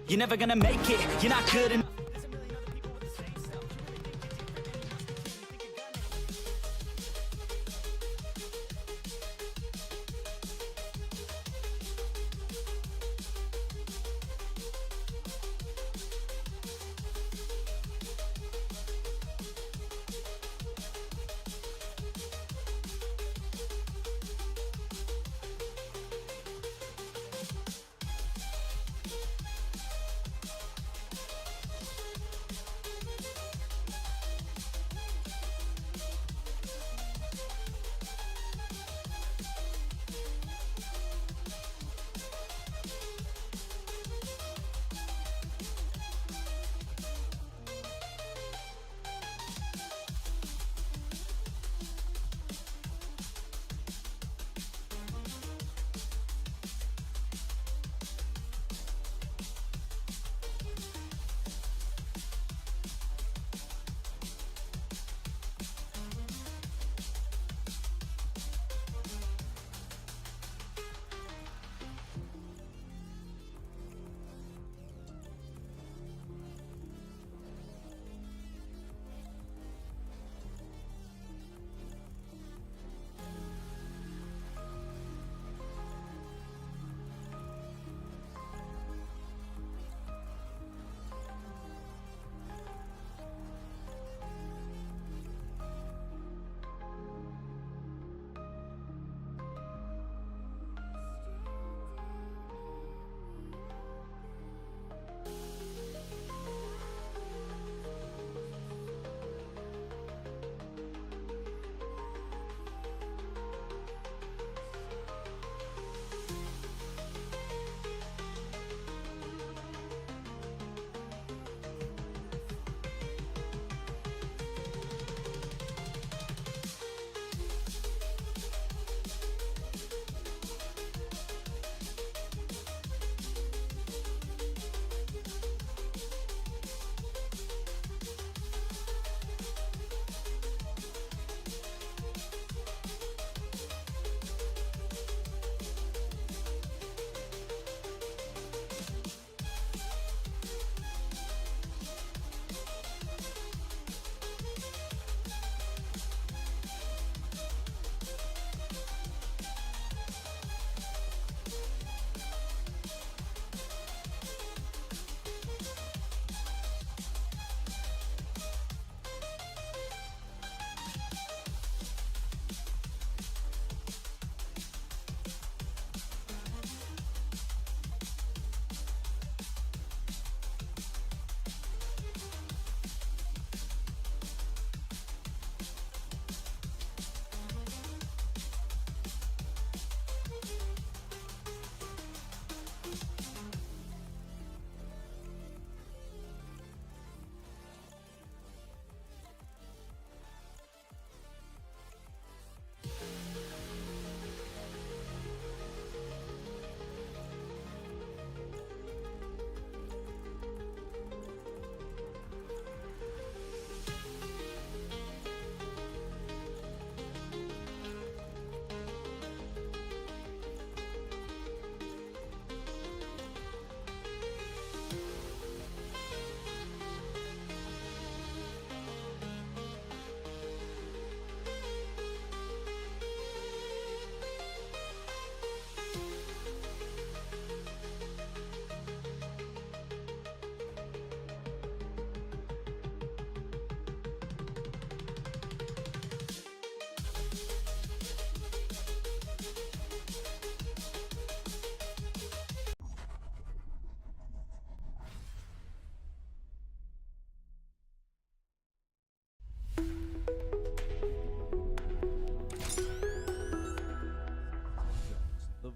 You're never gonna make it, you're not good enough.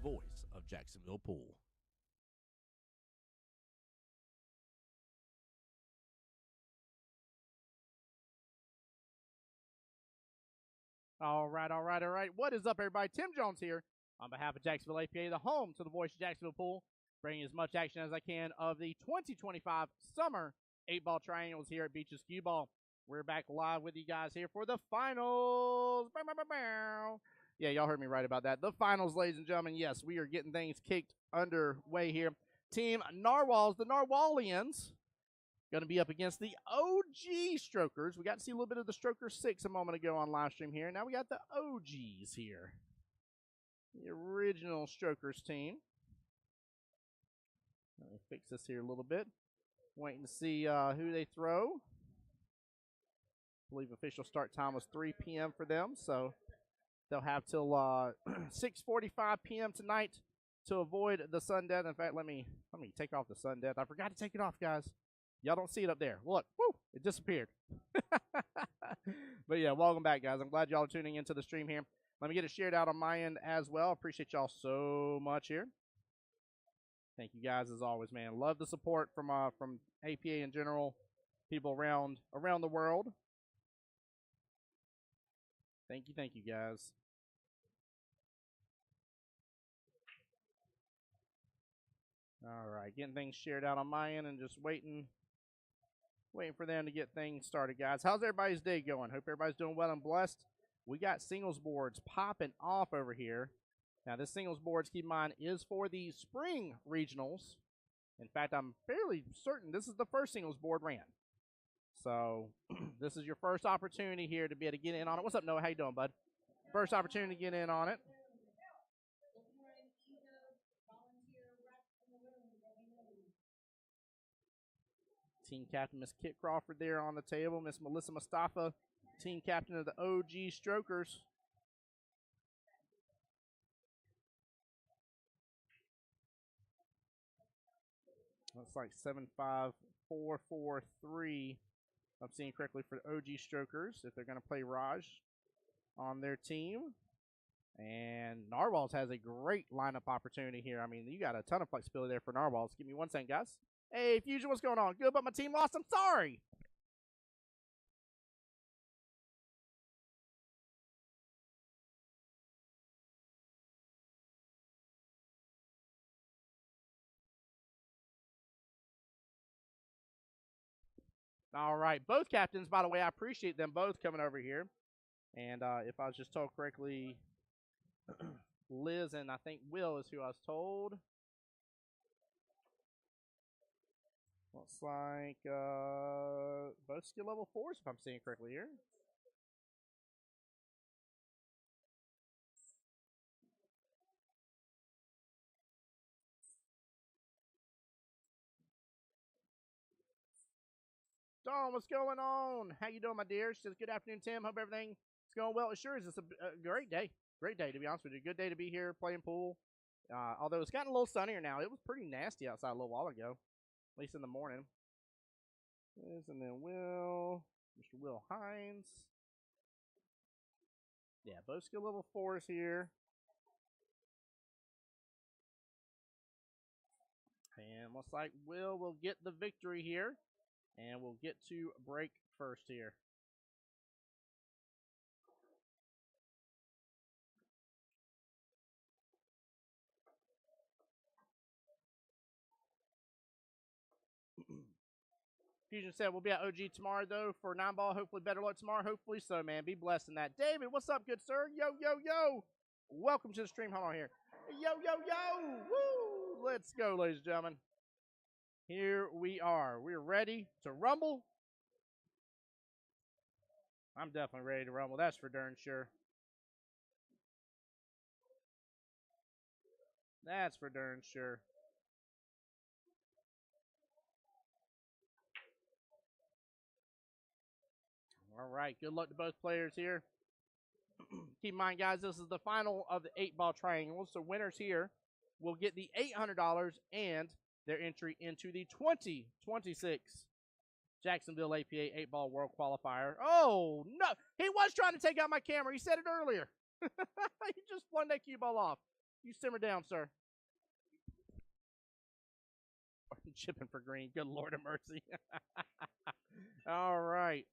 voice of Jacksonville Pool. All right. What is up, everybody? Tim Jones here on behalf of Jacksonville APA, the home to the voice of Jacksonville Pool, bringing as much action as I can of the 2025 Summer 8-Ball Triangles here at Beaches Qball. We're back live with you guys here for the finals. Yeah, y'all heard me right about that. The finals, ladies and gentlemen. Yes, we are getting things kicked underway here. Team Narwhals, the Narwhalians, going to be up against the OG Strokers. We got to see a little bit of the Stroker 6 a moment ago on live stream here. Now we got the OGs here. The original Strokers team. Let me fix this here a little bit. Waiting to see who they throw. I believe official start time was 3 p.m. for them, so they'll have till 6:45 p.m. tonight to avoid the sun death. In fact, let me take off the sun death. I forgot to take it off, guys. Y'all don't see it up there. Look, woo, it disappeared. But yeah, welcome back, guys. I'm glad y'all are tuning into the stream here. Let me get it shared out on my end as well. Appreciate y'all so much here. Thank you guys as always, man. Love the support from APA in general, people around the world. Thank you guys. All right, getting things shared out on my end and just waiting for them to get things started, guys. How's everybody's day going? Hope everybody's doing well and blessed. We got singles boards popping off over here. Now, this singles boards, keep in mind, is for the spring regionals. In fact, I'm fairly certain this is the first singles board ran. So, this is your first opportunity here to be able to get in on it. What's up, Noah? How you doing, bud? First opportunity to get in on it. Team captain, Miss Kit Crawford there on the table. Miss Melissa Mustafa, team captain of the OG Strokers. Looks like 75443. If I'm seeing correctly for the OG Strokers, if they're going to play Raj on their team. And Narwhals has a great lineup opportunity here. I mean, you got a ton of flexibility there for Narwhals. Give me 1 second, guys. Hey, Fusion, what's going on? Good, but my team lost. I'm sorry. All right, both captains, by the way, I appreciate them both coming over here. And if I was just told correctly, Liz and I think Will is who I was told. Looks like both skill level 4s, if I'm seeing correctly here. Dawn, what's going on? How you doing, my dear? She says, good afternoon, Tim. Hope everything is going well. It sure is. It's a great day. Great day, to be honest with you. Good day to be here playing pool. Although it's gotten a little sunnier now. It was pretty nasty outside a little while ago, at least in the morning. And then Will, Mr. Will Hines. Yeah, both skill level 4s here. And looks like will get the victory here. And we'll get to break first here. Fusion said we'll be at OG tomorrow, though, for 9-ball. Hopefully better luck tomorrow. Hopefully so, man. Be blessed in that. David, what's up, good sir? Yo, yo, yo. Welcome to the stream. Hold on here. Yo, yo, yo. Woo. Let's go, ladies and gentlemen. Here we are. We're ready to rumble. I'm definitely ready to rumble. That's for darn sure. That's for darn sure. All right. Good luck to both players here. Keep in mind, guys, this is the final of the 8-ball triangle. So winners here will get the $800 and their entry into the 2026 Jacksonville APA 8-ball World Qualifier. Oh, no. He was trying to take out my camera. He said it earlier. He just flung that Qball off. You simmer down, sir. Chipping for green. Good Lord of mercy. All right.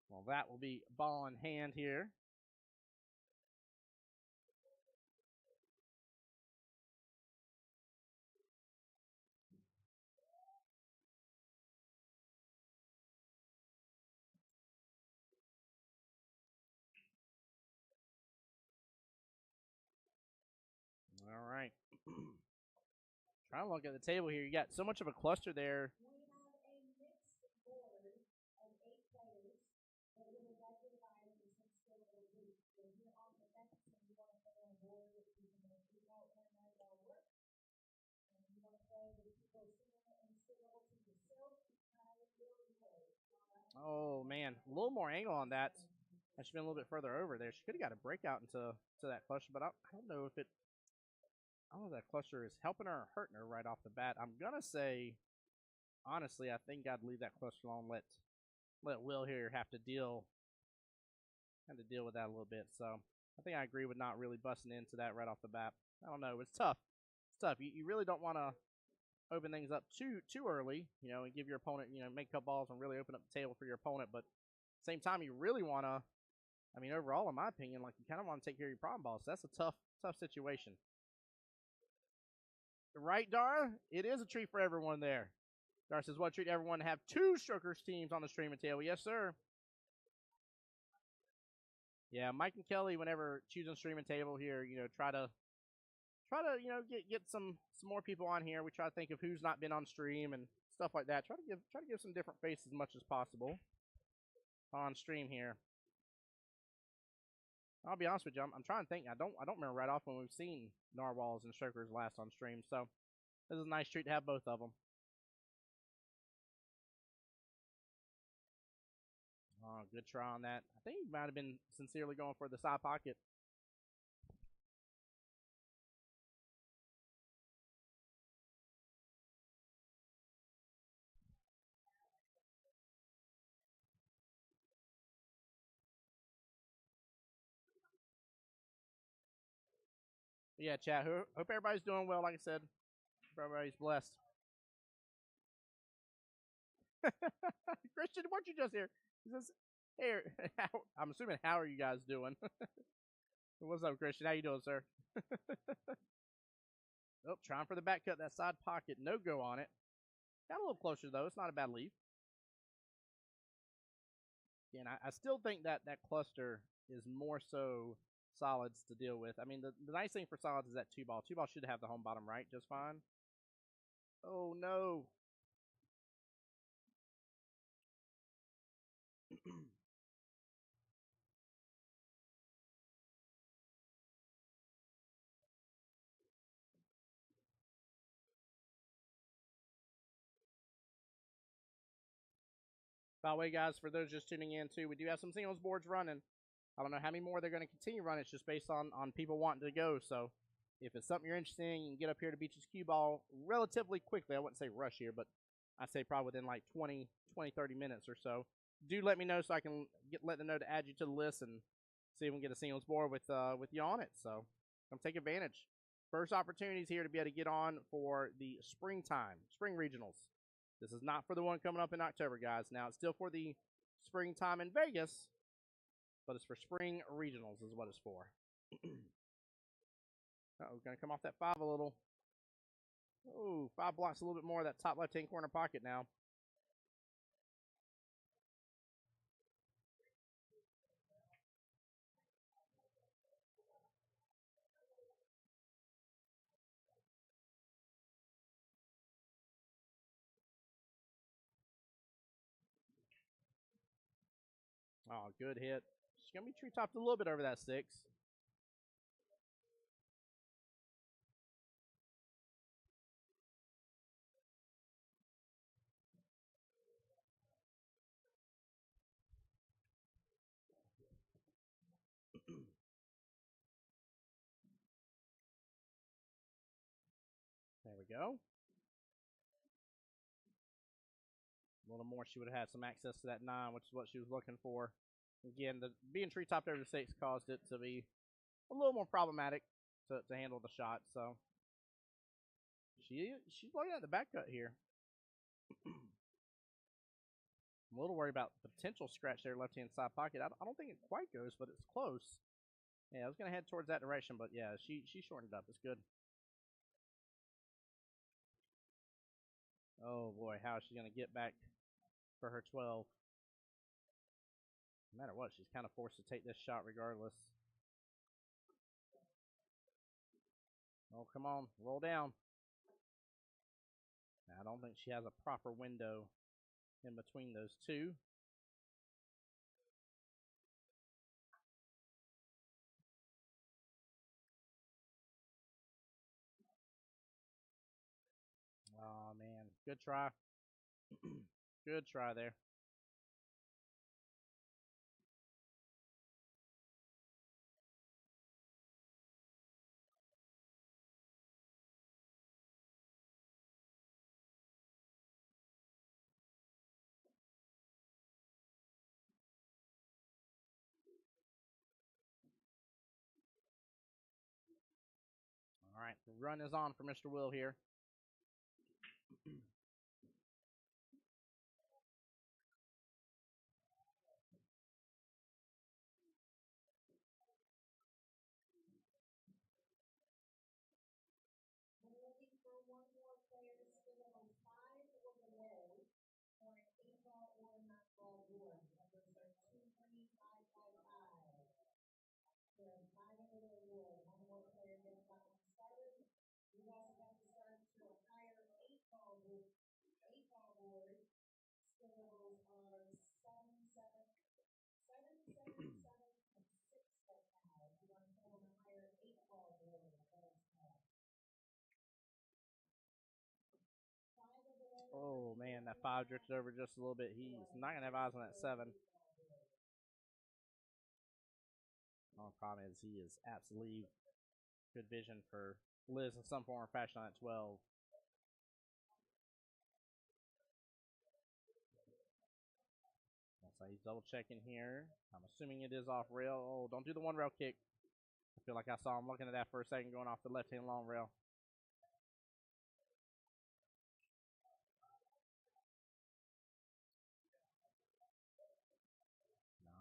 Well, that will be ball in hand here. All right. Trying to look at the table here. You got so much of a cluster there. Oh man, a little more angle on that. I should have been a little bit further over there. She could have got a breakout into that cluster, but I don't know if it. I don't know if that cluster is helping her or hurting her right off the bat. I'm gonna say, honestly, I think I'd leave that cluster alone. Let Will here have to deal with that a little bit. So I think I agree with not really busting into that right off the bat. I don't know. It's tough. It's tough. You really don't want to open things up too early, and give your opponent, make up balls and really open up the table for your opponent. But at the same time, you really want to. I mean, overall, in my opinion, like you kind of want to take care of your problem balls. So that's a tough situation. Right, Dara? It is a treat for everyone there. Dara says, what a treat to everyone to have 2 Strokers teams on the streaming table. Yes, sir. Yeah, Mike and Kelly, whenever choosing streaming table here, try to get some more people on here. We try to think of who's not been on stream and stuff like that. Try to give some different faces as much as possible on stream here. I'll be honest with you, I'm trying to think. I don't remember right off when we've seen Narwhals and Strokers last on stream. So this is a nice treat to have both of them. Oh, good try on that. I think he might have been sincerely going for the side pocket. Yeah, chat. Hope everybody's doing well. Like I said, hope everybody's blessed. Christian, weren't you just here? He says, "Hey, I'm assuming how are you guys doing?" What's up, Christian? How you doing, sir? Oh, trying for the back cut. That side pocket, no go on it. Got a little closer though. It's not a bad leave. And I still think that cluster is more so solids to deal with. I mean, the nice thing for solids is that 2-ball. 2-ball should have the home bottom right just fine. Oh, no. By the way, guys, for those just tuning in, too, we do have some singles boards running. I don't know how many more they're going to continue running. It's just based on people wanting to go. So if it's something you're interested in, you can get up here to Beach's Qball relatively quickly. I wouldn't say rush here, but I'd say probably within like 20, 30 minutes or so. Do let me know so I can let them know to add you to the list and see if we can get a singles board with you on it. So come take advantage. First opportunities here to be able to get on for the spring regionals. This is not for the one coming up in October, guys. Now, it's still for the springtime in Vegas, but it's for spring regionals is what it's for. Uh-oh, going to come off that 5 a little. Oh, 5 blocks a little bit more of that top left-hand corner pocket now. Oh, good hit. She's going to be tree-topped a little bit over that 6. There we go. A little more, she would have had some access to that 9, which is what she was looking for. Again, being tree-topped over the 6 caused it to be a little more problematic to handle the shot. So she's looking at the back cut here. I'm a little worried about the potential scratch there, left-hand side pocket. I don't think it quite goes, but it's close. Yeah, I was going to head towards that direction, but yeah, she shortened it up. It's good. Oh, boy, how is she going to get back for her 12? No matter what, she's kind of forced to take this shot regardless. Oh, come on. Roll down. I don't think she has a proper window in between those two. Oh, man. Good try. Good try there. All right, the run is on for Mr. Will here. Oh, man, that 5 drifted over just a little bit. He's not going to have eyes on that 7. The problem is he is absolutely good vision for Liz in some form or fashion on that 12. So he's double checking here. I'm assuming it is off rail. Oh, don't do the 1 rail kick. I feel like I saw him looking at that for a second going off the left-hand long rail.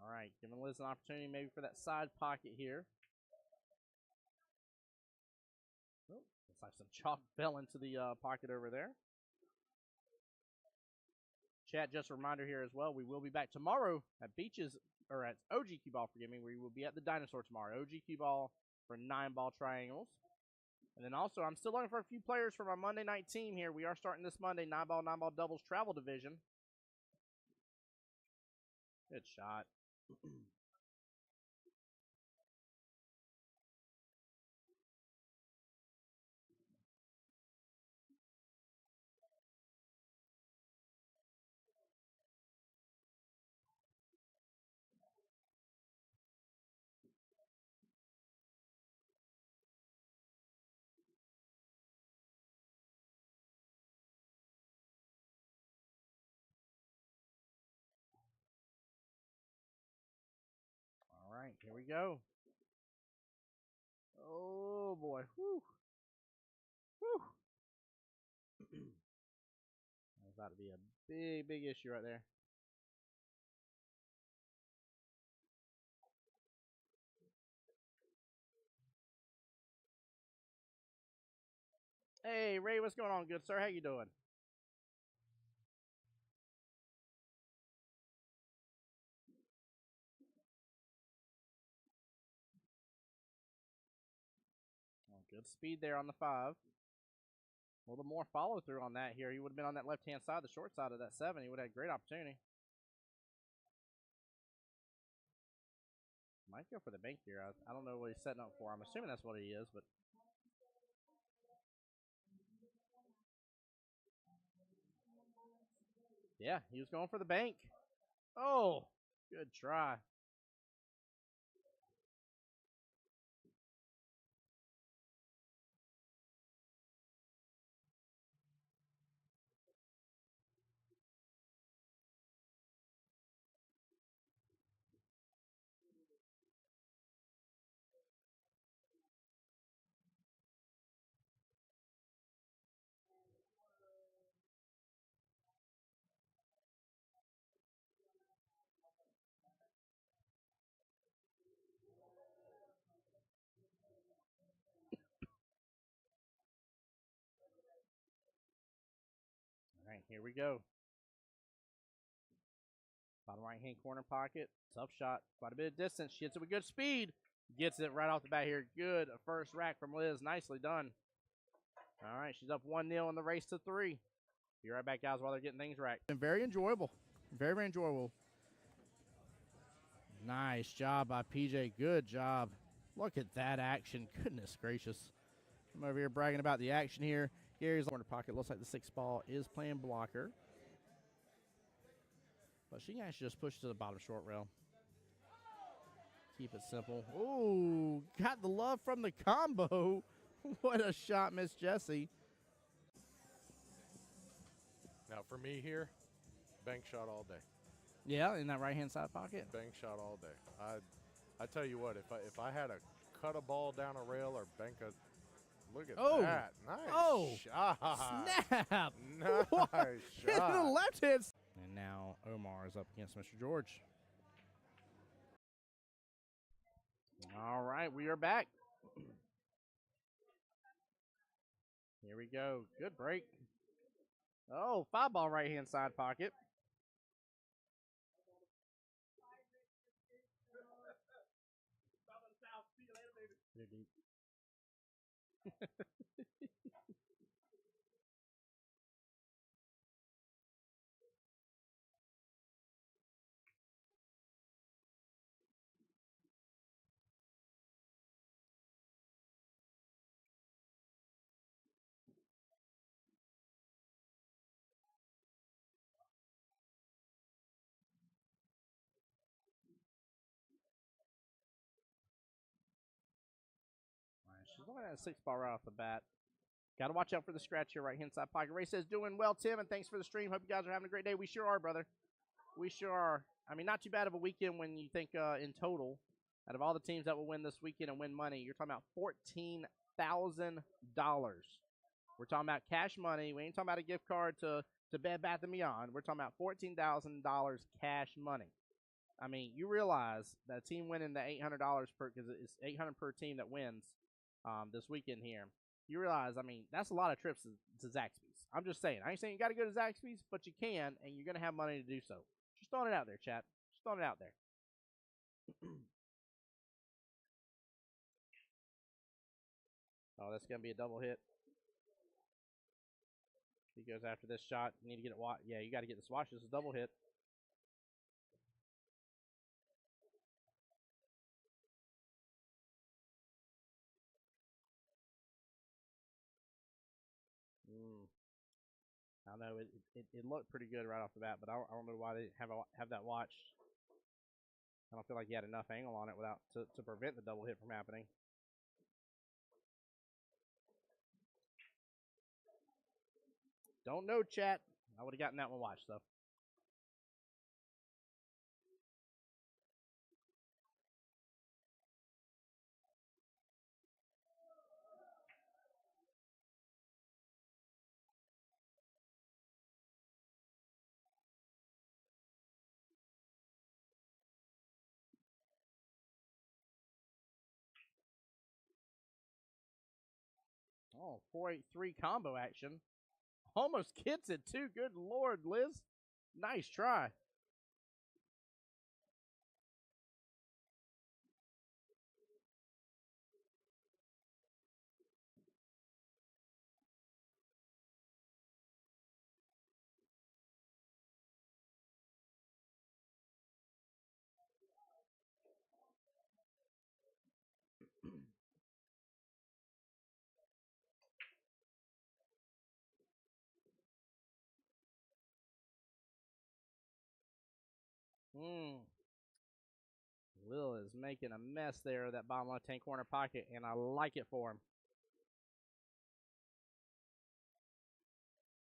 All right, giving Liz an opportunity maybe for that side pocket here. Oh, looks like some chalk fell into the pocket over there. Chat, just a reminder here as well, we will be back tomorrow at at OG Qball, forgive me. We will be at the Dinosaur tomorrow. OG Qball for 9-ball triangles. And then also, I'm still looking for a few players for my Monday night team here. We are starting this Monday, 9-ball doubles travel division. Good shot. All right, here we go. Oh, boy. Whew. Whew. That's about to be a big, big issue right there. Hey, Ray, what's going on, good sir? How you doing? Oh, good speed there on the 5. A little more follow through on that here. He would have been on that left-hand side, the short side of that 7. He would have had a great opportunity. Might go for the bank here. I don't know what he's setting up for. I'm assuming that's what he is, but yeah, he was going for the bank. Oh, good try. All right, here we go. Bottom right-hand corner pocket. Tough shot. Quite a bit of distance. She hits it with good speed. Gets it right off the bat here. Good first rack from Liz. Nicely done. All right, she's up 1-0 in the race to 3. Be right back, guys, while they're getting things right. Been very enjoyable. Very, very enjoyable. Nice job by PJ. Good job. Look at that action. Goodness gracious. I'm over here bragging about the action here. Gary's corner pocket. Looks like the 6 ball is playing blocker. But she can actually just push to the bottom short rail. Keep it simple. Ooh, got the love from the combo. What a shot, Miss Jessie. Now for me here, bank shot all day. Yeah, in that right-hand side pocket. Bank shot all day. I tell you what, if I had to cut a ball down a rail or bank a, look at that. Nice shot. Snap. Nice Hit shot. the left hand. And now Omar is up against Mr. George. All right, we are back. Here we go. Good break. Oh, 5 ball right-hand side pocket. She's looking at a 6 ball right off the bat. Got to watch out for the scratch here, right hand side pocket. Ray says, doing well, Tim, and thanks for the stream. Hope you guys are having a great day. We sure are, brother. We sure are. I mean, not too bad of a weekend when you think in total, out of all the teams that will win this weekend and win money, you're talking about $14,000. We're talking about cash money. We ain't talking about a gift card to Bed Bath & Beyond. We're talking about $14,000 cash money. I mean, you realize that a team winning the $800 per, because it's $800 per team that wins this weekend here. You realize, I mean, that's a lot of trips to Zaxby's. I'm just saying. I ain't saying you got to go to Zaxby's, but you can, and you're going to have money to do so. Just throwing it out there, chat. Just throwing it out there. Oh, that's going to be a double hit. He goes after this shot. You need to get it. Yeah, you got to get this watch. This is a double hit. I know it looked pretty good right off the bat, but I don't know why they have that watch. I don't feel like he had enough angle on it without to prevent the double hit from happening. Don't know, chat. I would have gotten that one watch though. Oh, 4-8-3 combo action. Almost gets it too. Good Lord, Liz. Nice try. Will is making a mess there of that bottom left-hand corner pocket, and I like it for him.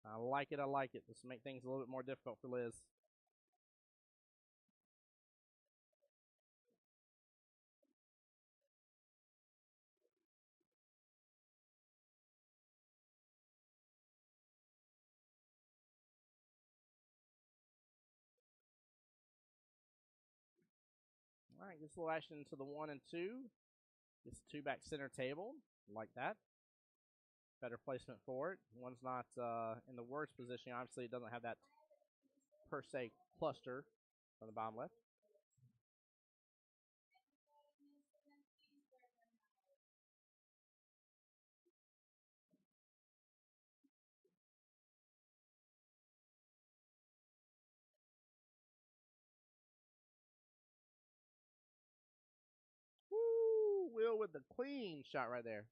I like it. I like it. This will make things a little bit more difficult for Liz. All right, gets a little action into the 1 and 2. Gets the 2 back center table, like that. Better placement for it. One's not in the worst position. Obviously, it doesn't have that per se cluster on the bottom left. Will with the clean shot right there.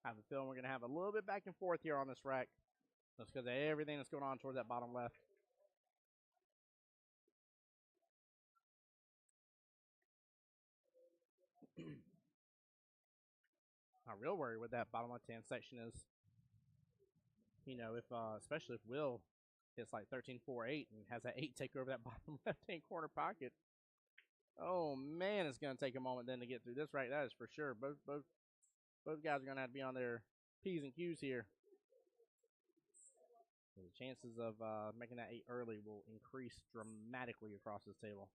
I have a feeling we're going to have a little bit back and forth here on this rack. That's because of everything that's going on towards that bottom left. My real worry with that bottom left-hand section is, you know, if especially if Will hits like 13-4-8 and has that 8 take over that bottom left-hand corner pocket. Oh, man, it's going to take a moment then to get through this rack. That is for sure. Both guys are going to have to be on their P's and Q's here. The chances of making that 8 early will increase dramatically across this table.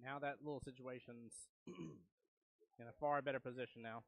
Now that little situation's in a far better position now.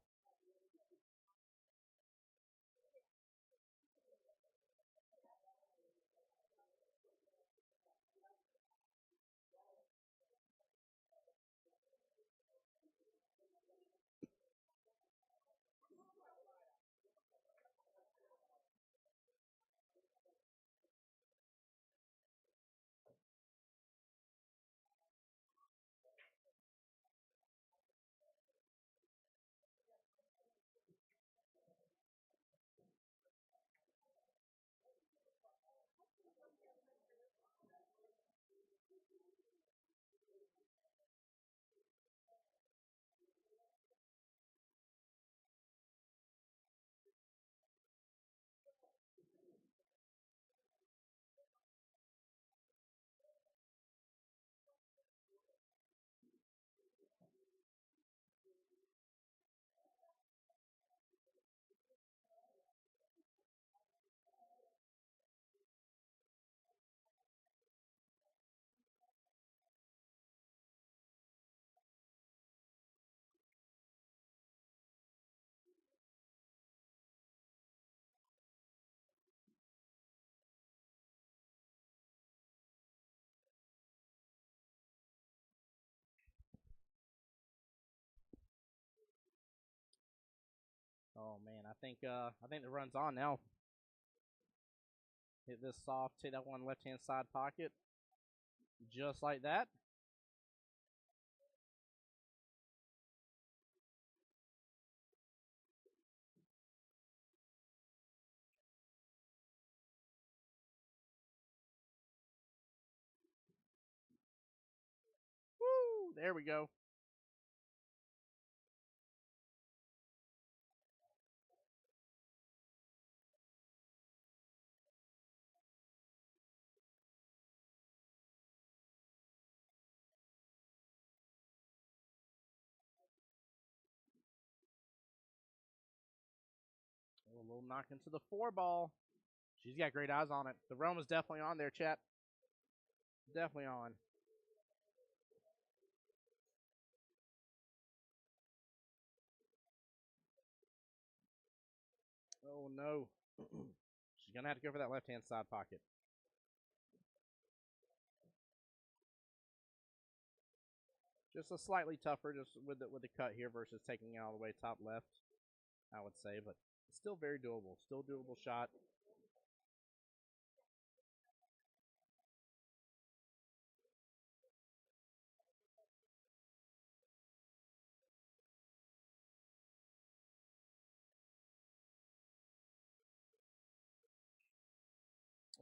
Oh man, I think the run's on now. Hit this soft, take that one left-hand side pocket, just like that. Woo! There we go. little knock into the 4 ball. She's got great eyes on it. The Roma's definitely on there, chat. Definitely on. Oh, no. She's going to have to go for that left-hand side pocket. Just a slightly tougher just with the cut here versus taking it all the way top left, I would say. But still very doable. Still doable shot.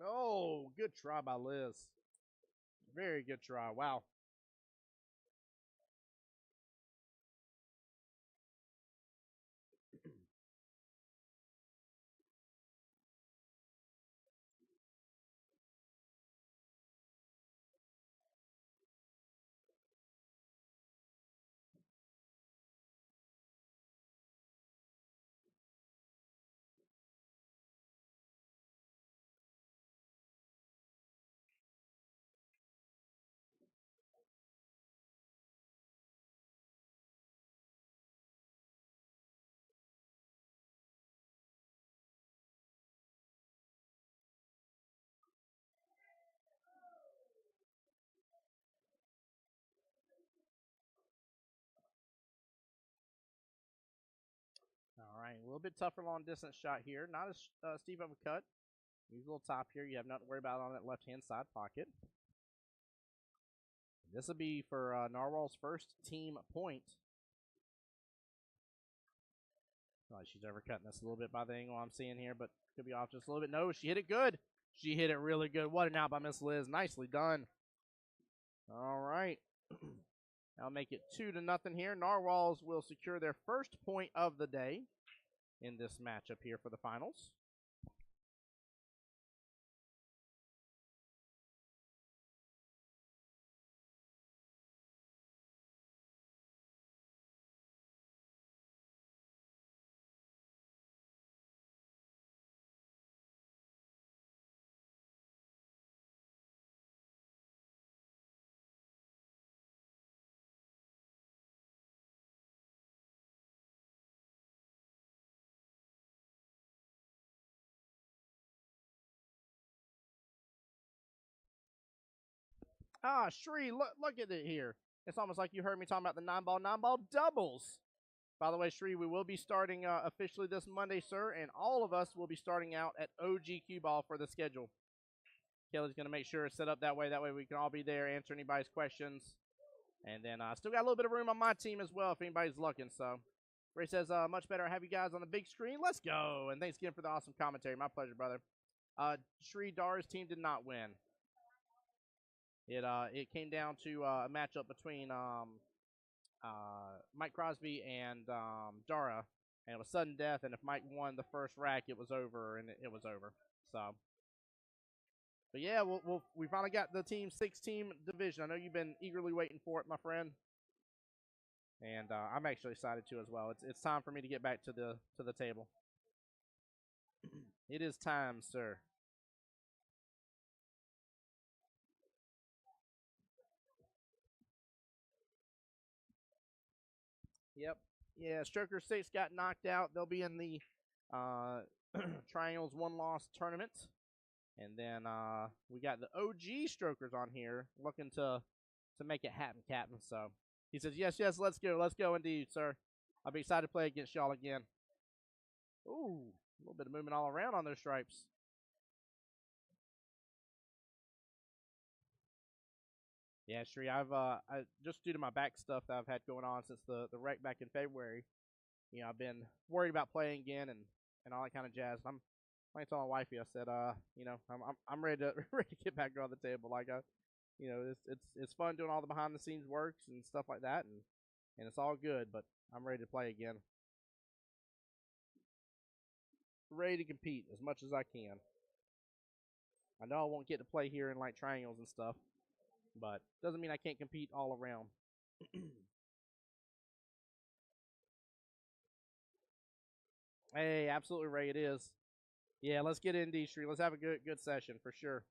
Oh, good try by Liz. Very good try. Wow. All right, a little bit tougher long distance shot here. Not as steep of a cut. Use a little top here. You have nothing to worry about on that left-hand side pocket. This will be for Narwhal's first team point. Oh, she's overcutting this a little bit by the angle I'm seeing here, but could be off just a little bit. No, she hit it good. She hit it really good. What an out by Miss Liz. Nicely done. All right. That'll make it 2-0 here. Narwhals will secure their first point of the day in this matchup here for the finals. Ah, Shree, look at it here. It's almost like you heard me talking about the 9-ball doubles. By the way, Shree, we will be starting officially this Monday, sir, and all of us will be starting out at OG Qball for the schedule. Kelly's going to make sure it's set up that way. That way we can all be there, answer anybody's questions. And then I still got a little bit of room on my team as well if anybody's looking. So Ray says, much better have you guys on the big screen. Let's go. And thanks again for the awesome commentary. My pleasure, brother. Shree Dar's team did not win. It came down to a matchup between Mike Crosby and Dara, and it was sudden death. And if Mike won the first rack, it was over, and it was over. So, but yeah, we finally got the team 6-team division. I know you've been eagerly waiting for it, my friend, and I'm actually excited too as well. It's time for me to get back to the table. It is time, sir. Yep. Yeah, Stroker 6 got knocked out. They'll be in the Triangles 1-loss tournament. And then we got the OG Strokers on here looking to make it happen, Captain. So he says, yes, let's go. Let's go indeed, sir. I'll be excited to play against y'all again. Ooh, a little bit of movement all around on those stripes. Yeah, Shree, I've just due to my back stuff that I've had going on since the wreck back in February, you know, I've been worried about playing again and all that kind of jazz. I'm like telling my wifey, I said, you know, I'm ready to ready to get back on the table. Like you know, it's fun doing all the behind the scenes works and stuff like that, and it's all good. But I'm ready to play again. Ready to compete as much as I can. I know I won't get to play here in like triangles and stuff, but doesn't mean I can't compete all around. Hey, absolutely, Ray. It is. Yeah, let's get in D Street. Let's have a good session for sure.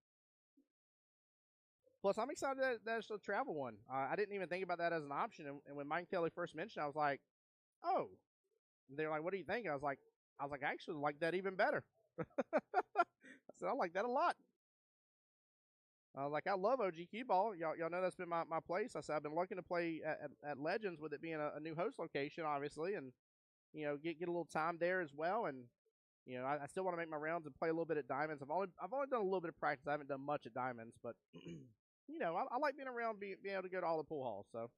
Plus, I'm excited that it's a travel one. I didn't even think about that as an option, and when Mike and Kelly first mentioned, I was like, oh. And they're like, what do you think? I was like, I actually like that even better. I said, I like that a lot. I was like, I love OG Qball. Y'all know that's been my place. I said, I've been looking to play at Legends with it being a new host location, obviously, and get a little time there as well. And I still want to make my rounds and play a little bit at Diamonds. I've only done a little bit of practice. I haven't done much at Diamonds, but I like being around, being able to go to all the pool halls. So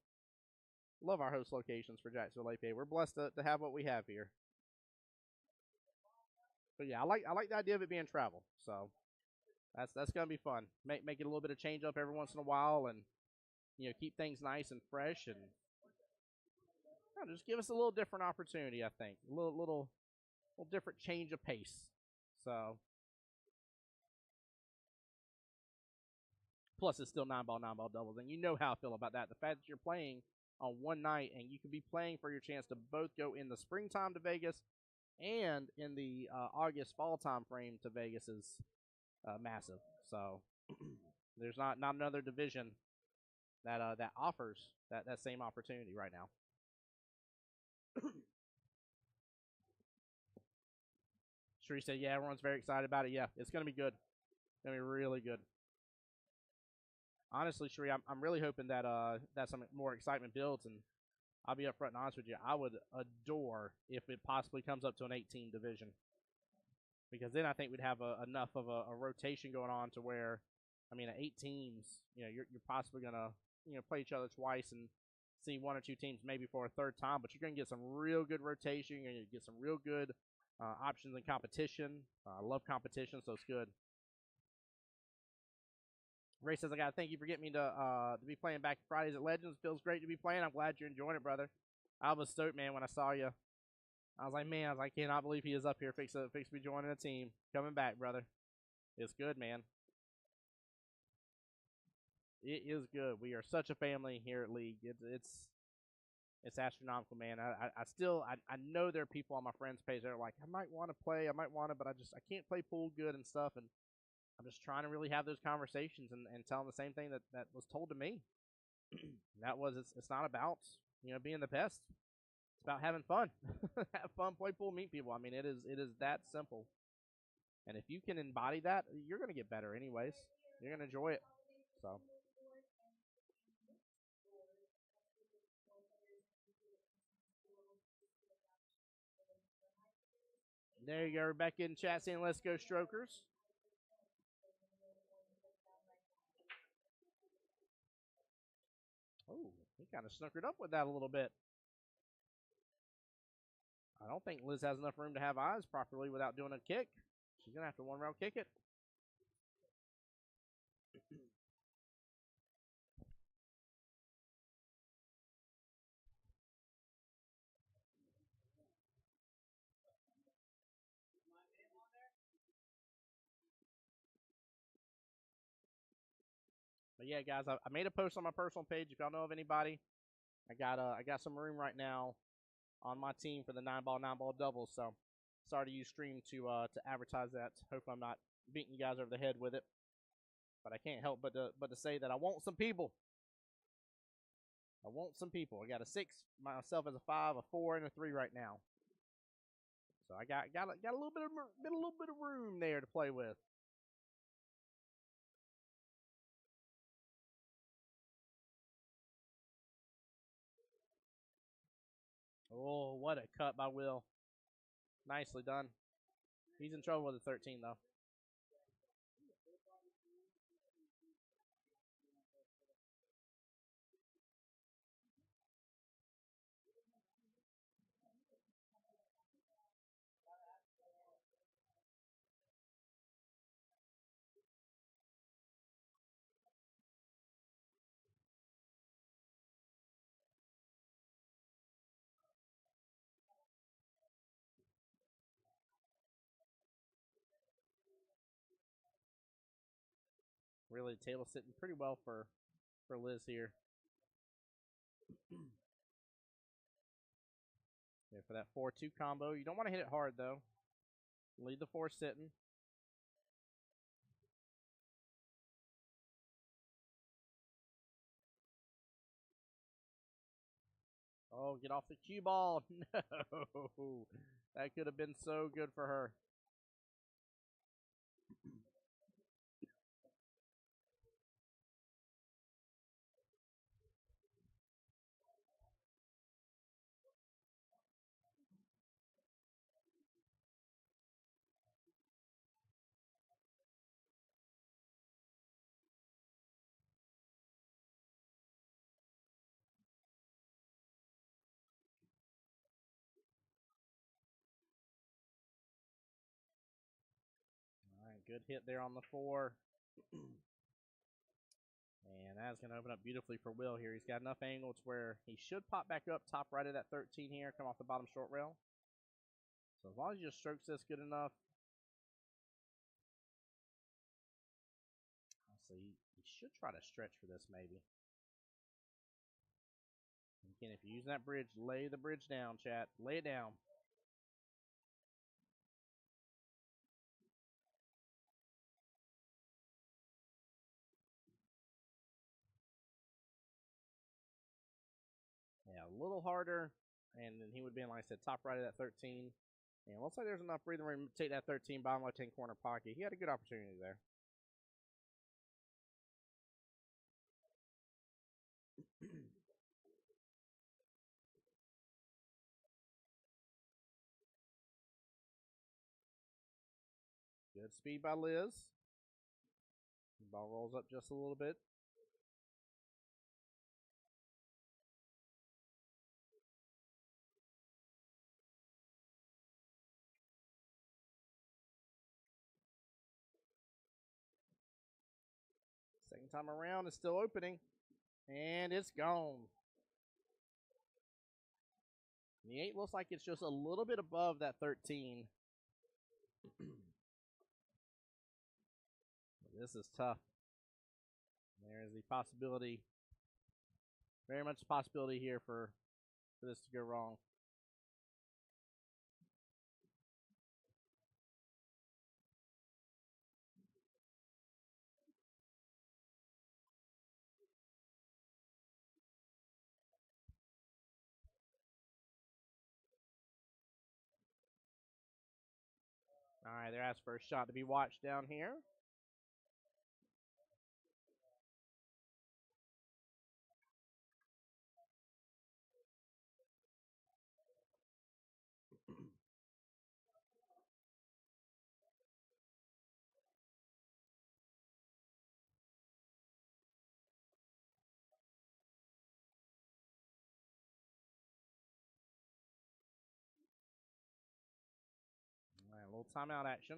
love our host locations for Jacksonville APA. We're blessed to have what we have here. But yeah, I like the idea of it being travel. So that's gonna be fun. Make it a little bit of change up every once in a while, and keep things nice and fresh, and just give us a little different opportunity. I think a little different change of pace. So plus it's still 9-ball doubles, and you know how I feel about that. The fact that you're playing on one night and you can be playing for your chance to both go in the springtime to Vegas and in the August fall time frame to Vegas is massive. So there's not another division that offers that same opportunity right now. Sheree said, yeah, everyone's very excited about it. Yeah, it's going to be good. It's going to be really good. Honestly, Sheree, I'm really hoping that some more excitement builds, and I'll be upfront and honest with you. I would adore if it possibly comes up to an 8-team division, because then I think we'd have enough of a rotation going on to where, at 8 teams, you're possibly gonna play each other twice and see 1 or 2 teams maybe for a third time, but you're gonna get some real good rotation. You're gonna get some real good options in competition. I love competition, so it's good. Ray says, I got to thank you for getting me to be playing back Fridays at Legends. Feels great to be playing. I'm glad you're enjoying it, brother. I was stoked, man, when I saw you. I was like, I cannot believe he is up here. Fix me joining a team. Coming back, brother. It's good, man. It is good. We are such a family here at League. It's astronomical, man. I know there are people on my friends' page that are like, I might want to play, but I can't play pool good and stuff, and I'm just trying to really have those conversations and tell them the same thing that was told to me. That was, it's not about being the best. It's about having fun. Have fun, play pool, meet people. It is that simple. And if you can embody that, you're gonna get better anyways. You're gonna enjoy it. So. There you go, Rebecca in chat saying, let's go Strokers. Oh, he kind of snookered up with that a little bit. I don't think Liz has enough room to have eyes properly without doing a kick. She's going to have to 1-round kick it. But yeah, guys, I made a post on my personal page. If y'all know of anybody, I got some room right now on my team for the 9-ball doubles. So sorry to use Stream to advertise that. Hopefully I'm not beating you guys over the head with it. But I can't help but to say that I want some people. I want some people. I got a 6, myself as a 5, a 4, and a 3 right now. So I got a little bit of room there to play with. Oh, what a cut by Will. Nicely done. He's in trouble with the 13, though. Really, the table's sitting pretty well for Liz here. Yeah, for that 4-2 combo. You don't want to hit it hard, though. Leave the 4 sitting. Oh, get off the cue ball. No. That could have been so good for her. All right, good hit there on the 4. And that's going to open up beautifully for Will here. He's got enough angle to where he should pop back up top right of that 13 here, come off the bottom short rail. So as long as he just strokes this good enough. So he should try to stretch for this maybe. Again, if you're using that bridge, lay the bridge down, chat. Lay it down. Yeah, a little harder. And then he would be in, like I said, top right of that 13. And it looks like there's enough breathing room to take that 13 bottom left-hand corner pocket. He had a good opportunity there. Good speed by Liz. Ball rolls up just a little bit. Second time around, it's still opening. And it's gone. The 8 looks like it's just a little bit above that 13. This is tough. There is the possibility, very much a possibility here for this to go wrong. All right, there's first shot to be watched down here. All right, a little timeout action.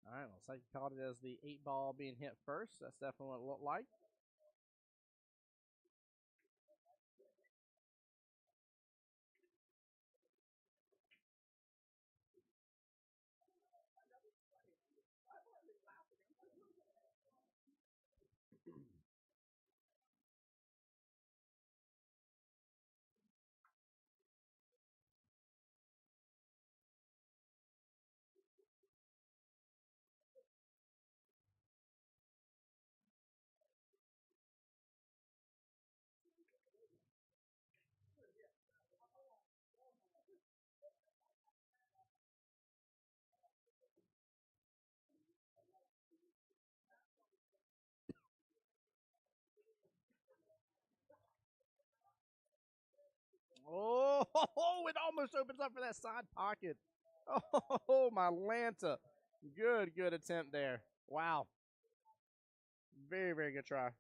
All right, looks like you called it as the 8 ball being hit first. That's definitely what it looked like. Oh, it almost opens up for that side pocket. Oh, my Lanta. Good attempt there. Wow. Very, very good try.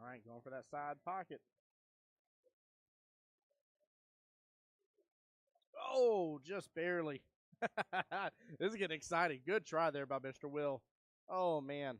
right, going for that side pocket. Oh, just barely. This is getting exciting. Good try there by Mr. Will. Oh, man.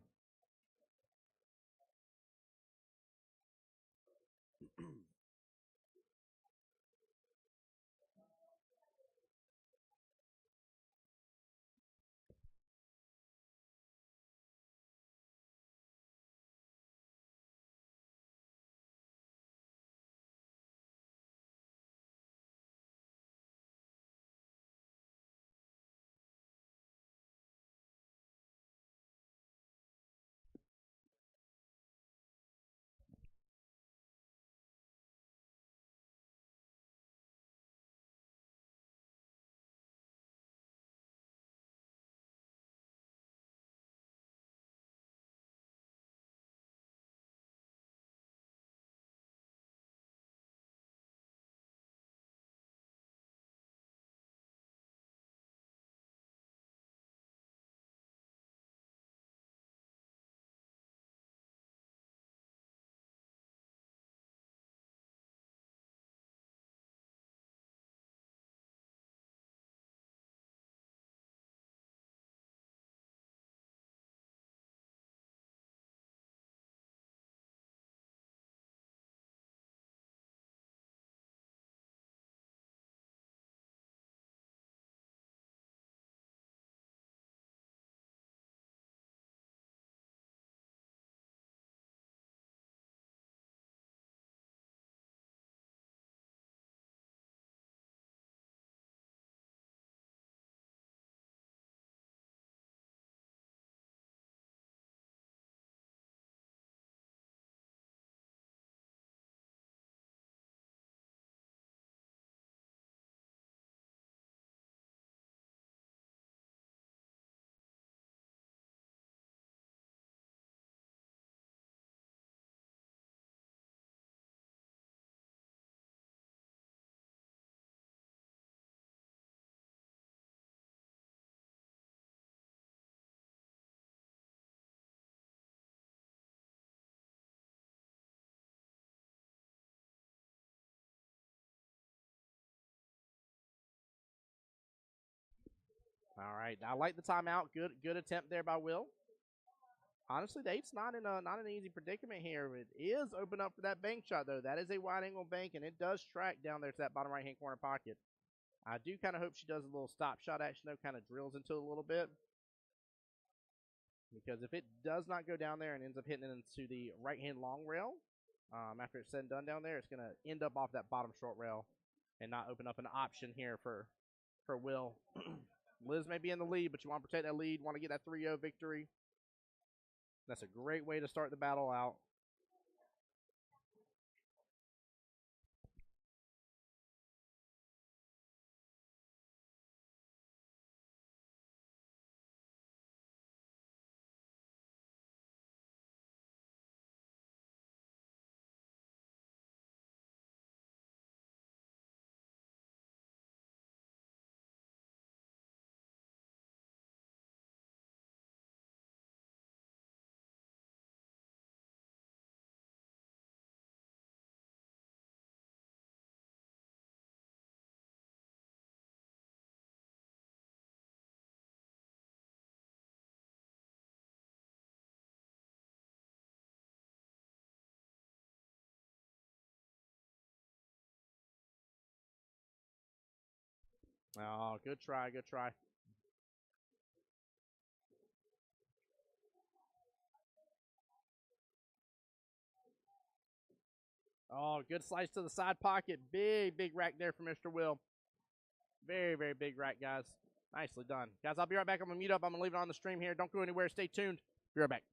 All right, I like the timeout. Good attempt there by Will. Honestly, the 8's not in an easy predicament here. It is open up for that bank shot, though. That is a wide angle bank, and it does track down there to that bottom right-hand corner pocket. I do kind of hope she does a little stop shot action, though, kind of drills into it a little bit. Because if it does not go down there and ends up hitting it into the right-hand long rail, after it's said and done down there, it's going to end up off that bottom short rail and not open up an option here for Will. Liz may be in the lead, but you want to protect that lead, want to get that 3-0 victory. That's a great way to start the battle out. Oh, good try, good try. Oh, good slice to the side pocket. Big rack there for Mr. Will. Very big rack, guys. Nicely done. Guys, I'll be right back. I'm going to mute up. I'm going to leave it on the stream here. Don't go anywhere. Stay tuned. Be right back.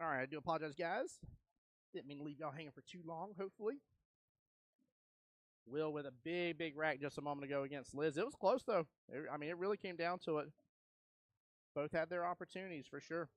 All right, I do apologize, guys. Didn't mean to leave y'all hanging for too long, hopefully. Will with a big rack just a moment ago against Liz. It was close, though. I mean, it really came down to it. Both had their opportunities, for sure.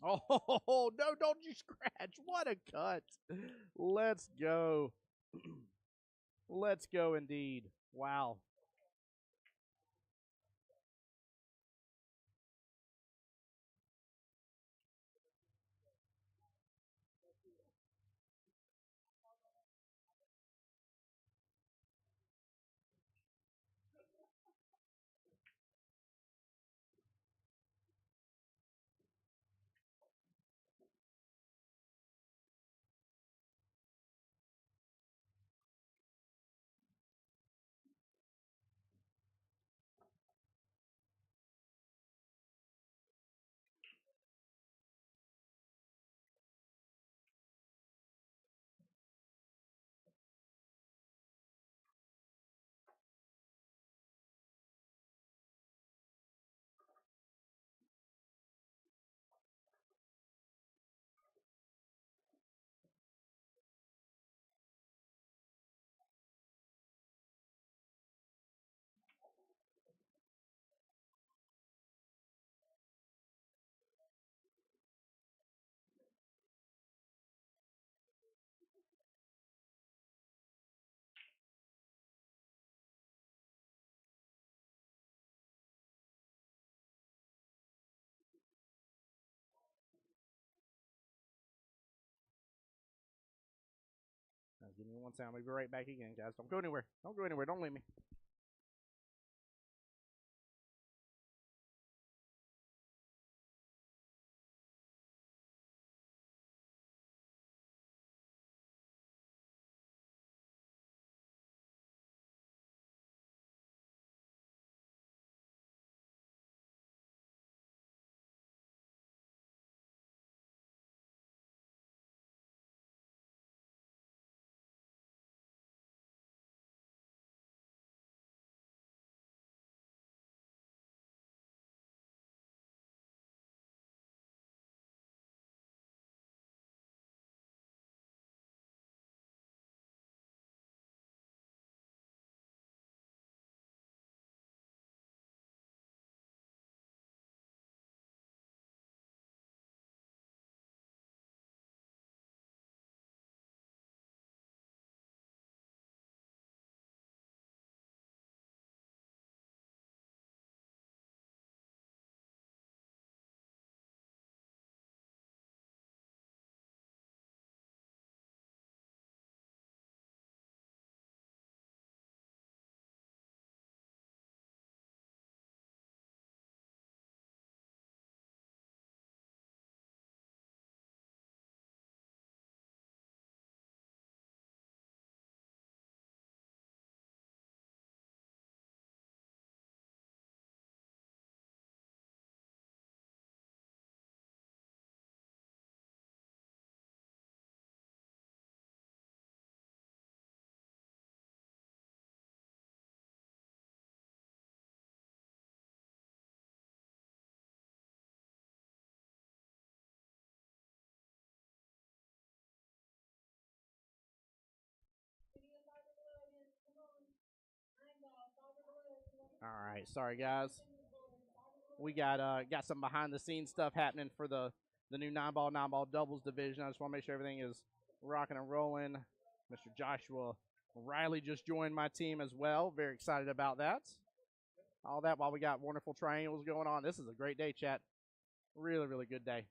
Oh, no, don't you scratch. What a cut. Let's go. Let's go indeed. Wow. Give me one second. I'll be right back again, guys. Don't go anywhere. Don't go anywhere. Don't leave me. All right, sorry guys. We got some behind the scenes stuff happening for the new 9-ball doubles division. I just want to make sure everything is rocking and rolling. Mr. Joshua Riley just joined my team as well. Very excited about that. All that while we got wonderful triangles going on. This is a great day, chat. Really, really good day.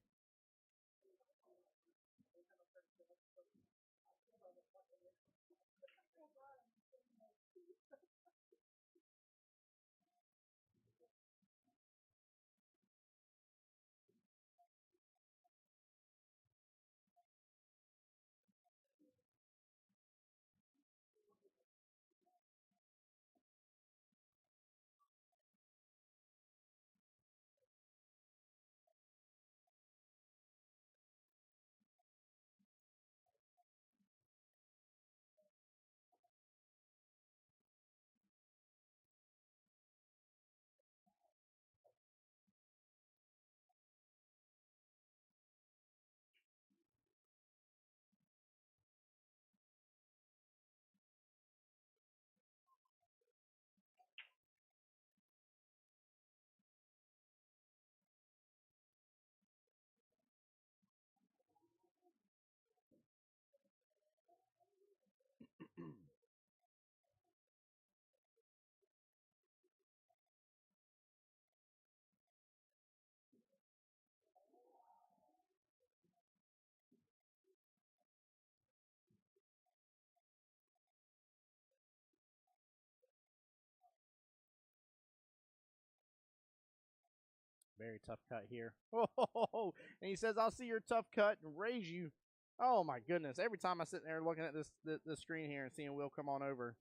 Very tough cut here. Oh, and he says, "I'll see your tough cut and raise you." Oh my goodness! Every time I sit there looking at this screen here and seeing Will come on over,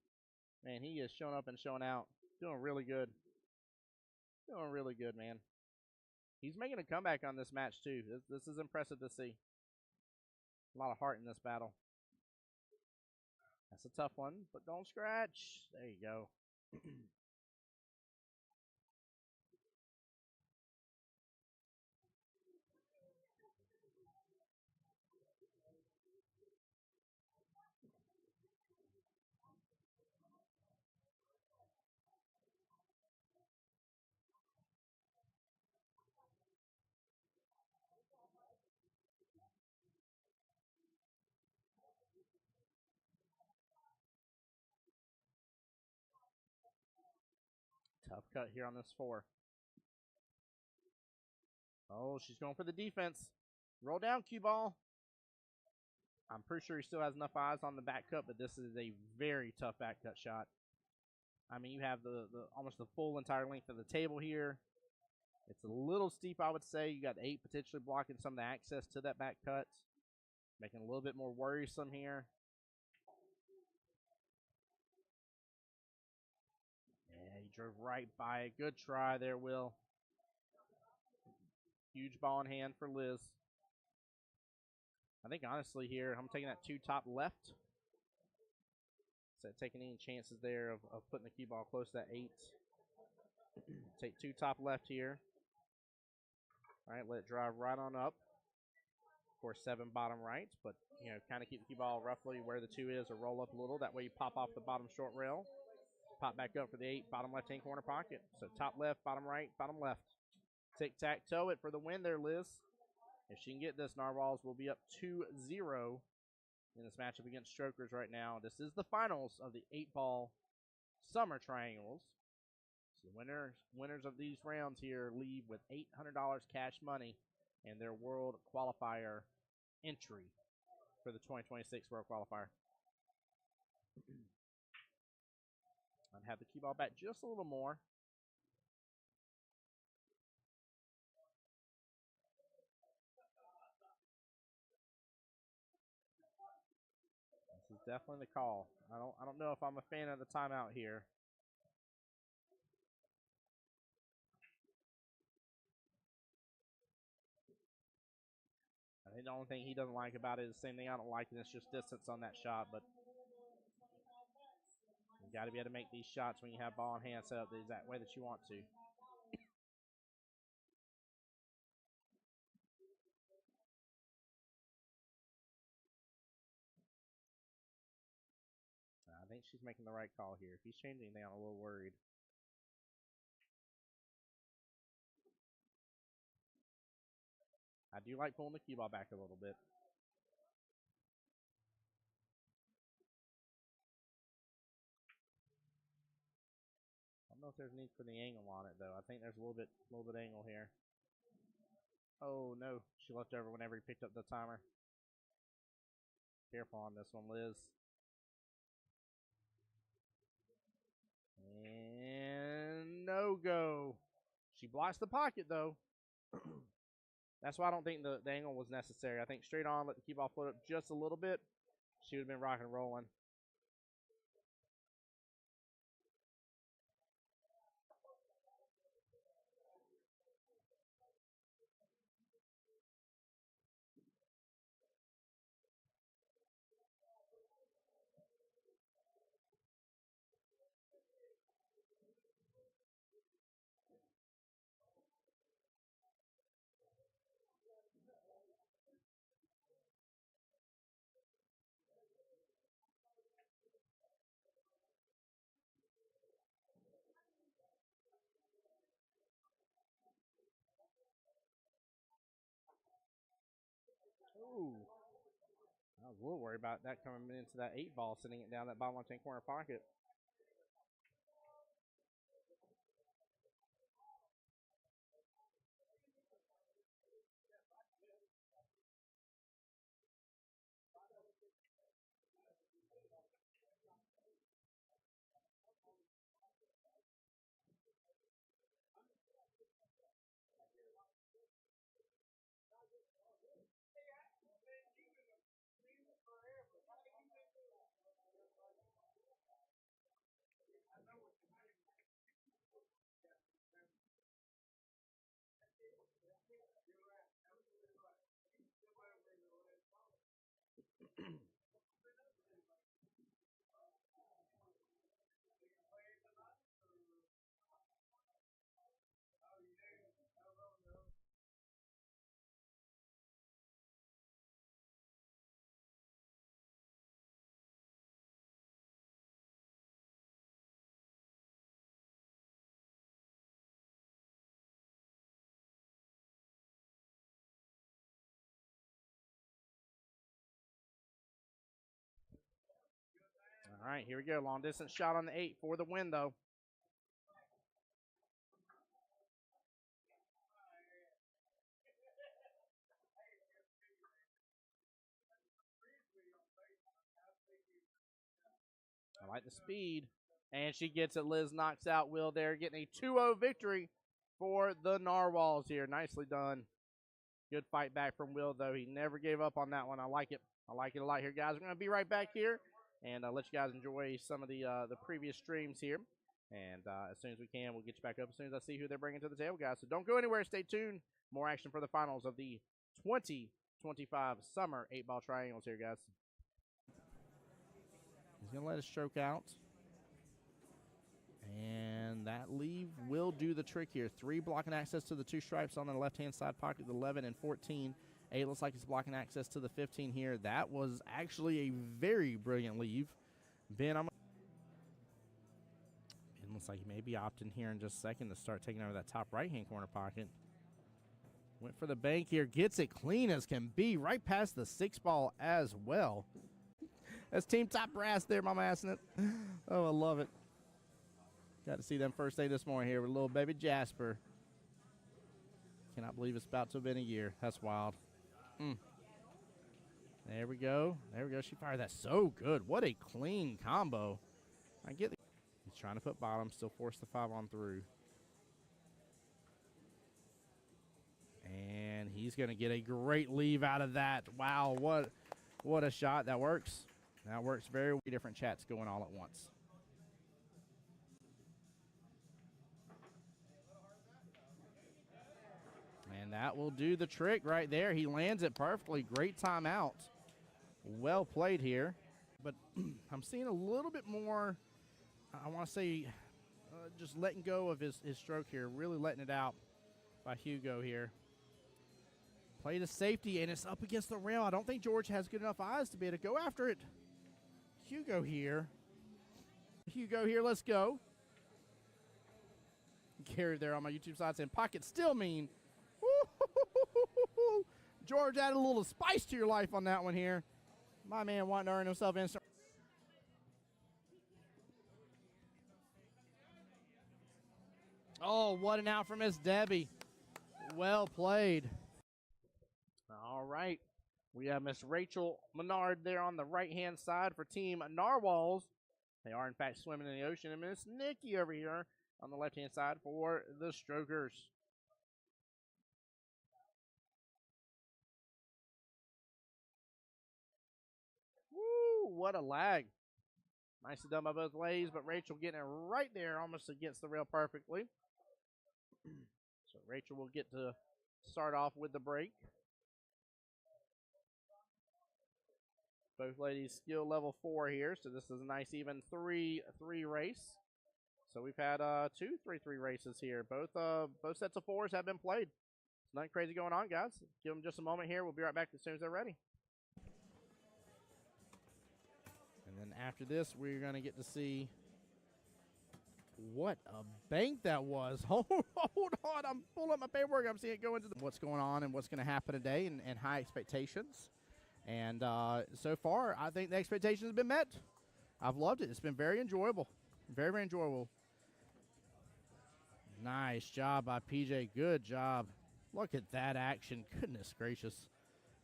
man, he is showing up and showing out. Doing really good. Doing really good, man. He's making a comeback on this match too. This is impressive to see. A lot of heart in this battle. That's a tough one, but don't scratch. There you go. Tough cut here on this 4. Oh, she's going for the defense. Roll down, Qball. I'm pretty sure he still has enough eyes on the back cut, but this is a very tough back cut shot. I mean, you have the almost the full entire length of the table here. It's a little steep, I would say. You got 8 potentially blocking some of the access to that back cut, making it a little bit more worrisome here. Yeah, he drove right by it. Good try there, Will. Huge ball in hand for Liz. I think, honestly, here, I'm taking that 2 top left. So taking any chances there of putting the cue ball close to that 8. Take 2 top left here. All right, let it drive right on up. Of course, 7 bottom right, but, you know, kind of keep the cue ball roughly where the 2 is or roll up a little. That way you pop off the bottom short rail. Pop back up for the 8, bottom left-hand corner pocket. So top left, bottom right, bottom left. Tic-tac-toe it for the win there, Liz. If she can get this, Narwhals will be up 2-0 in this matchup against Strokers right now. This is the finals of the 8-ball Summer Triangles. So the winners of these rounds here leave with $800 cash money and their World Qualifier entry for the 2026 World Qualifier. I'd have the cue ball back just a little more. This is definitely the call. I don't know if I'm a fan of the timeout here. I think the only thing he doesn't like about it is the same thing I don't like, and it's just distance on that shot. But you got to be able to make these shots when you have ball in hand set up the exact way that you want to. I think she's making the right call here. If he's changing anything, I'm a little worried. do like pulling the cue ball back a little bit. I don't know if there's need for the angle on it though. I think there's a little bit angle here. Oh no, she left over whenever he picked up the timer. Careful on this one, Liz. And no go. She blocks the pocket though. That's why I don't think the angle was necessary. I think straight on, let the cue ball float up just a little bit. She would have been rocking and rolling. Ooh. I was a little worried about that coming into that 8-ball, sending it down that bottom left-hand corner pocket. All right, here we go. Long distance shot on the 8 for the win, though. I like the speed. And she gets it. Liz knocks out Will there, getting a 2-0 victory for the Narwhals here. Nicely done. Good fight back from Will, though. He never gave up on that one. I like it. I like it a lot here, guys. We're going to be right back here and let you guys enjoy some of the previous streams here. And as soon as we can, we'll get you back up as soon as I see who they're bringing to the table, guys. So don't go anywhere. Stay tuned. More action for the finals of the 2025 Summer 8-Ball Triangles here, guys. He's going to let it stroke out. And that leave will do the trick here. 3 blocking access to the 2 stripes on the left-hand side pocket, the 11 and 14. 8 looks like he's blocking access to the 15 here. That was actually a very brilliant leave. Ben looks like he may be opting here in just a second to start taking over that top right-hand corner pocket. Went for the bank here. Gets it clean as can be. Right past the 6-ball as well. That's Team Top Brass there, Mama assing it. Oh, I love it. Got to see them first day this morning here with little baby Jasper. Cannot believe it's about to have been a year. That's wild. There we go. There we go. She fired that so good. What a clean combo. I get it. He's trying to put bottom, still force the 5 on through. And he's going to get a great leave out of that. Wow, what a shot. That works. That works very well. Different chats going all at once. And that will do the trick right there. He lands it perfectly. Great timeout. Well played here. But I'm seeing a little bit more, I want to say, just letting go of his stroke here. Really letting it out by Hugo here. Play to safety, and it's up against the rail. I don't think George has good enough eyes to be able to go after it. Hugo here. Hugo here, let's go. Gary there on my YouTube side saying, pocket still mean. George added a little spice to your life on that one here. My man wanting to earn himself instant. Oh, what an out for Miss Debbie. Well played. All right. We have Miss Rachel Menard there on the right-hand side for Team Narwhals. They are, in fact, swimming in the ocean. And Miss Nikki over here on the left-hand side for the Strokers. Woo, what a lag. Nicely done by both ladies, but Rachel getting it right there almost against the rail perfectly. So Rachel will get to start off with the break. Both ladies skill level 4 here, so this is a nice even 3-3 race. So we've had 2 3-3 races here. Both sets of 4s have been played. There's nothing crazy going on, guys. Give them just a moment here. We'll be right back as soon as they're ready. And then after this, we're going to get to see what a bank that was. Hold on. I'm pulling up my paperwork. I'm seeing it go into what's going on and what's going to happen today and high expectations. And so far, I think the expectations have been met. I've loved it. It's been very enjoyable. Very, very enjoyable. Nice job by PJ. Good job. Look at that action. Goodness gracious.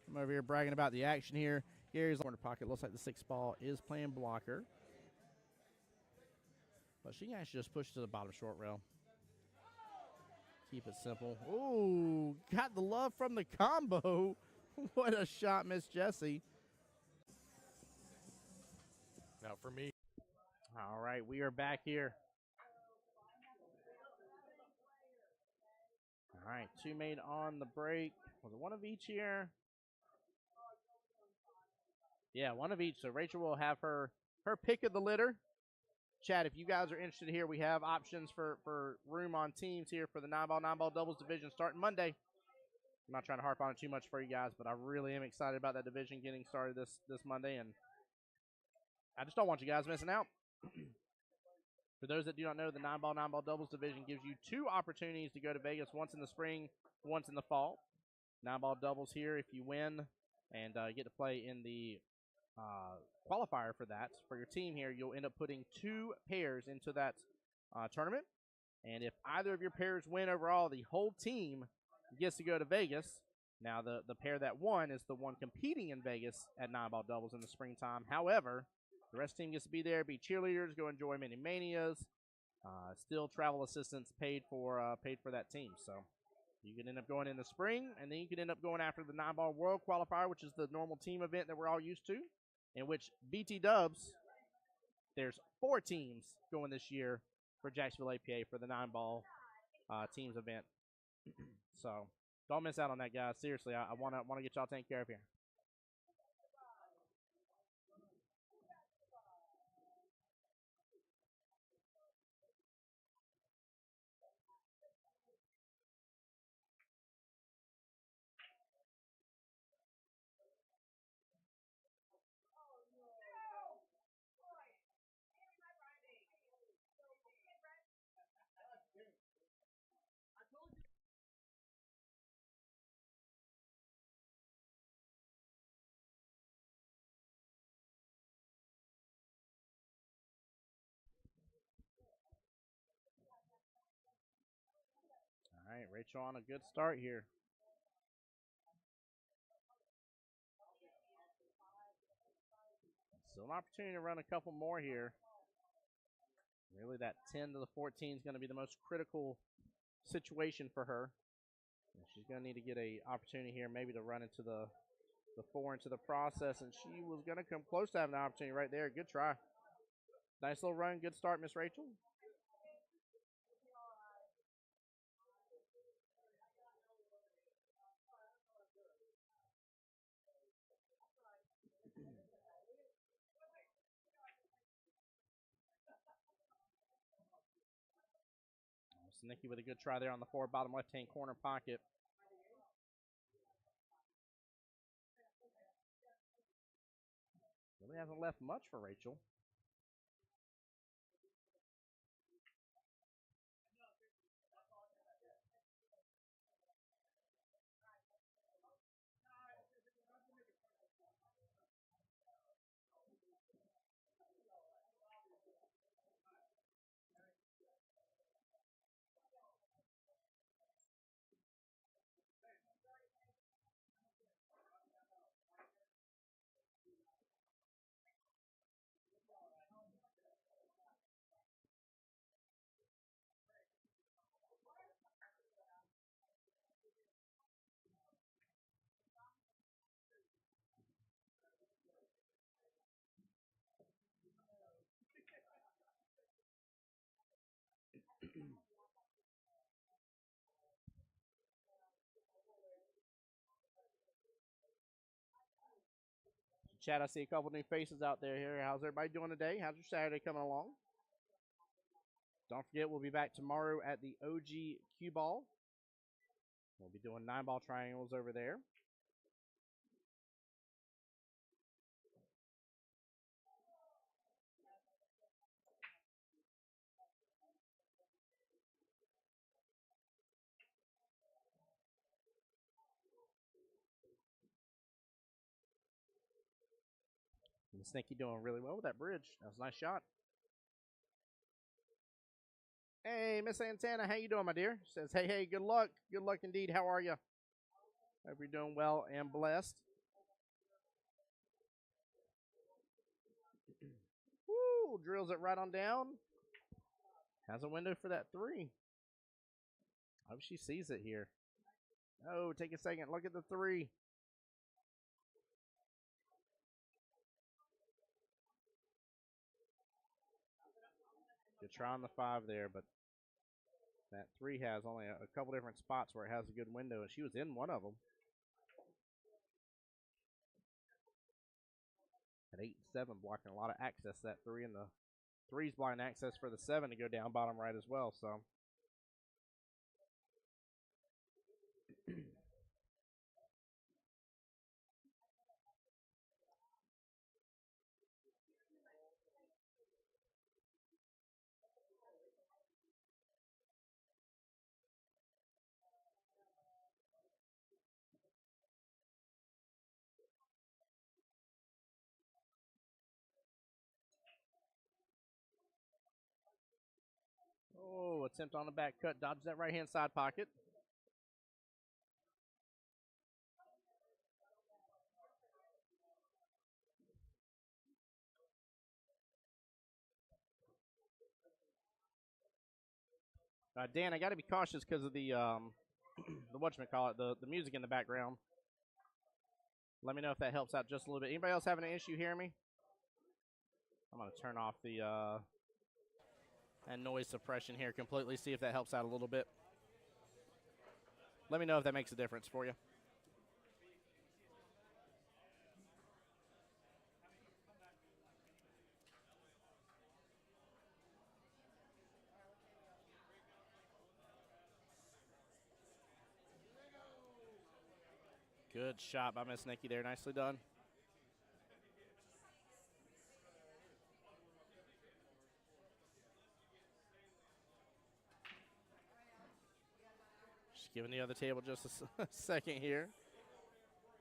I'm over here bragging about the action here. Gary's corner pocket. Looks like the 6th ball is playing blocker. But she can actually just push to the bottom short rail. Keep it simple. Ooh, got the love from the combo. What a shot, Miss Jessie. Now for me. All right, we are back here. All right, 2 made on the break. Was it 1 of each here? Yeah, 1 of each. So Rachel will have her pick of the litter. Chad, if you guys are interested here, we have options for room on teams here for the 9-ball doubles division starting Monday. I'm not trying to harp on it too much for you guys, but I really am excited about that division getting started this Monday, and I just don't want you guys missing out. For those that do not know, the 9-ball doubles division gives you 2 opportunities to go to Vegas, once in the spring, once in the fall. 9-ball doubles here, if you win and get to play in the qualifier for that, for your team here, you'll end up putting 2 pairs into that tournament. And if either of your pairs win overall, the whole team gets to go to Vegas. Now, the pair that won is the one competing in Vegas at 9-ball doubles in the springtime. However, the rest of the team gets to be there, be cheerleaders, go enjoy mini manias, still travel assistance paid for that team. So you can end up going in the spring, and then you can end up going after the 9-ball World Qualifier, which is the normal team event that we're all used to, in which BT Dubs, there's 4 teams going this year for Jacksonville APA for the 9-ball teams event. So don't miss out on that, guys. Seriously, I want to get y'all taken care of here. All right, Rachel on a good start here. Still an opportunity to run a couple more here. Really, that 10 to the 14 is going to be the most critical situation for her. And she's going to need to get an opportunity here, maybe to run into the 4 into the process, and she was going to come close to having an opportunity right there. Good try. Nice little run. Good start, Miss Rachel. Nikki with a good try there on the 4 bottom left-hand corner pocket. Really hasn't left much for Rachel. chat, I see a couple new faces out there here. How's everybody doing today? How's your Saturday coming along? Don't forget, we'll be back tomorrow at the OG Qball. We'll be doing 9-ball triangles over there. Miss Nikki doing really well with that bridge. That was a nice shot. Hey, Miss Santana, how you doing, my dear? Says, hey, good luck. Good luck indeed. How are you? Hope you're doing well and blessed. Woo, drills it right on down. Has a window for that 3. Hope she sees it here. Oh, take a second. Look at the 3. Good try on the 5 there, but that 3 has only a couple different spots where it has a good window, and she was in one of them. At 8 and 7, blocking a lot of access, that 3, and the 3's blocking access for the 7 to go down bottom right as well, so. Oh, attempt on the back cut. Dodges that right-hand side pocket. Dan, I got to be cautious because of the the whatchamacallit, the music in the background. Let me know if that helps out just a little bit. Anybody else having an issue hearing me? I'm going to turn off the and noise suppression here completely, see if that helps out a little bit. Let me know if that makes a difference for you. Good shot by Miss Nikki there. Nicely done. Just giving the other table just a second here.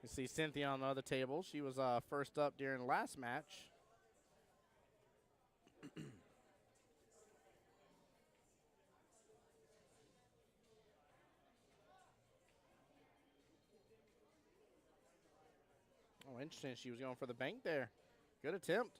You see Cynthia on the other table. She was first up during last match. Oh, interesting. She was going for the bank there. Good attempt.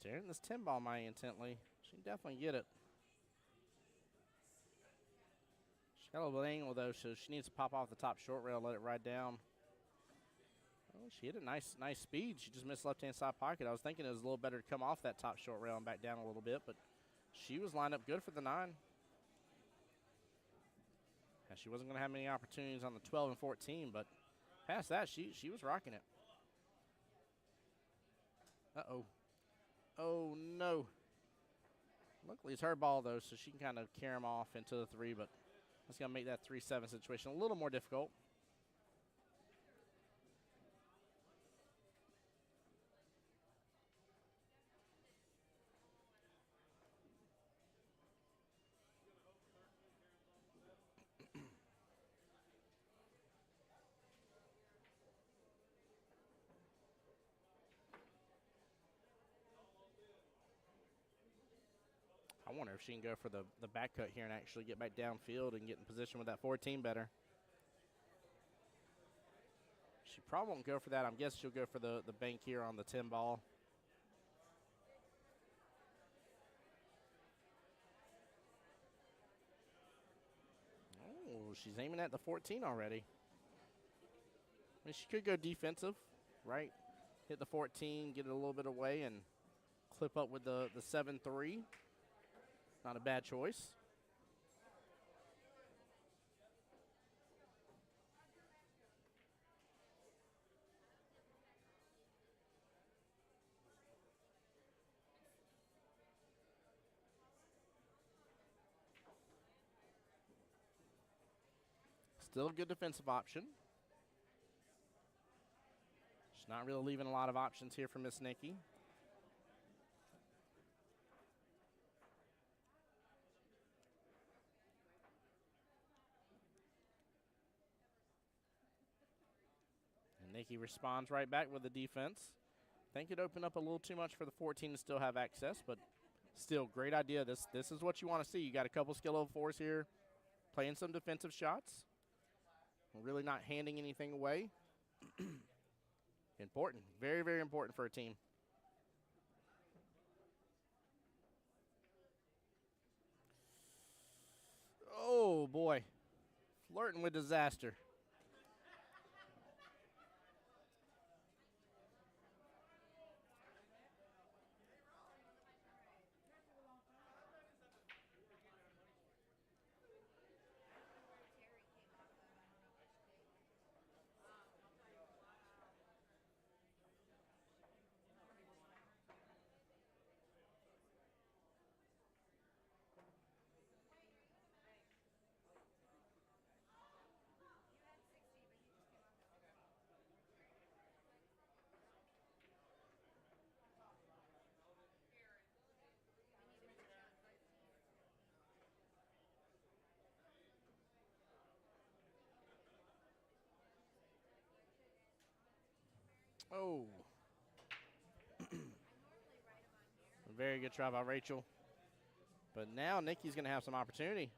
Staring at this 10-ball mighty intently. She can definitely get it. She's got a little angle, though, so she needs to pop off the top short rail, let it ride down. Oh, she hit it nice speed. She just missed left-hand side pocket. I was thinking it was a little better to come off that top short rail and back down a little bit, but she was lined up good for the 9. And she wasn't going to have many opportunities on the 12 and 14, but past that, she was rocking it. Uh-oh. Oh, no. Luckily, it's her ball, though, so she can kind of carry him off into the 3, but that's going to make that 3-7 situation a little more difficult. I wonder if she can go for the back cut here and actually get back downfield and get in position with that 14 better. She probably won't go for that. I'm guessing she'll go for the bank here on the 10 ball. Oh, she's aiming at the 14 already. I mean, she could go defensive, right? Hit the 14, get it a little bit away, and clip up with the 7-3. Not a bad choice. Still a good defensive option. She's not really leaving a lot of options here for Miss Nikki. And Nikki responds right back with the defense. I think it opened up a little too much for the 14 to still have access, but still, great idea. This is what you want to see. You got a couple skill level 4s here, playing some defensive shots. Really not handing anything away. Important. Very, very important for a team. Oh, boy. Flirting with disaster. Oh. A very good try by Rachel. But now Nikki's going to have some opportunity.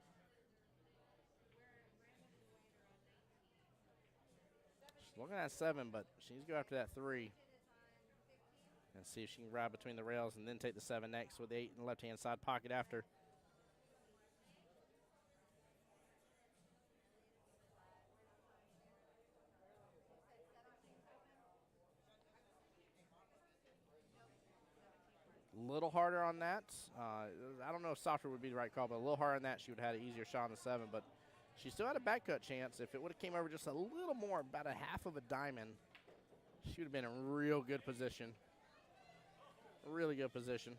She's looking at 7, but she needs to go after that 3. And see if she can ride between the rails and then take the 7 next with the 8 in the left-hand side pocket after. A little harder on that. I don't know if softer would be the right call, but a little harder on that, she would have had an easier shot on the 7. But she still had a back cut chance. If it would have came over just a little more, about a half of a diamond, she would have been in a real good position. Really good position.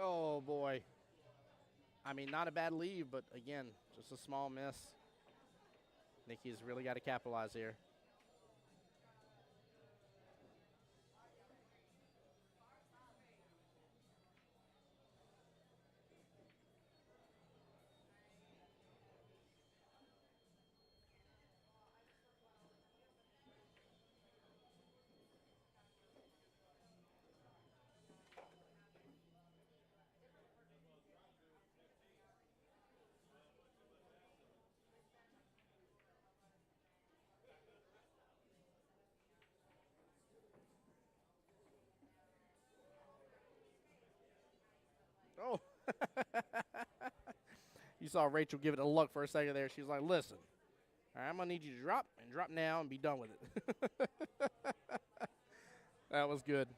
Oh, boy. I mean, not a bad leave, but again, just a small miss. Nikki's really got to capitalize here. Oh. You saw Rachel give it a look for a second there. She was like, listen, all right, I'm going to need you to drop now and be done with it. That was good.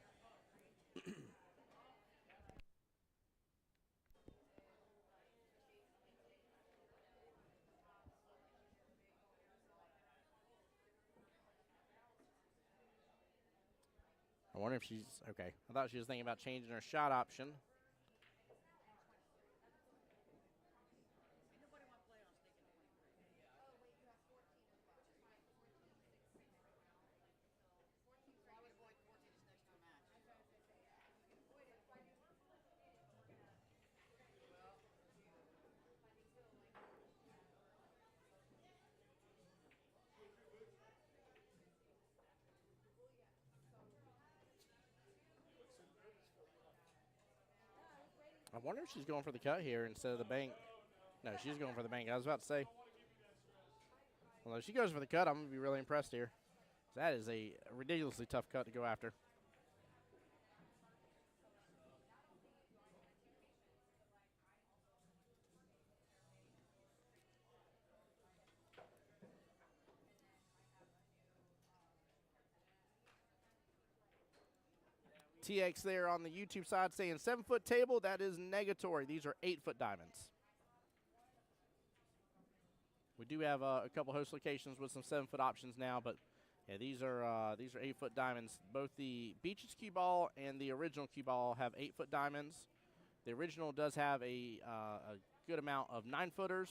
I wonder if she's, okay. I thought she was thinking about changing her shot option. I wonder if she's going for the cut here instead of the bank. No, she's going for the bank. I was about to say. Well, if she goes for the cut, I'm going to be really impressed here. That is a ridiculously tough cut to go after. TX there on the YouTube side saying 7-foot table. That is negatory. These are 8-foot diamonds. We do have a couple host locations with some 7-foot options now, but yeah, these are 8-foot diamonds. Both the Beaches Qball and the original Qball have 8-foot diamonds. The original does have a good amount of 9-footers.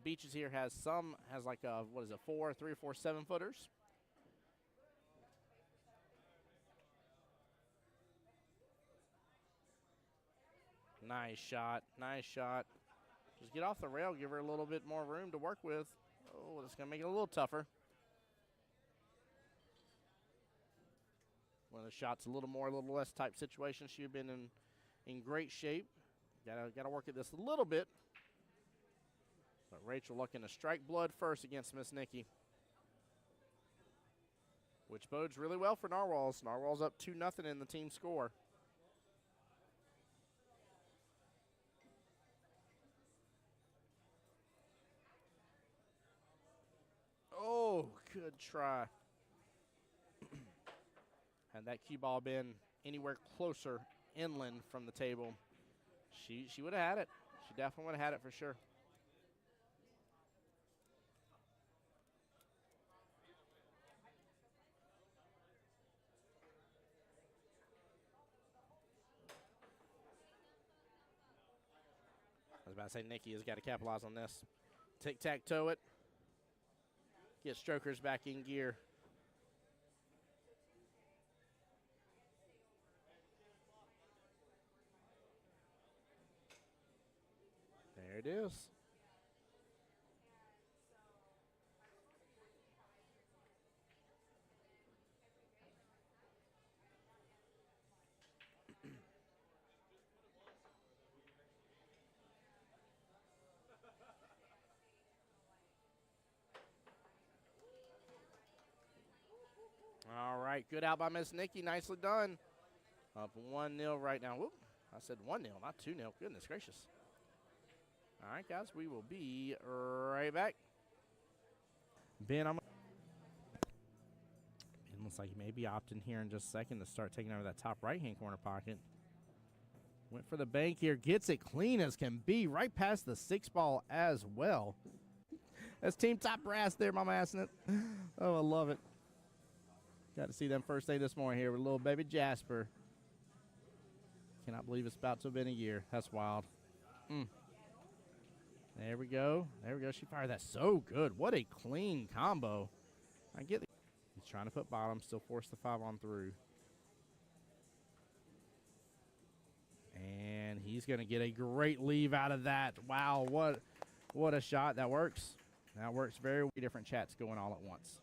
Beaches here has like a, 3 or 4 7-footers. Nice shot. Nice shot. Just get off the rail, give her a little bit more room to work with. Oh, that's going to make it a little tougher. One of the shots a little less type situation. She had been in great shape. Gotta work at this a little bit. But Rachel looking to strike blood first against Miss Nikki, which bodes really well for Narwhals. Narwhals up 2-0 in the team score. Oh, good try. Had that cue ball been anywhere closer inland from the table, she would have had it. She definitely would have had it for sure. I was about to say Nikki has got to capitalize on this. Tic-tac-toe it. Get strokers back in gear. There it is. All right, good out by Miss Nikki. Nicely done. Up 1-0 right now. Whoop, I said 1-0, not 2-0. Goodness gracious. All right, guys, we will be right back. Ben looks like he may be opting here in just a second to start taking over that top right-hand corner pocket. Went for the bank here. Gets it clean as can be. Right past the 6-ball as well. That's Team Top Brass there, Mama Assing it. Oh, I love it. Got to see them first day this morning here with little baby Jasper. Cannot believe it's about to have been a year. That's wild. There we go. There we go. She fired that so good. What a clean combo. I get it. He's trying to put bottom. Still force the 5 on through. And he's going to get a great leave out of that. Wow, what a shot. That works. That works very well. Different chats going all at once.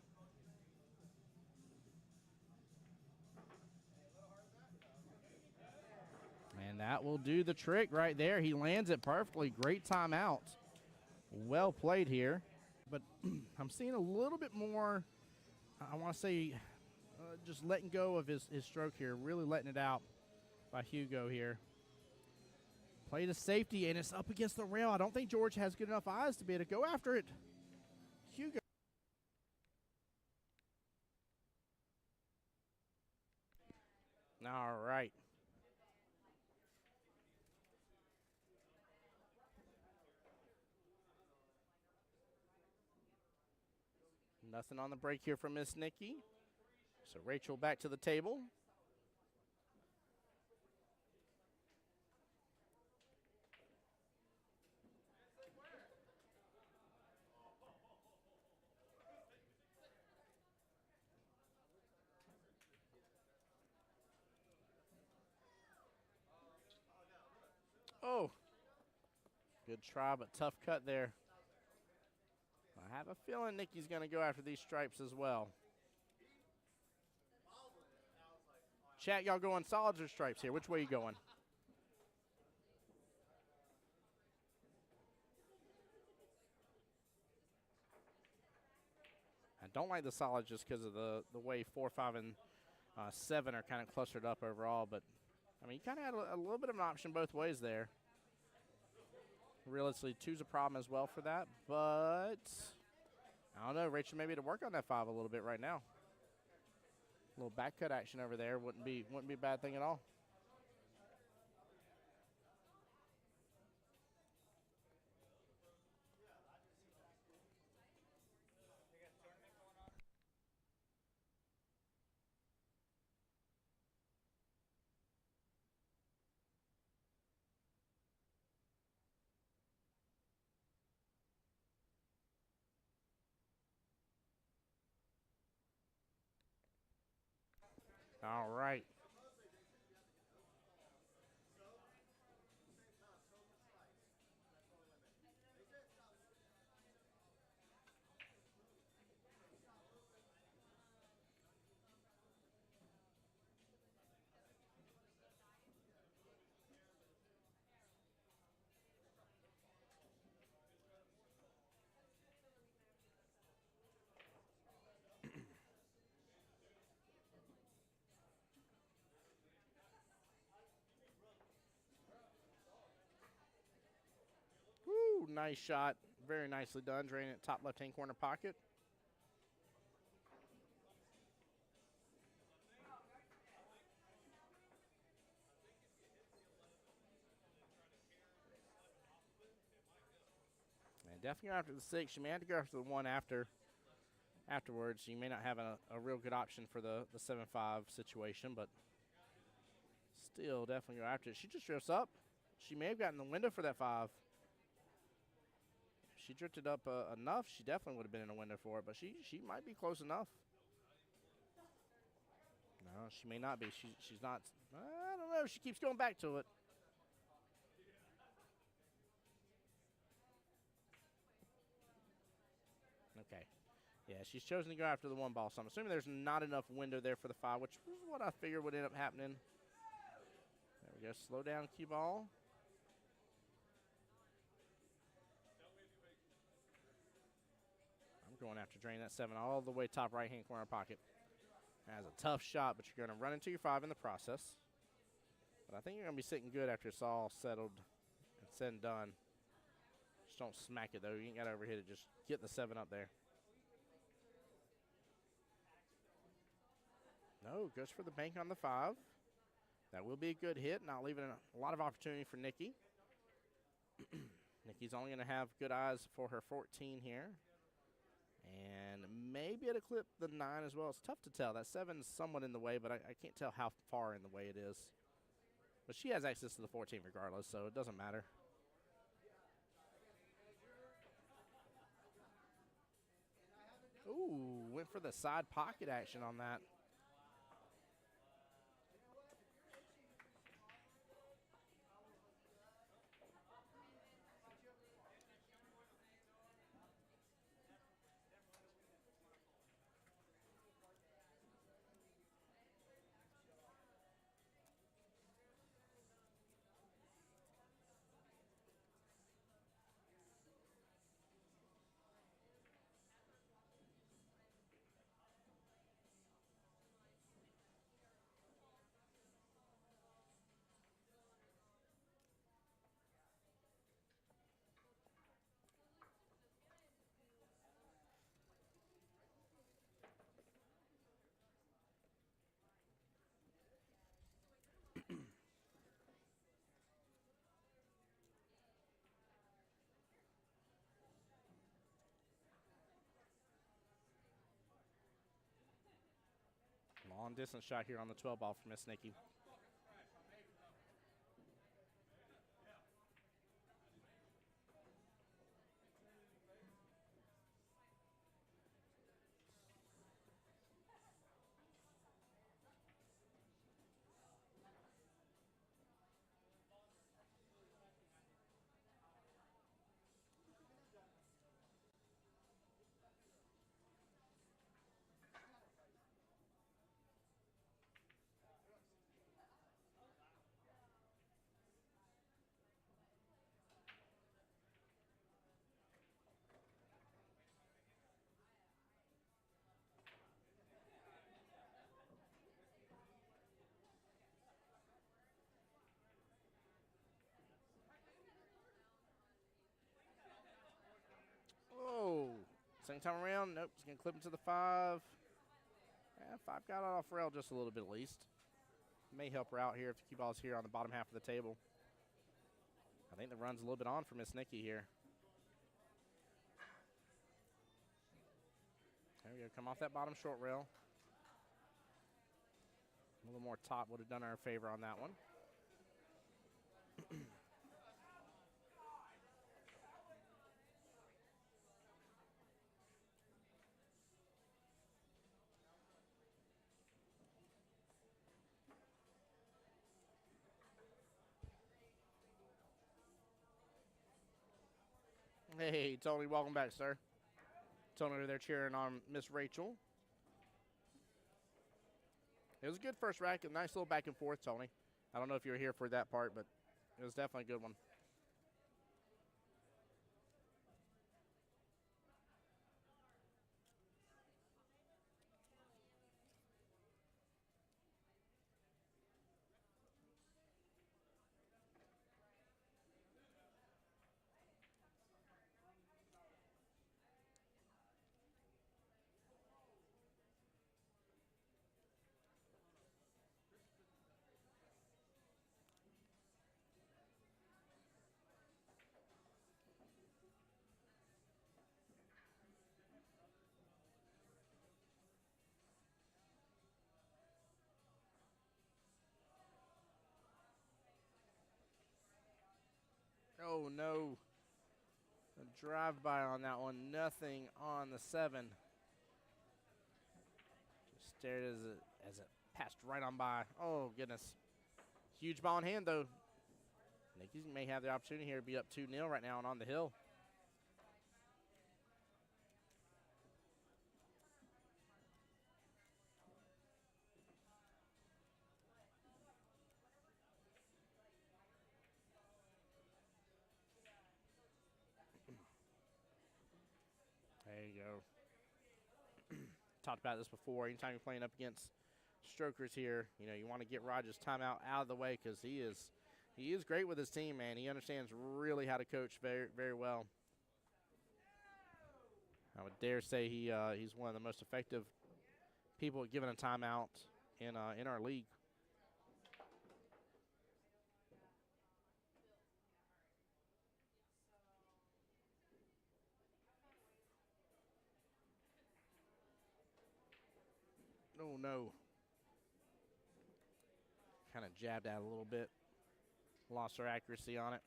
And that will do the trick right there. He lands it perfectly. Great timeout. Well played here. But I'm seeing a little bit more, I want to say, just letting go of his stroke here. Really letting it out by Hugo here. Play to safety, and it's up against the rail. I don't think George has good enough eyes to be able to go after it. Hugo. All right. Nothing on the break here from Miss Nikki. So Rachel back to the table. Oh, good try, but tough cut there. I have a feeling Nikki's going to go after these stripes as well. Chat, y'all going solids or stripes here? Which way you going? don't like the solid just because of the way 4, 5, and 7 are kind of clustered up overall. But, I mean, you kind of had a little bit of an option both ways there. Realistically, 2's a problem as well for that. But, I don't know. Rachel maybe to work on that 5 a little bit right now. A little back cut action over there wouldn't be a bad thing at all. All right. Woo, nice shot. Very nicely done. Draining it top left-hand corner pocket. And definitely after the 6. You may have to go after the 1 afterwards. You may not have a real good option for the 7-5 situation, but still definitely go after it. She just drifts up. She may have gotten the window for that 5. If she drifted up enough, she definitely would have been in a window for it, but she might be close enough. No, she may not be. She's not. I don't know. She keeps going back to it. Okay. Yeah, she's chosen to go after the 1 ball, so I'm assuming there's not enough window there for the 5, which is what I figured would end up happening. There we go. Slow down, Qball. I'm going after drain that 7 all the way top right-hand corner pocket. That's a tough shot, but you're going to run into your 5 in the process. But I think you're going to be sitting good after it's all settled and said and done. Just don't smack it, though. You ain't got to overhit it. Just get the 7 up there. No, goes for the bank on the 5. That will be a good hit, not leaving a lot of opportunity for Nikki. Nikki's only going to have good eyes for her 14 here. And maybe it'll clip the 9 as well. It's tough to tell. That 7's somewhat in the way, but I can't tell how far in the way it is. But she has access to the 14 regardless, so it doesn't matter. Ooh, went for the side pocket action on that. Long distance shot here on the 12 ball for Miss Nikki. Second time around, nope, he's going to clip him to the 5. Yeah, 5 got off rail just a little bit at least. May help her out here if the cue ball's here on the bottom half of the table. I think the run's a little bit on for Miss Nikki here. There we go, come off that bottom short rail. A little more top would have done her a favor on that one. Hey, Tony, welcome back, sir. Tony over there cheering on Miss Rachel. It was a good first rack, a nice little back and forth, Tony. I don't know if you were here for that part, but it was definitely a good one. Oh, no. A drive-by on that one. Nothing on the 7. Just stared as it passed right on by. Oh, goodness. Huge ball in hand, though. Nikki may have the opportunity here to be up 2-0 right now and on the hill. There you go. Talked about this before. Anytime you're playing up against strokers here, you know, you want to get Rogers' timeout out of the way because he is great with his team, man. He understands really how to coach very, very well. I would dare say he's one of the most effective people at giving a timeout in our league. Oh, no. Kind of jabbed out a little bit. Lost her accuracy on it.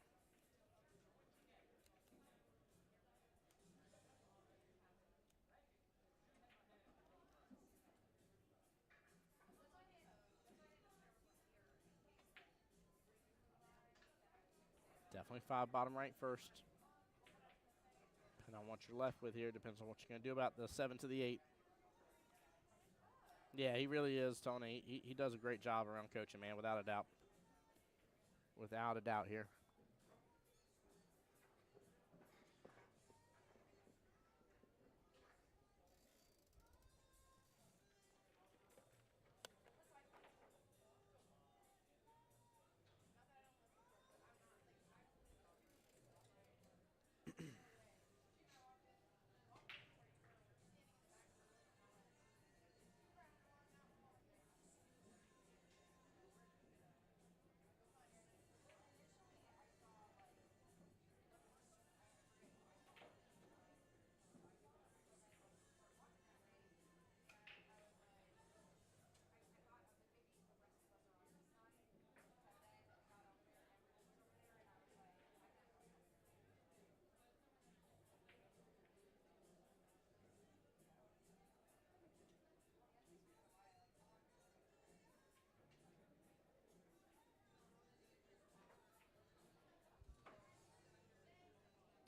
Definitely 5 bottom right first. Depending on what you're left with here, depends on what you're going to do about the 7 to the 8. Yeah, he really is, Tony. He does a great job around coaching, man, without a doubt. Without a doubt here.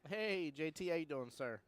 Hey, JT, how you doing, sir?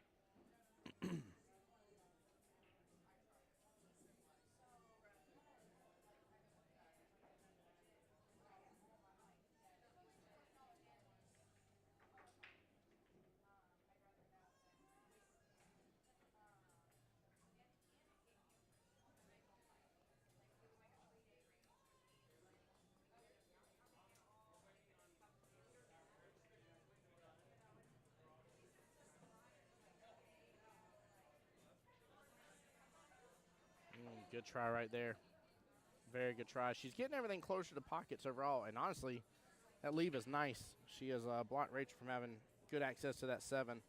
Good try right there. Very good try. She's getting everything closer to pockets overall, and honestly, that leave is nice. She has blocked Rachel from having good access to that 7.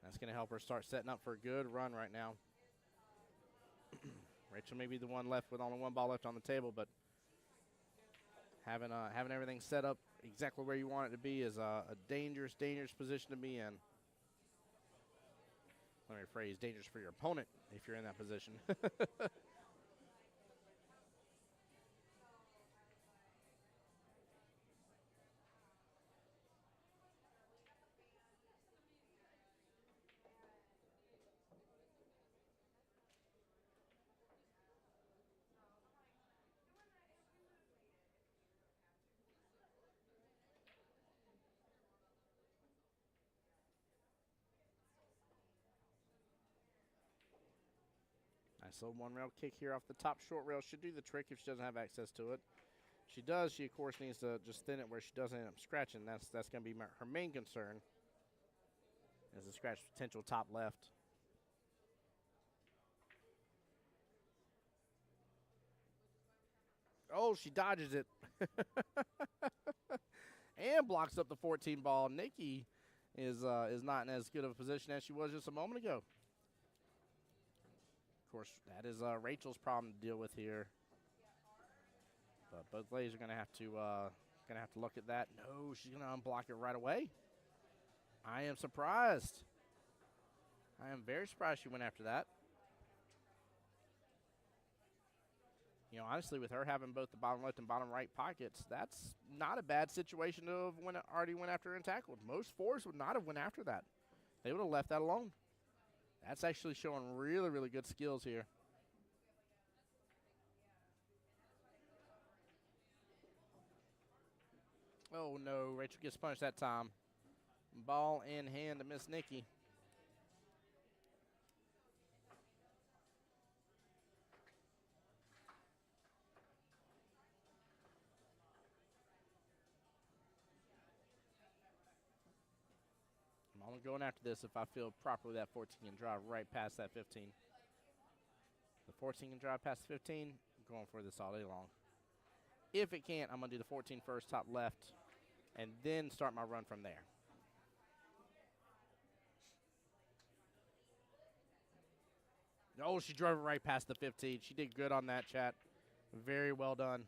That's going to help her start setting up for a good run right now. Rachel may be the one left with only 1 ball left on the table, but having everything set up exactly where you want it to be is a dangerous, dangerous position to be in. Let me rephrase, dangerous for your opponent if you're in that position. Nice little 1 rail kick here off the top short rail. Should do the trick if she doesn't have access to it. She does. She, of course, needs to just thin it where she doesn't end up scratching. That's going to be her main concern, is the scratch potential top left. Oh, she dodges it. And blocks up the 14 ball. Nikki is not in as good of a position as she was just a moment ago. Of course, that is Rachel's problem to deal with here. But both ladies are going to have to look at that. No, she's going to unblock it right away. I am surprised. I am very surprised she went after that. You know, honestly, with her having both the bottom left and bottom right pockets, that's not a bad situation to have already went after and tackled. Most 4s would not have went after that. They would have left that alone. That's actually showing really, really good skills here. Oh, no. Rachel gets punished that time. Ball in hand to Miss Nikki. I'm only going after this if I feel properly that 14 can drive right past that 15. The 14 can drive past the 15, I'm going for this all day long. If it can't, I'm going to do the 14 first, top left, and then start my run from there. Oh, she drove it right past the 15. She did good on that, chat. Very well done.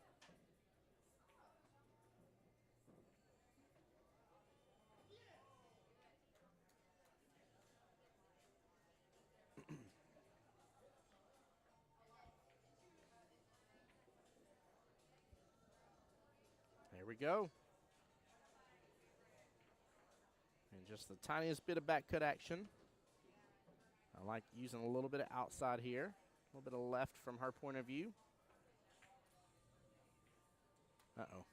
There we go. And just the tiniest bit of back cut action. I like using a little bit of outside here. A little bit of left from her point of view. Uh-oh.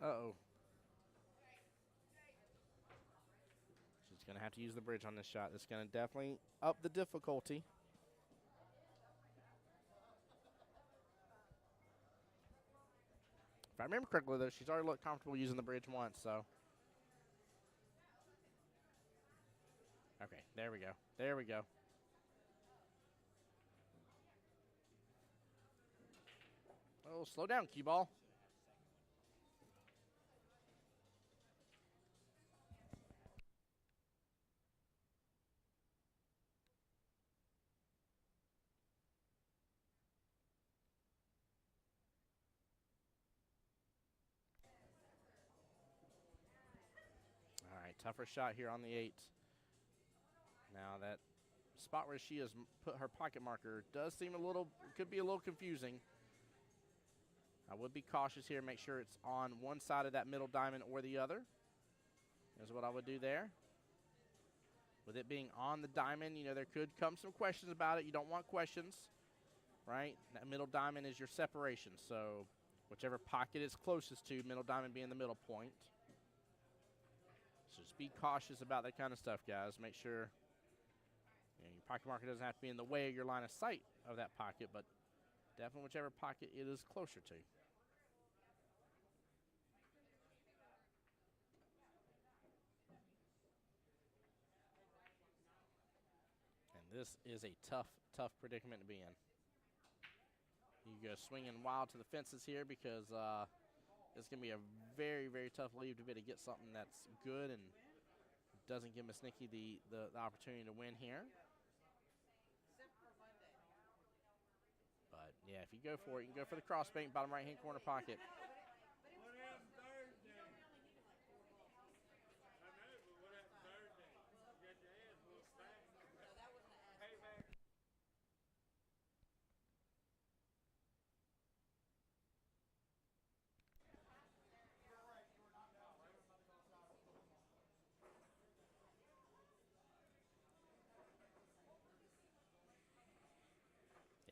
Uh-oh. She's going to have to use the bridge on this shot. That's going to definitely up the difficulty. If I remember correctly, though, she's already looked comfortable using the bridge once, so. Okay, there we go. There we go. Oh, slow down, Qball. All right, tougher shot here on the 8. Now that spot where she has put her pocket marker does seem could be a little confusing. I would be cautious here, make sure it's on one side of that middle diamond or the other, is what I would do there. With it being on the diamond, you know, there could come some questions about it. You don't want questions, right? That middle diamond is your separation, so whichever pocket is closest to, middle diamond being the middle point. So just be cautious about that kind of stuff, guys. Make sure your pocket marker doesn't have to be in the way of your line of sight of that pocket, but definitely whichever pocket it is closer to. And This is a tough predicament to be in. You go swinging wild to the fences here because it's going to be a very, very tough leave to be able to get something that's good and doesn't give Miss Nikki the opportunity to win here. But, yeah, if you go for it, you can go for the crossbank, bottom right-hand corner pocket.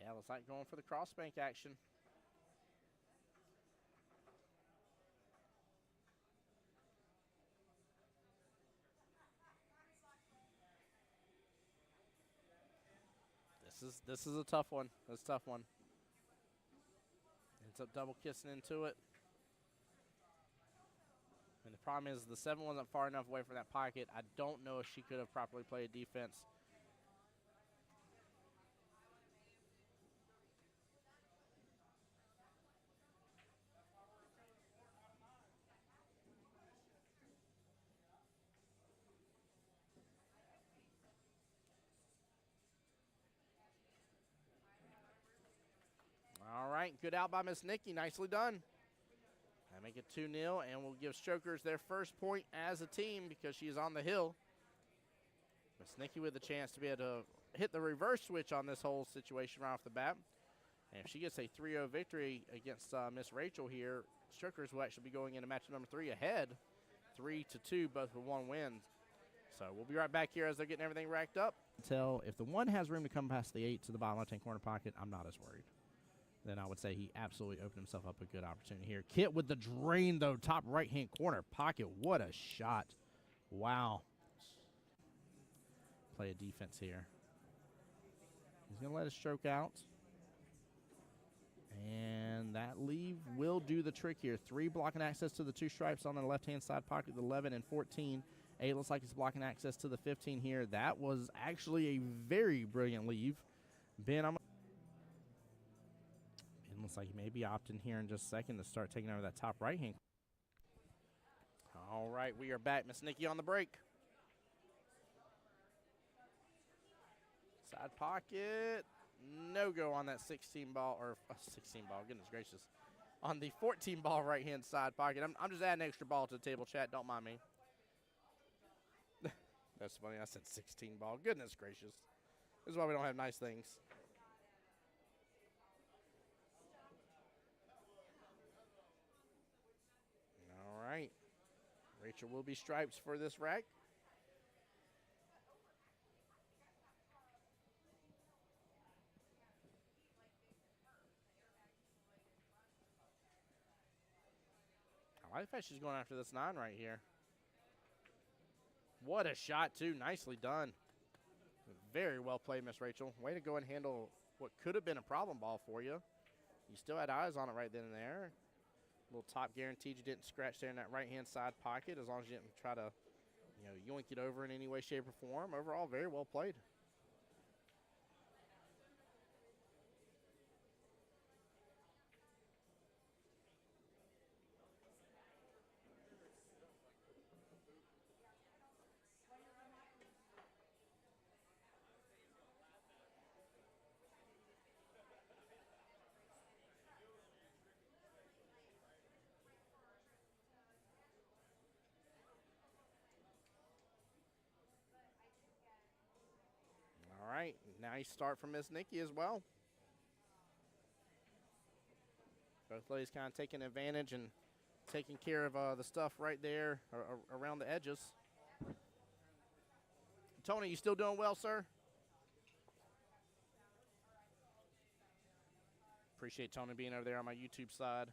Yeah, looks like going for the crossbank action. This is a tough one. That's a tough one. Ends up double kissing into it. And the problem is the 7 wasn't far enough away from that pocket. I don't know if she could have properly played defense. All right, good out by Miss Nikki. Nicely done. I make it 2-0, and we'll give Strokers their first point as a team because she is on the hill. Miss Nikki with a chance to be able to hit the reverse switch on this whole situation right off the bat. And if she gets a 3-0 victory against Miss Rachel here, Strokers will actually be going into match number 3 ahead, 3-2, both with 1 win. So we'll be right back here as they're getting everything racked up. Until if the 1 has room to come past the 8 to the bottom left-hand corner pocket, I'm not as worried. Then I would say he absolutely opened himself up a good opportunity here. Kit with the drain, though, top right-hand corner pocket. What a shot. Wow. Play a defense here. He's going to let a stroke out. And that leave will do the trick here. 3 blocking access to the 2 stripes on the left-hand side pocket, the 11 and 14. 8 looks like it's blocking access to the 15 here. That was actually a very brilliant leave. Ben, looks like he may be opting here in just a second to start taking over that top right-hand. All right, we are back. Miss Nikki on the break. Side pocket. No go on that 16 ball, or 16 ball, goodness gracious. On the 14 ball right-hand side pocket. I'm just adding extra ball to the table, chat. Don't mind me. That's funny. I said 16 ball. Goodness gracious. This is why we don't have nice things. All right. Rachel will be stripes for this rack. I like that she's going after this 9 right here. What a shot, too. Nicely done. Very well played, Miss Rachel. Way to go and handle what could have been a problem ball for you. You still had eyes on it right then and there. Little top guaranteed you didn't scratch there in that right-hand side pocket as long as you didn't try to, yoink it over in any way, shape, or form. Overall, very well played. All right, nice start from Miss Nikki as well. Both ladies kind of taking advantage and taking care of the stuff right there around the edges. Tony, you still doing well, sir? Appreciate Tony being over there on my YouTube side.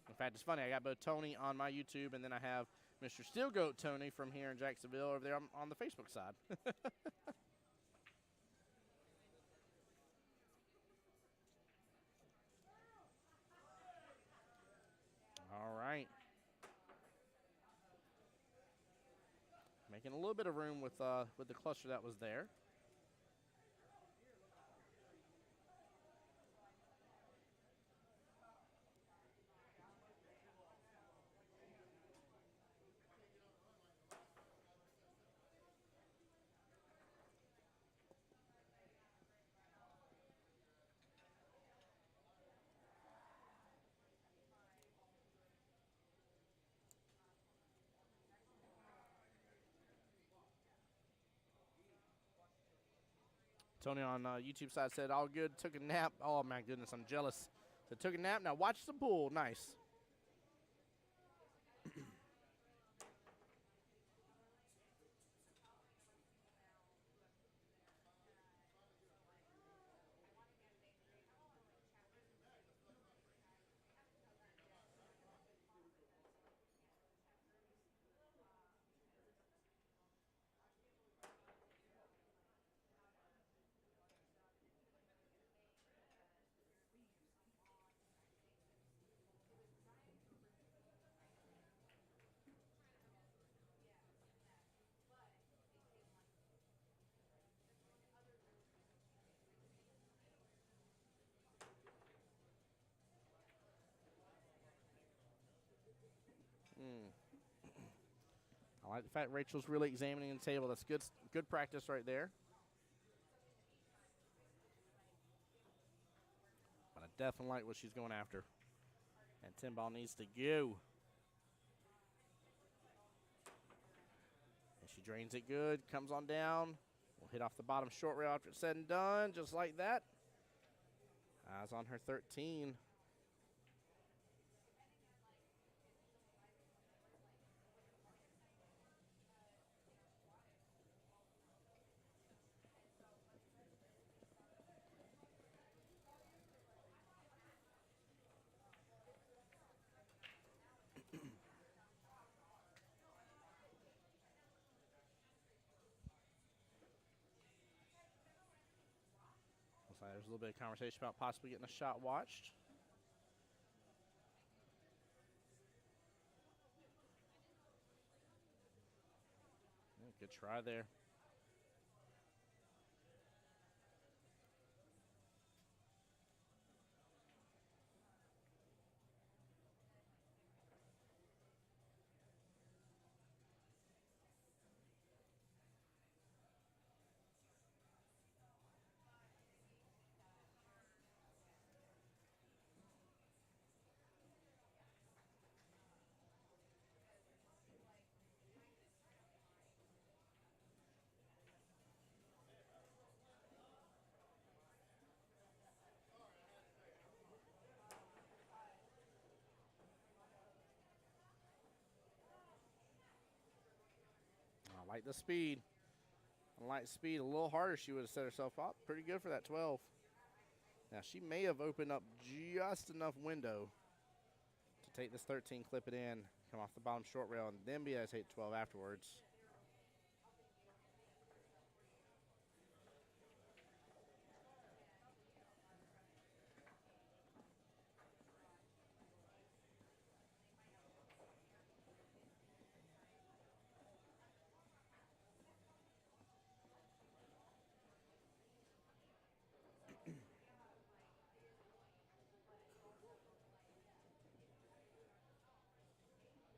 In fact, it's funny. I got both Tony on my YouTube, and then I have Mr. Steelgoat Tony from here in Jacksonville over there on the Facebook side. All right. Making a little bit of room with the cluster that was there. Tony on YouTube side said, all good, took a nap. Oh, my goodness, I'm jealous. So took a nap, now watch the pool. Nice. I like the fact Rachel's really examining the table. That's good practice right there. But I definitely like what she's going after. And Qball needs to go. And she drains it good, comes on down. We'll hit off the bottom short rail after it's said and done, just like that. Eyes on her 13. Looks like there's a little bit of conversation about possibly getting a shot watched. Yeah, good try there. I like the speed. I like speed. A little harder, she would have set herself up. Pretty good for that 12. Now, she may have opened up just enough window to take this 13, clip it in, come off the bottom short rail, and then be able to take 12 afterwards.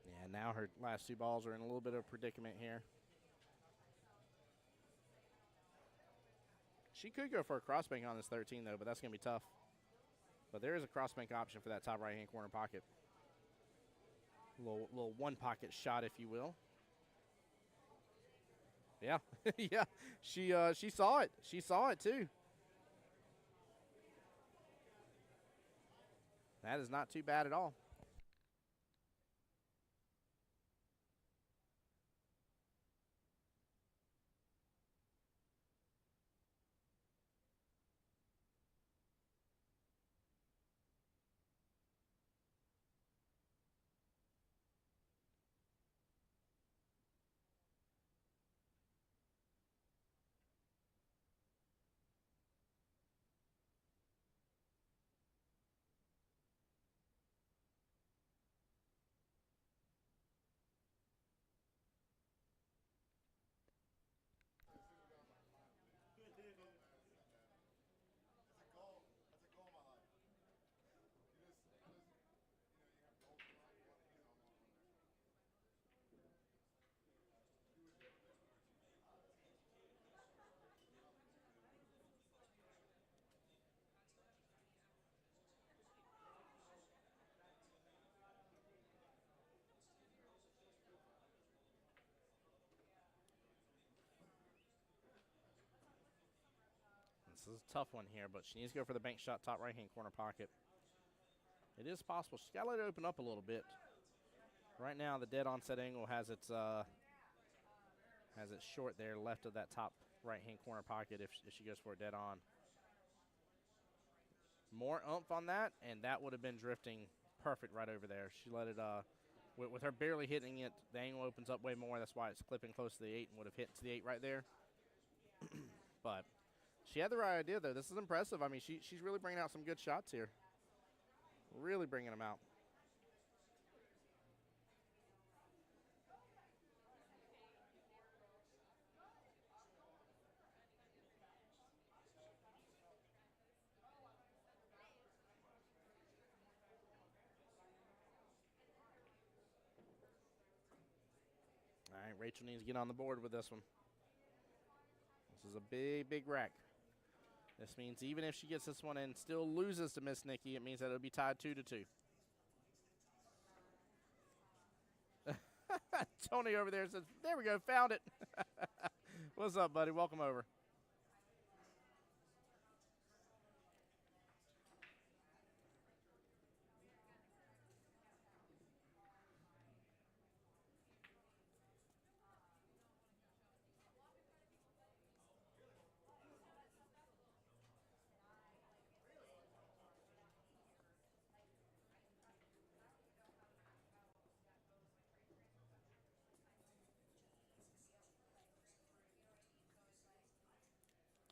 Yeah, now her last two balls are in a little bit of a predicament here. She could go for a crossbank on this 13, though, but that's going to be tough. But there is a crossbank option for that top right-hand corner pocket. Little one-pocket shot, if you will. Yeah, yeah. She saw it. She saw it, too. That is not too bad at all. This is a tough one here, but she needs to go for the bank shot, top right-hand corner pocket. It is possible. She's got to let it open up a little bit. Right now, the dead onset angle has its short there, left of that top right-hand corner pocket if she goes for a dead on. More oomph on that, and that would have been drifting perfect right over there. She let it, with her barely hitting it, the angle opens up way more. That's why it's clipping close to the 8 and would have hit to the 8 right there. But she had the right idea, though. This is impressive. I mean, she's really bringing out some good shots here. Really bringing them out. All right, Rachel needs to get on the board with this one. This is a big, big rack. This means even if she gets this one and still loses to Miss Nikki, it means that it'll be tied 2-2. Tony over there says, there we go, found it. What's up, buddy? Welcome over.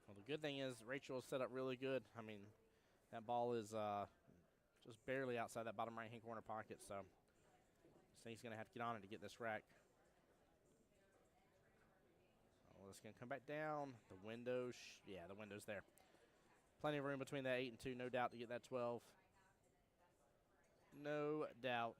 Well, the good thing is Rachel is set up really good. I mean, that ball is just barely outside that bottom right-hand corner pocket, so Snake's going to have to get on it to get this rack. Oh, it's going to come back down. The window, yeah, the window's there. Plenty of room between that 8 and 2, no doubt, to get that 12. No doubt.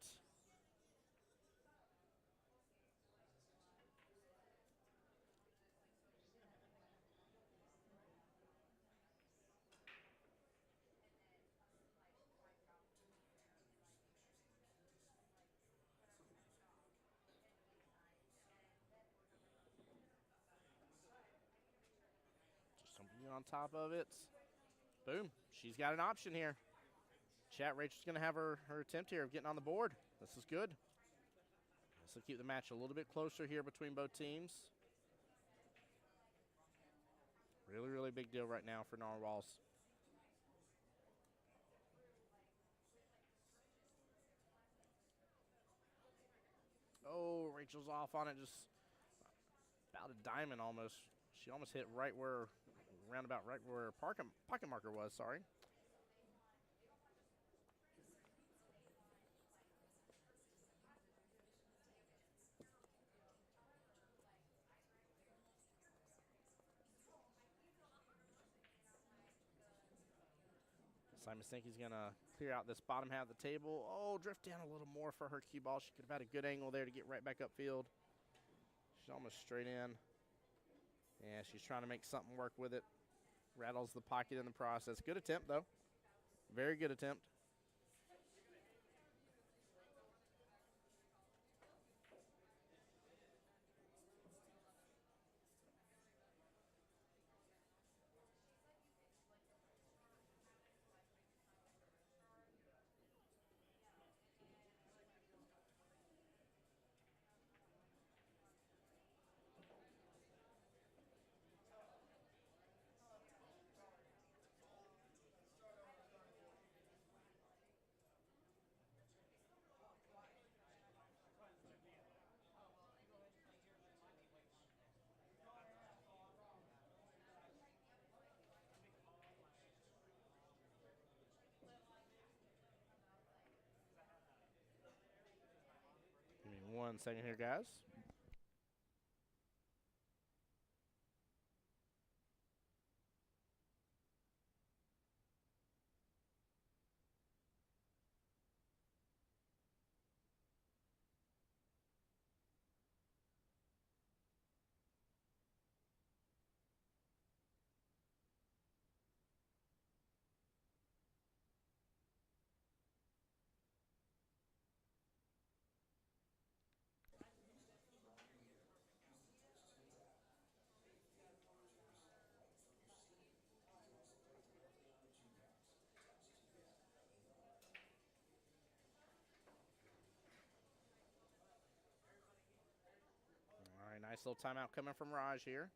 Just something on top of it. Boom. She's got an option here. Chat, Rachel's going to have her attempt here of getting on the board. This is good. This will keep the match a little bit closer here between both teams. Really, really big deal right now for Narwhals. Oh, Rachel's off on it, just about a diamond almost. She almost hit right where, roundabout right where pocket marker was, sorry. Simon Stinky's going to clear out this bottom half of the table. Oh, drift down a little more for her cue ball. She could have had a good angle there to get right back upfield. She's almost straight in. Yeah, she's trying to make something work with it. Rattles the pocket in the process. Good attempt, though. Very good attempt. Give me 1 second here, guys. Nice little timeout coming from Raj here.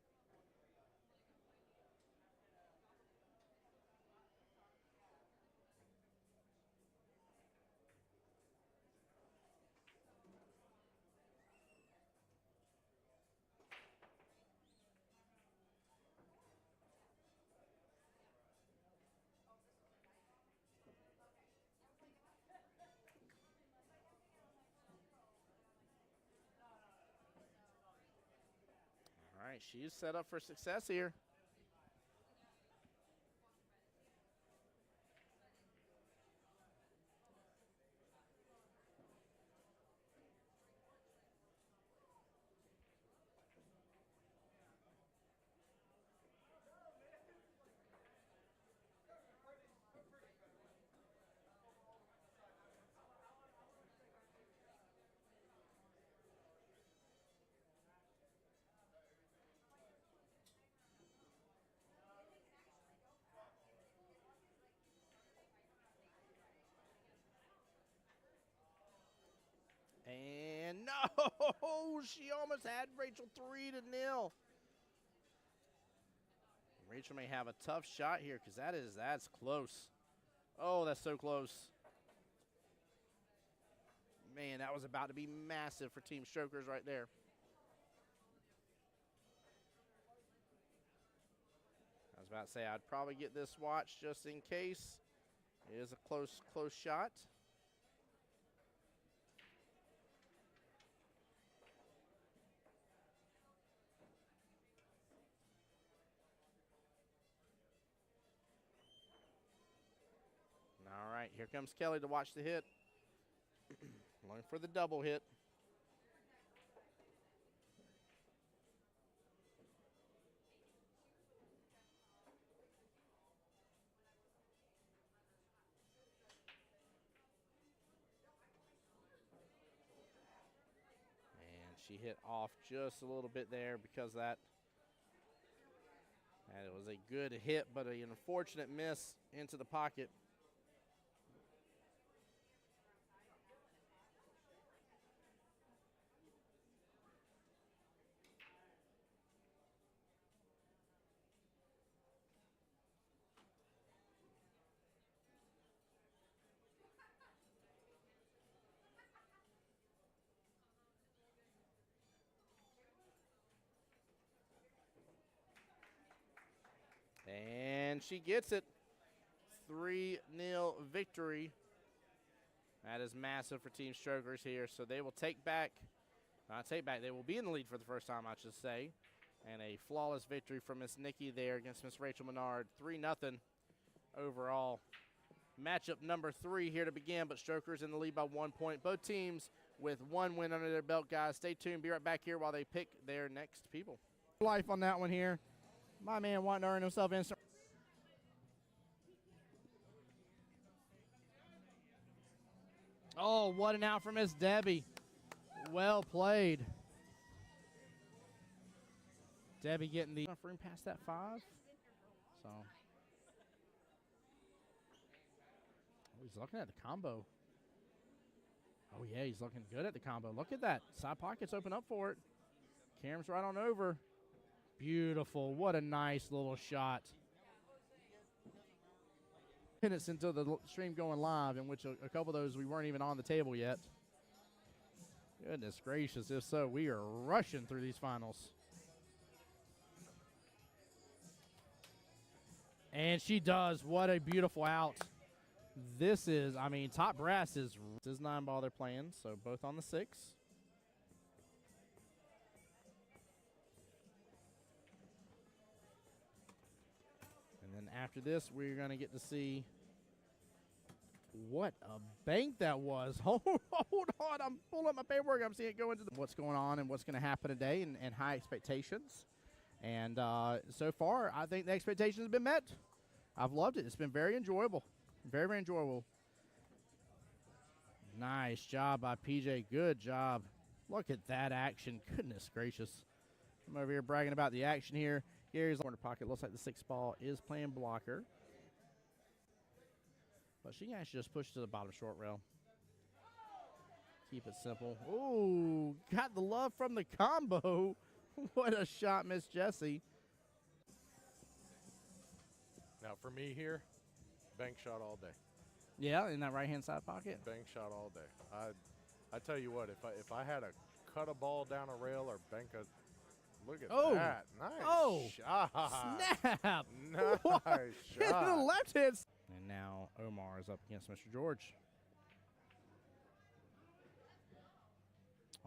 All right, she's set up for success here. And no, she almost had Rachel 3-0. Rachel may have a tough shot here because that's close. Oh, that's so close. Man, that was about to be massive for Team Strokers right there. I was about to say I'd probably get this watch just in case. It is a close shot. All right, here comes Kelly to watch the hit. Looking for the double hit. And she hit off just a little bit there because that. And it was a good hit, but an unfortunate miss into the pocket. And she gets it. 3-0 victory. That is massive for Team Strokers here. So they will take back, they will be in the lead for the first time, I should say. And a flawless victory from Miss Nikki there against Miss Rachel Menard. 3-0 overall. Matchup number 3 here to begin, but Strokers in the lead by 1 point. Both teams with 1 win under their belt, guys. Stay tuned. Be right back here while they pick their next people. Life on that one here. My man wanting to earn himself instant. Oh, what an out from Miss Debbie. Well played. Debbie getting the room past that 5. So. Oh, he's looking at the combo. Oh, yeah, he's looking good at the combo. Look at that. Side pockets open up for it. Cam's right on over. Beautiful. What a nice little shot. Minutes into the stream going live, in which a couple of those we weren't even on the table yet. Goodness gracious, if so, we are rushing through these finals. And she does. What a beautiful out. This is, I mean, top brass is 9-ball they're playing, so both on the 6. And then after this, we're going to get to see what a bank that was. Hold on. I'm pulling up my paperwork. I'm seeing it go into what's going on and what's going to happen today and high expectations. And so far, I think the expectations have been met. I've loved it. It's been very enjoyable. Very, very enjoyable. Nice job by PJ. Good job. Look at that action. Goodness gracious. I'm over here bragging about the action here. Gary's corner pocket. Looks like the 6 ball is playing blocker. But she can actually just push to the bottom short rail. Keep it simple. Ooh, got the love from the combo. What a shot, Miss Jessie. Now, for me here, bank shot all day. Yeah, in that right-hand side pocket. Bank shot all day. I tell you what, if I had to cut a ball down a rail or bank a – look at that. Nice shot. Snap. Nice Hit shot. the left hand. And now Omar is up against Mr. George.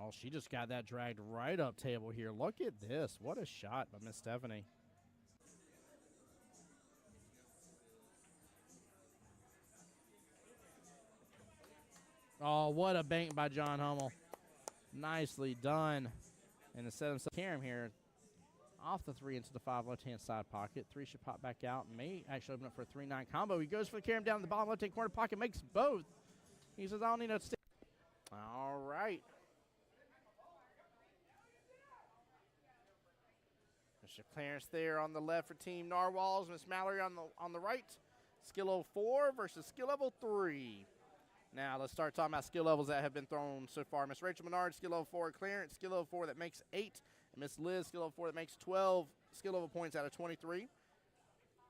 Oh, she just got that dragged right up table here. Look at this. What a shot by Miss Stephanie. Oh, what a bank by John Hummel. Nicely done. And to set himself Karam here off the 3 into the 5 left-hand side pocket. 3 should pop back out. May actually open up for a 3-9 combo. He goes for the Karam down in the bottom left-hand corner pocket. Makes both. He says, I don't need no stick. All right. Mr. Clarence there on the left for Team Narwhals. Miss Mallory on the right. Skill level 4 versus skill level 3. Now let's start talking about skill levels that have been thrown so far. Miss Rachel Menard, skill level 4. Clarence, skill level 4 that makes 8. And Miss Liz, skill level 4 that makes 12 skill level points out of 23.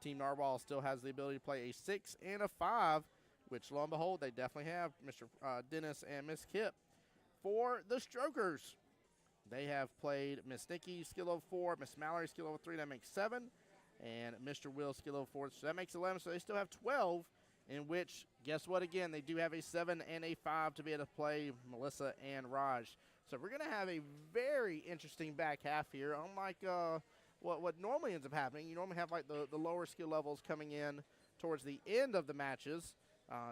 Team Narwhal still has the ability to play a 6 and a 5, which lo and behold, they definitely have. Mr. Dennis and Miss Kip. For the Strokers, they have played Miss Nikki, skill level 4, Miss Mallory, skill level 3, that makes 7, and Mr. Will, skill level 4, so that makes 11, so they still have 12, in which, guess what, again, they do have a 7 and a 5 to be able to play Melissa and Raj. So we're going to have a very interesting back half here, unlike what normally ends up happening. You normally have like the lower skill levels coming in towards the end of the matches.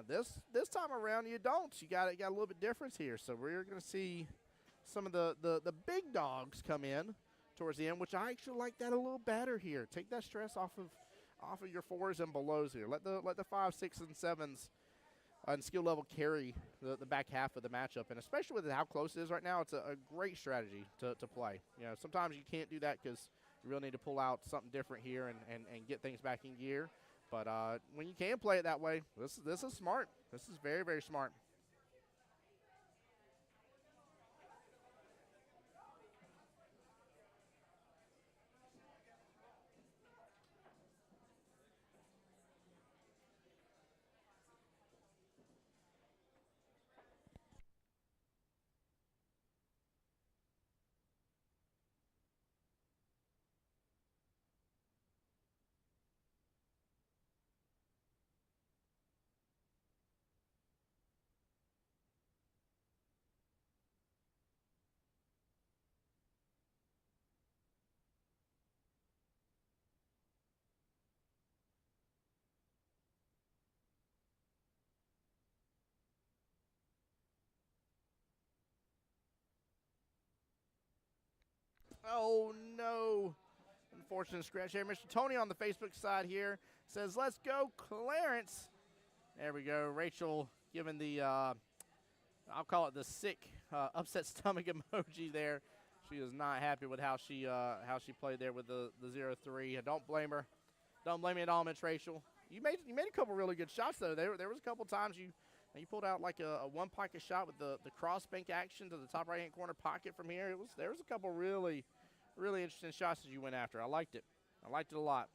This time around, you don't. You got a little bit difference here, so we're going to see some of the big dogs come in towards the end, which I actually like that a little better here. Take that stress off of your 4s and belows here. Let the 5, 6, and 7s and skill level carry the back half of the matchup, and especially with how close it is right now, it's a great strategy to play. You know, sometimes you can't do that because you really need to pull out something different here and get things back in gear. But when you can play it that way, this is smart. This is very, very smart. Oh, no. Unfortunate scratch here. Mr. Tony on the Facebook side here says, let's go, Clarence. There we go. Rachel giving the, I'll call it the sick, upset stomach emoji there. She is not happy with how she played there with the 0-3. Don't blame her. Don't blame me at all, Miss Rachel. You made a couple really good shots, though. There was a couple times you pulled out like a one pocket shot with the cross bank action to the top right-hand corner pocket from here. There was a couple really interesting shots that you went after. I liked it. I liked it a lot.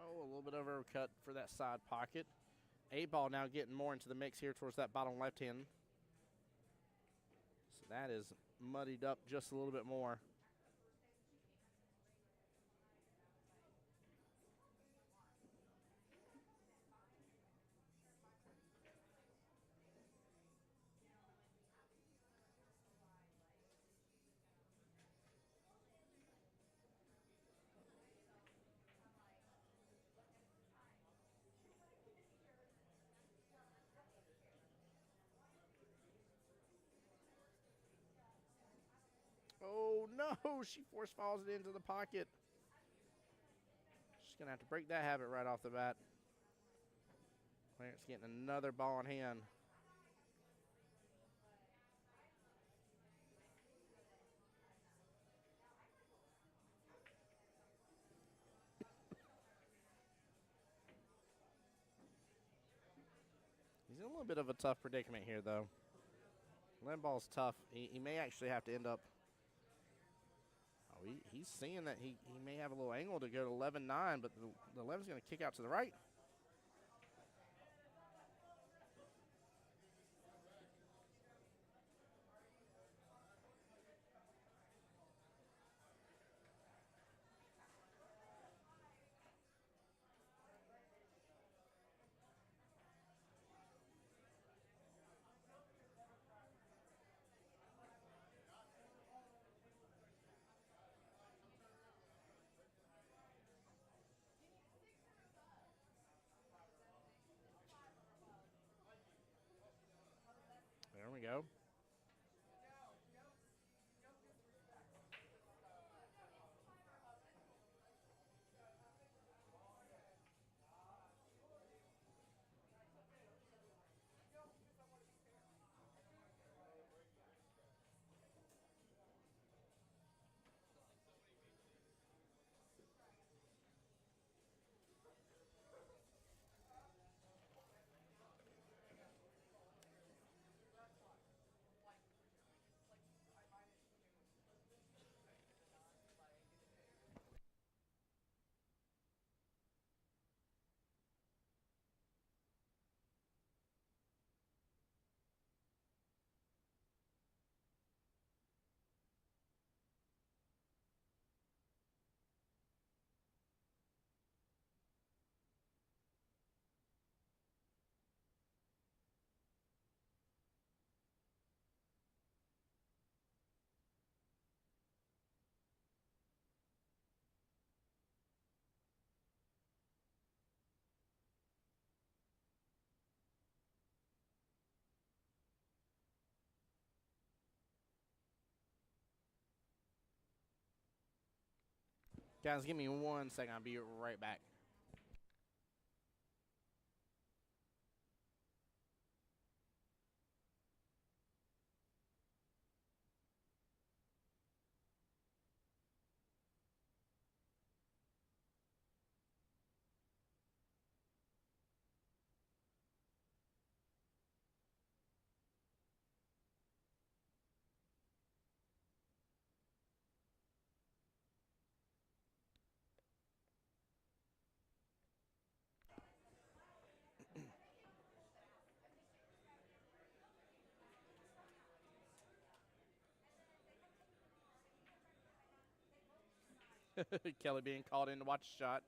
Oh, a little bit of overcut for that side pocket. Qball now getting more into the mix here towards that bottom left hand. So that is muddied up just a little bit more. Oh, no. She force fouls it into the pocket. She's going to have to break that habit right off the bat. Clarence getting another ball in hand. He's in a little bit of a tough predicament here, though. Limball's tough. He may actually have to end up. Oh, he's seeing that he may have a little angle to go to 11-9, but the 11's going to kick out to the right. There we go. Guys, give me 1 second. I'll be right back. Kelly being called in to watch a shot.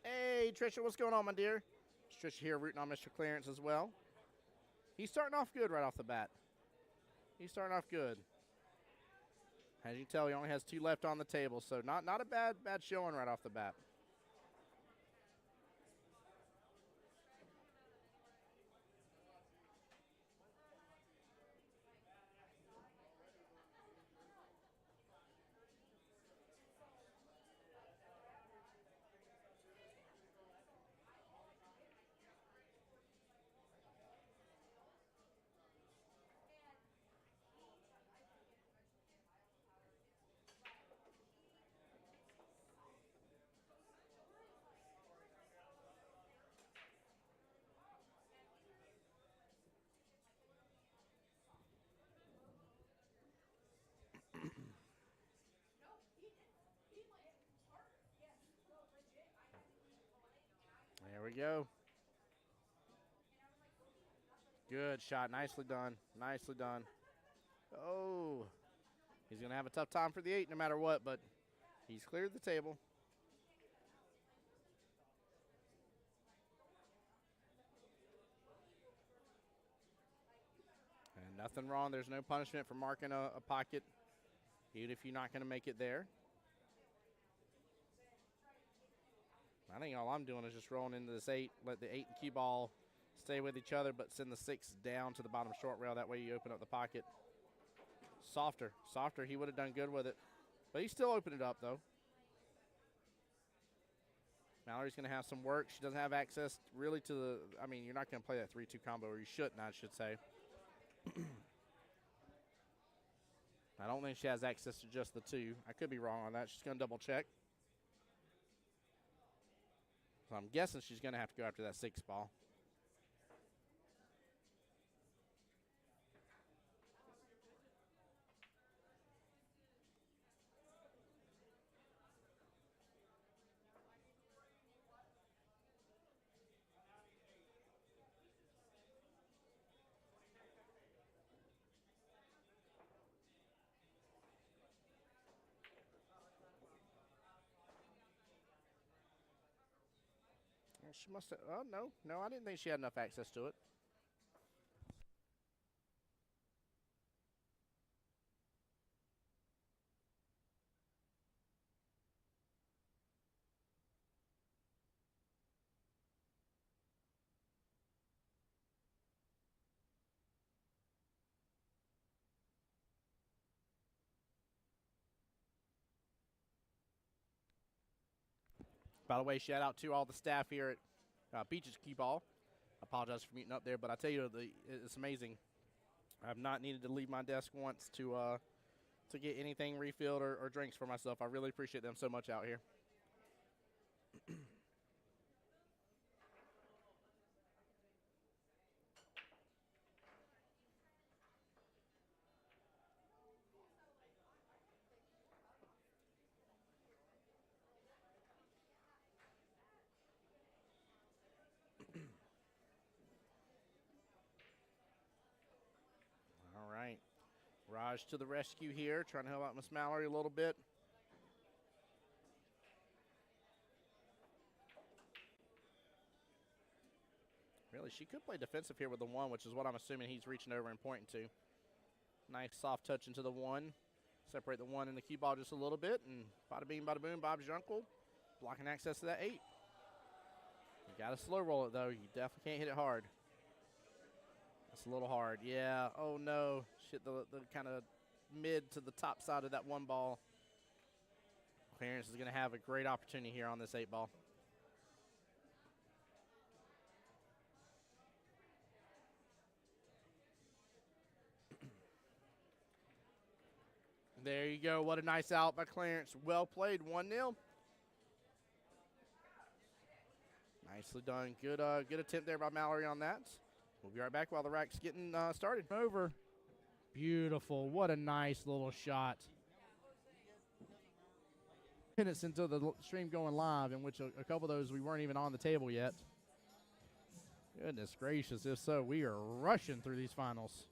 Hey, Trisha, what's going on, my dear? Trisha here rooting on Mr. Clarence as well. He's starting off good right off the bat. He's starting off good. As you can tell, he only has 2 left on the table, so not a bad showing right off the bat. There we go. Good shot. Nicely done. Nicely done. Oh. He's going to have a tough time for the 8 no matter what, but he's cleared the table. Nothing wrong. There's no punishment for marking a pocket, even if you're not going to make it there. I think all I'm doing is just rolling into this 8, let the 8 and cue ball stay with each other, but send the 6 down to the bottom short rail. That way you open up the pocket. Softer. He would have done good with it. But he still opened it up, though. Mallory's going to have some work. She doesn't have access really to the – I mean, you're not going to play that 3-2 combo, or you shouldn't, I should say. I don't think she has access to just the 2. I could be wrong on that. She's going to double check. So I'm guessing she's going to have to go after that 6 ball. She must have, oh, no, I didn't think she had enough access to it. By the way, shout out to all the staff here at Beaches Qball. I apologize for muting up there, but I tell you, it's amazing. I've not needed to leave my desk once to get anything refilled or drinks for myself. I really appreciate them so much out here. All right. Raj to the rescue here, trying to help out Miss Mallory a little bit. Really, she could play defensive here with the 1, which is what I'm assuming he's reaching over and pointing to. Nice soft touch into the 1. Separate the 1 and the cue ball just a little bit, and bada bing, bada boom, Bob's your uncle. Blocking access to that 8. You got to slow roll it, though. You definitely can't hit it hard. That's a little hard. Yeah. Oh, no. Shit, the kind of mid to the top side of that 1 ball. Clarence is going to have a great opportunity here on this 8 ball. There you go. What a nice out by Clarence. Well played. 1-0. Nicely done. Good attempt there by Mallory on that. We'll be right back while the rack's getting started. Over. Beautiful. What a nice little shot. Minutes into the stream going live, in which a couple of those we weren't even on the table yet. Goodness gracious. If so, we are rushing through these finals.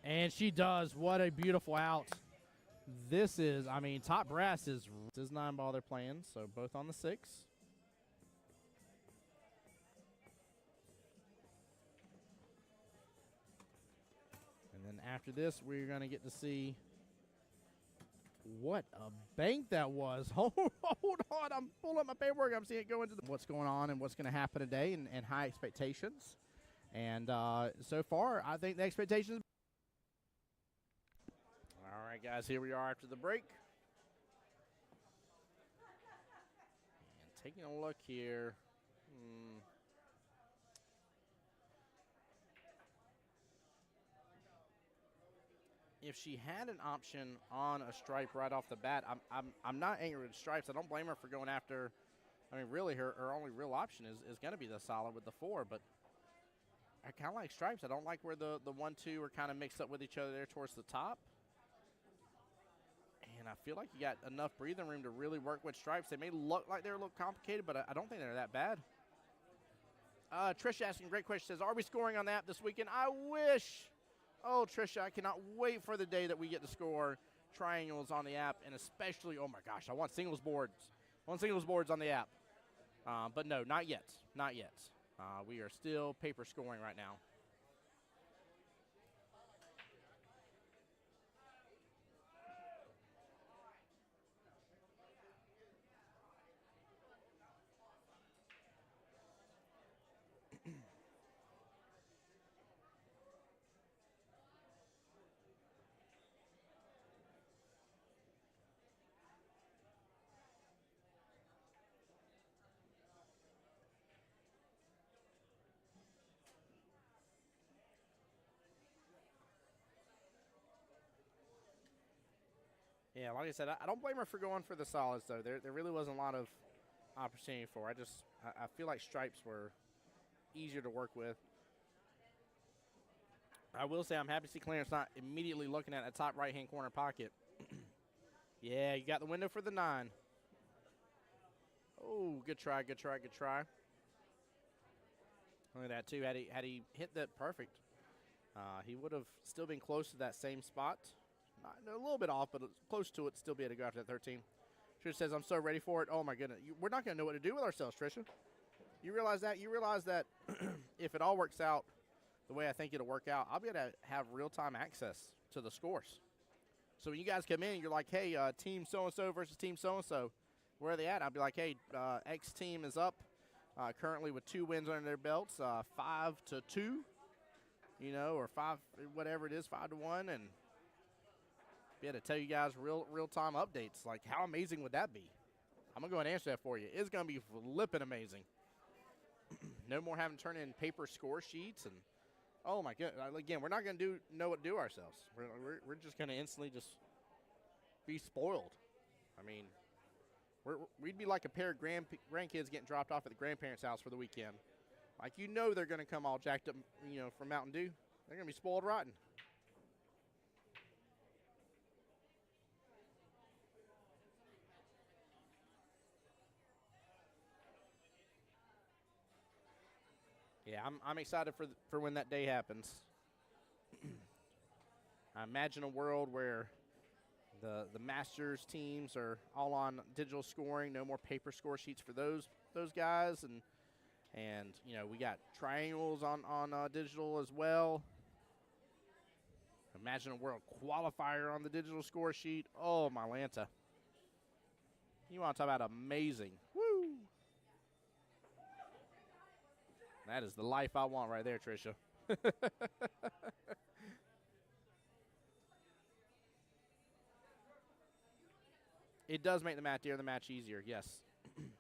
And she does. What a beautiful out. This is, I mean, top brass is 9 ball they're playing, so both on the 6. And then after this, we're going to get to see what a bank that was. Hold on. I'm pulling up my paperwork. I'm seeing it go into what's going on and what's going to happen today and high expectations. And so far, I think the expectations. All right, guys, here we are after the break. And taking a look here. If she had an option on a stripe right off the bat, I'm not angry with stripes. I don't blame her for going after. I mean, really, her only real option is going to be the solid with the 4, but I kind of like stripes. I don't like where the 1-2 are kind of mixed up with each other there towards the top. And I feel like you got enough breathing room to really work with stripes. They may look like they're a little complicated, but I don't think they're that bad. Trish asking, great question, says, are we scoring on the app this weekend? I wish. Oh, Trisha, I cannot wait for the day that we get to score triangles on the app, and especially, oh my gosh, I want singles boards. I want singles boards on the app. But no, not yet. Not yet. We are still paper scoring right now. Yeah, like I said, I don't blame her for going for the solids, though. There really wasn't a lot of opportunity for her. I feel like stripes were easier to work with. I will say I'm happy to see Clarence not immediately looking at the top right-hand corner pocket. Yeah, you got the window for the 9. Oh, good try, good try, good try. Look at that, too. Had he hit that perfect, he would have still been close to that same spot. Not, a little bit off, but close to it. Still be able to go after that 13. Trisha says, I'm so ready for it. Oh, my goodness. We're not going to know what to do with ourselves, Trisha. You realize that? You realize that if it all works out the way I think it'll work out, I'll be able to have real-time access to the scores. So when you guys come in, you're like, hey, team so-and-so versus team so-and-so, where are they at? I'll be like, hey, X team is up currently with 2 wins under their belts, 5-2, you know, or 5, whatever it is, 5-1, and be able to tell you guys real-time updates. Like, how amazing would that be? I'm going to go ahead and answer that for you. It's going to be flipping amazing. No more having to turn in paper score sheets. And, oh, my goodness. Again, we're not going to know what to do ourselves. We're just going to instantly just be spoiled. I mean, we'd be like a pair of grandkids getting dropped off at the grandparents' house for the weekend. Like, you know they're going to come all jacked up, you know, from Mountain Dew. They're going to be spoiled rotten. Yeah, I'm excited for when that day happens. I imagine a world where the Masters teams are all on digital scoring, no more paper score sheets for those guys, and you know we got triangles on digital as well. Imagine a world qualifier on the digital score sheet. Oh, my Lanta. You want to talk about amazing. Woo! That is the life I want right there, Tricia. It does make the match easier, yes.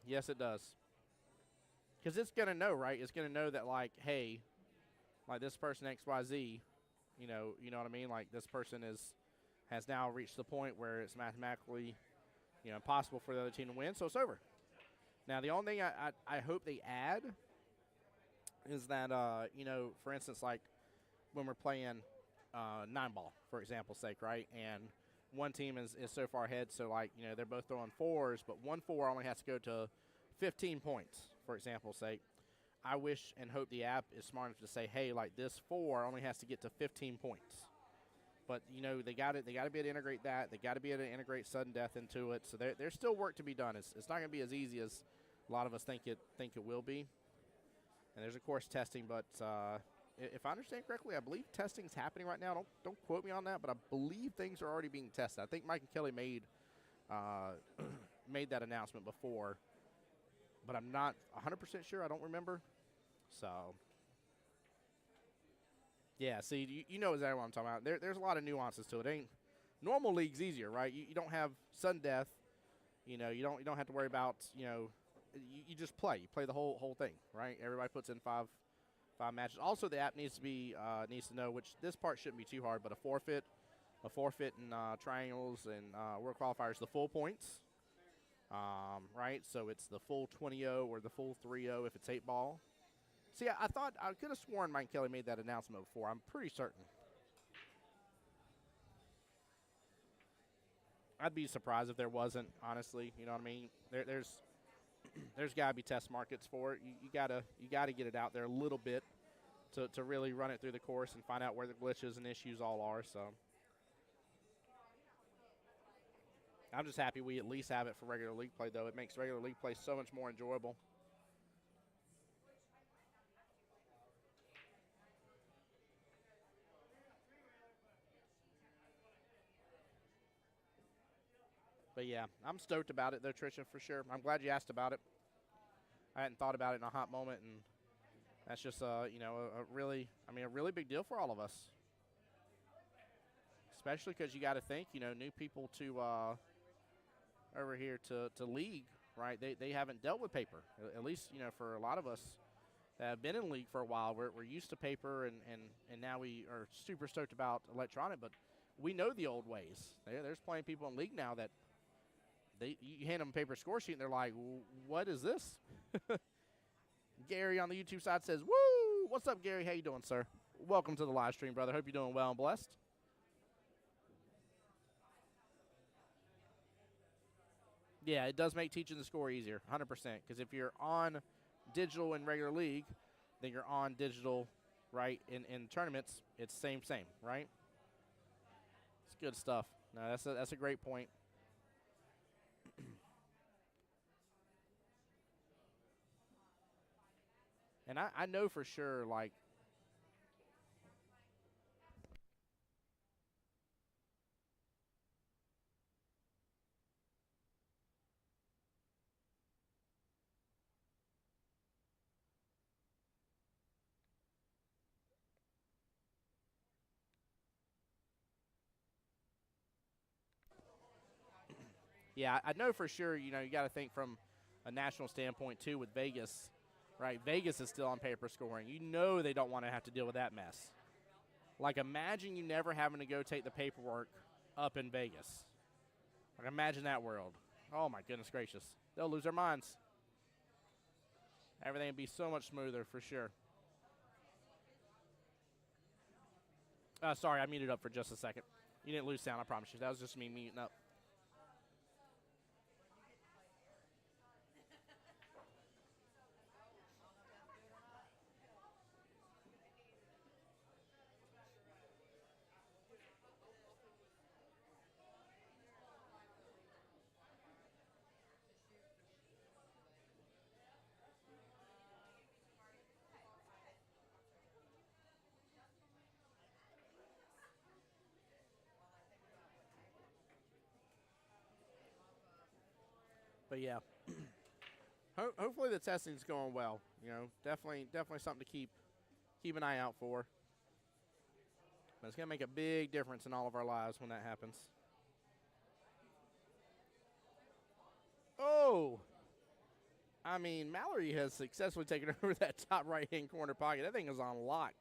Yes, it does. Because it's going to know, right? It's going to know that, like, hey, like this person XYZ, you know what I mean? Like this person has now reached the point where it's mathematically, you know, impossible for the other team to win, so it's over. Now, the only thing I hope they add is that, you know, for instance, like when we're playing 9-ball, for example's sake, right? And one team is so far ahead, so, like, you know, they're both throwing 4s, but 1 4 only has to go to 15 points, for example's sake. I wish and hope the app is smart enough to say, hey, like this 4 only has to get to 15 points. But, you know, they got to be able to integrate that. They got to be able to integrate sudden death into it. So there's still work to be done. It's not going to be as easy as a lot of us think it will be. And there's, of course, testing. But if I understand correctly, I believe testing's happening right now. Don't quote me on that, but I believe things are already being tested. I think Mike and Kelly made that announcement before, but I'm not 100% sure. I don't remember. So, yeah, see, you know exactly what I'm talking about. There's a lot of nuances to it. Normal league's easier, right? You don't have sudden death. You know, you don't have to worry about, you know, you just play. You play the whole thing, right? Everybody puts in five matches. Also, the app needs to know, which this part shouldn't be too hard, but a forfeit in triangles and World Qualifiers, the full points, right? So it's the full 20-0 or the full 3-0 if it's 8-ball. See, I thought I could have sworn Mike Kelly made that announcement before. I'm pretty certain. I'd be surprised if there wasn't, honestly. You know what I mean? There's got to be test markets for it. You gotta get it out there a little bit to really run it through the course and find out where the glitches and issues all are. So I'm just happy we at least have it for regular league play, though. It makes regular league play so much more enjoyable. But yeah, I'm stoked about it though, Trisha, for sure. I'm glad you asked about it. I hadn't thought about it in a hot moment, and that's just a really big deal for all of us. Especially because you got to think, new people to over here to league, right? They haven't dealt with paper, at least for a lot of us that have been in league for a while. We're used to paper, and now we are super stoked about electronic, but we know the old ways. There's plenty of people in league now that you hand them a paper score sheet and they're like, what is this? Gary on the YouTube side says, woo! What's up, Gary? How you doing, sir? Welcome to the live stream, brother. Hope you're doing well and blessed. Yeah, it does make teaching the score easier, 100%. Because if you're on digital in regular league, then you're on digital, right, in tournaments. It's same, right? It's good stuff. No, that's a great point. And I know for sure, like, yeah, I know for sure, you got to think from a national standpoint, too, with Vegas, right? Vegas is still on paper scoring. They don't want to have to deal with that mess. Like, imagine you never having to go take the paperwork up in Vegas. Like, imagine that world. Oh, my goodness gracious. They'll lose their minds. Everything would be so much smoother for sure. Sorry, I muted up for just a second. You didn't lose sound, I promise you. That was just me muting up. But yeah, hopefully the testing's going well. Definitely something to keep an eye out for. But it's gonna make a big difference in all of our lives when that happens. Oh, I mean, Mallory has successfully taken over that top right-hand corner pocket. That thing is on lock.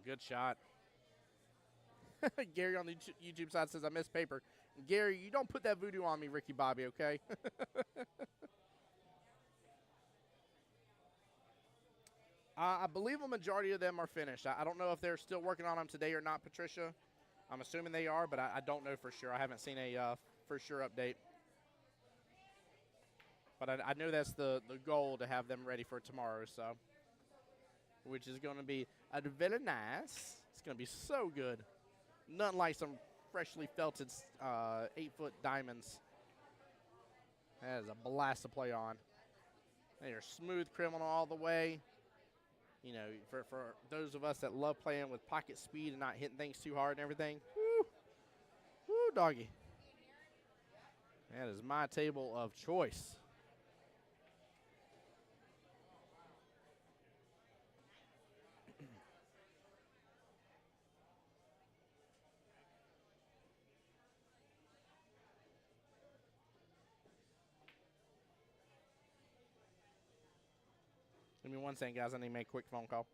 Good shot. Gary on the YouTube side says, I missed paper. Gary, you don't put that voodoo on me, Ricky Bobby, okay? I believe a majority of them are finished. I don't know if they're still working on them today or not, Patricia. I'm assuming they are, but I don't know for sure. I haven't seen a for sure update. But I know that's the goal, to have them ready for tomorrow, so. Which is going to be very nice. It's going to be so good. Nothing like some freshly felted 8-foot diamonds. That is a blast to play on. They are smooth criminal all the way. For those of us that love playing with pocket speed and not hitting things too hard and everything. Woo, woo, doggy. That is my table of choice. Give me 1 second, guys. I need to make a quick phone call.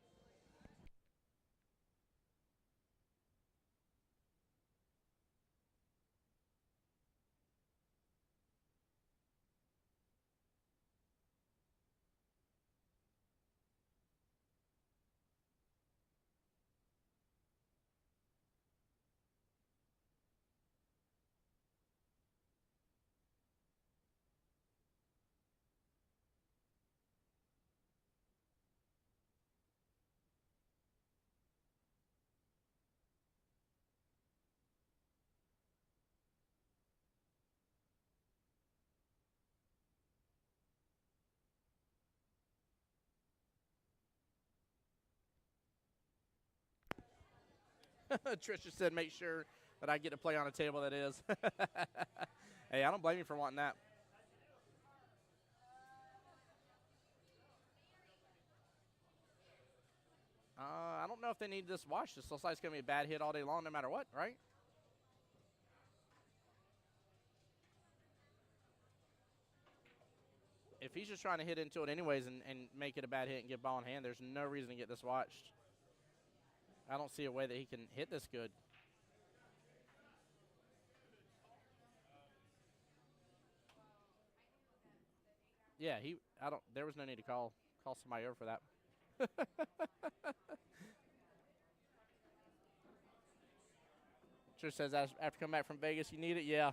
Trisha said make sure that I get to play on a table that is. Hey, I don't blame you for wanting that. I don't know if they need this watch. This looks like it's going to be a bad hit all day long no matter what, right? If he's just trying to hit into it anyways and make it a bad hit and get ball in hand, there's no reason to get this watched. I don't see a way that he can hit this good. Yeah, there was no need to call somebody over for that. Trish says after coming back from Vegas, you need it? Yeah.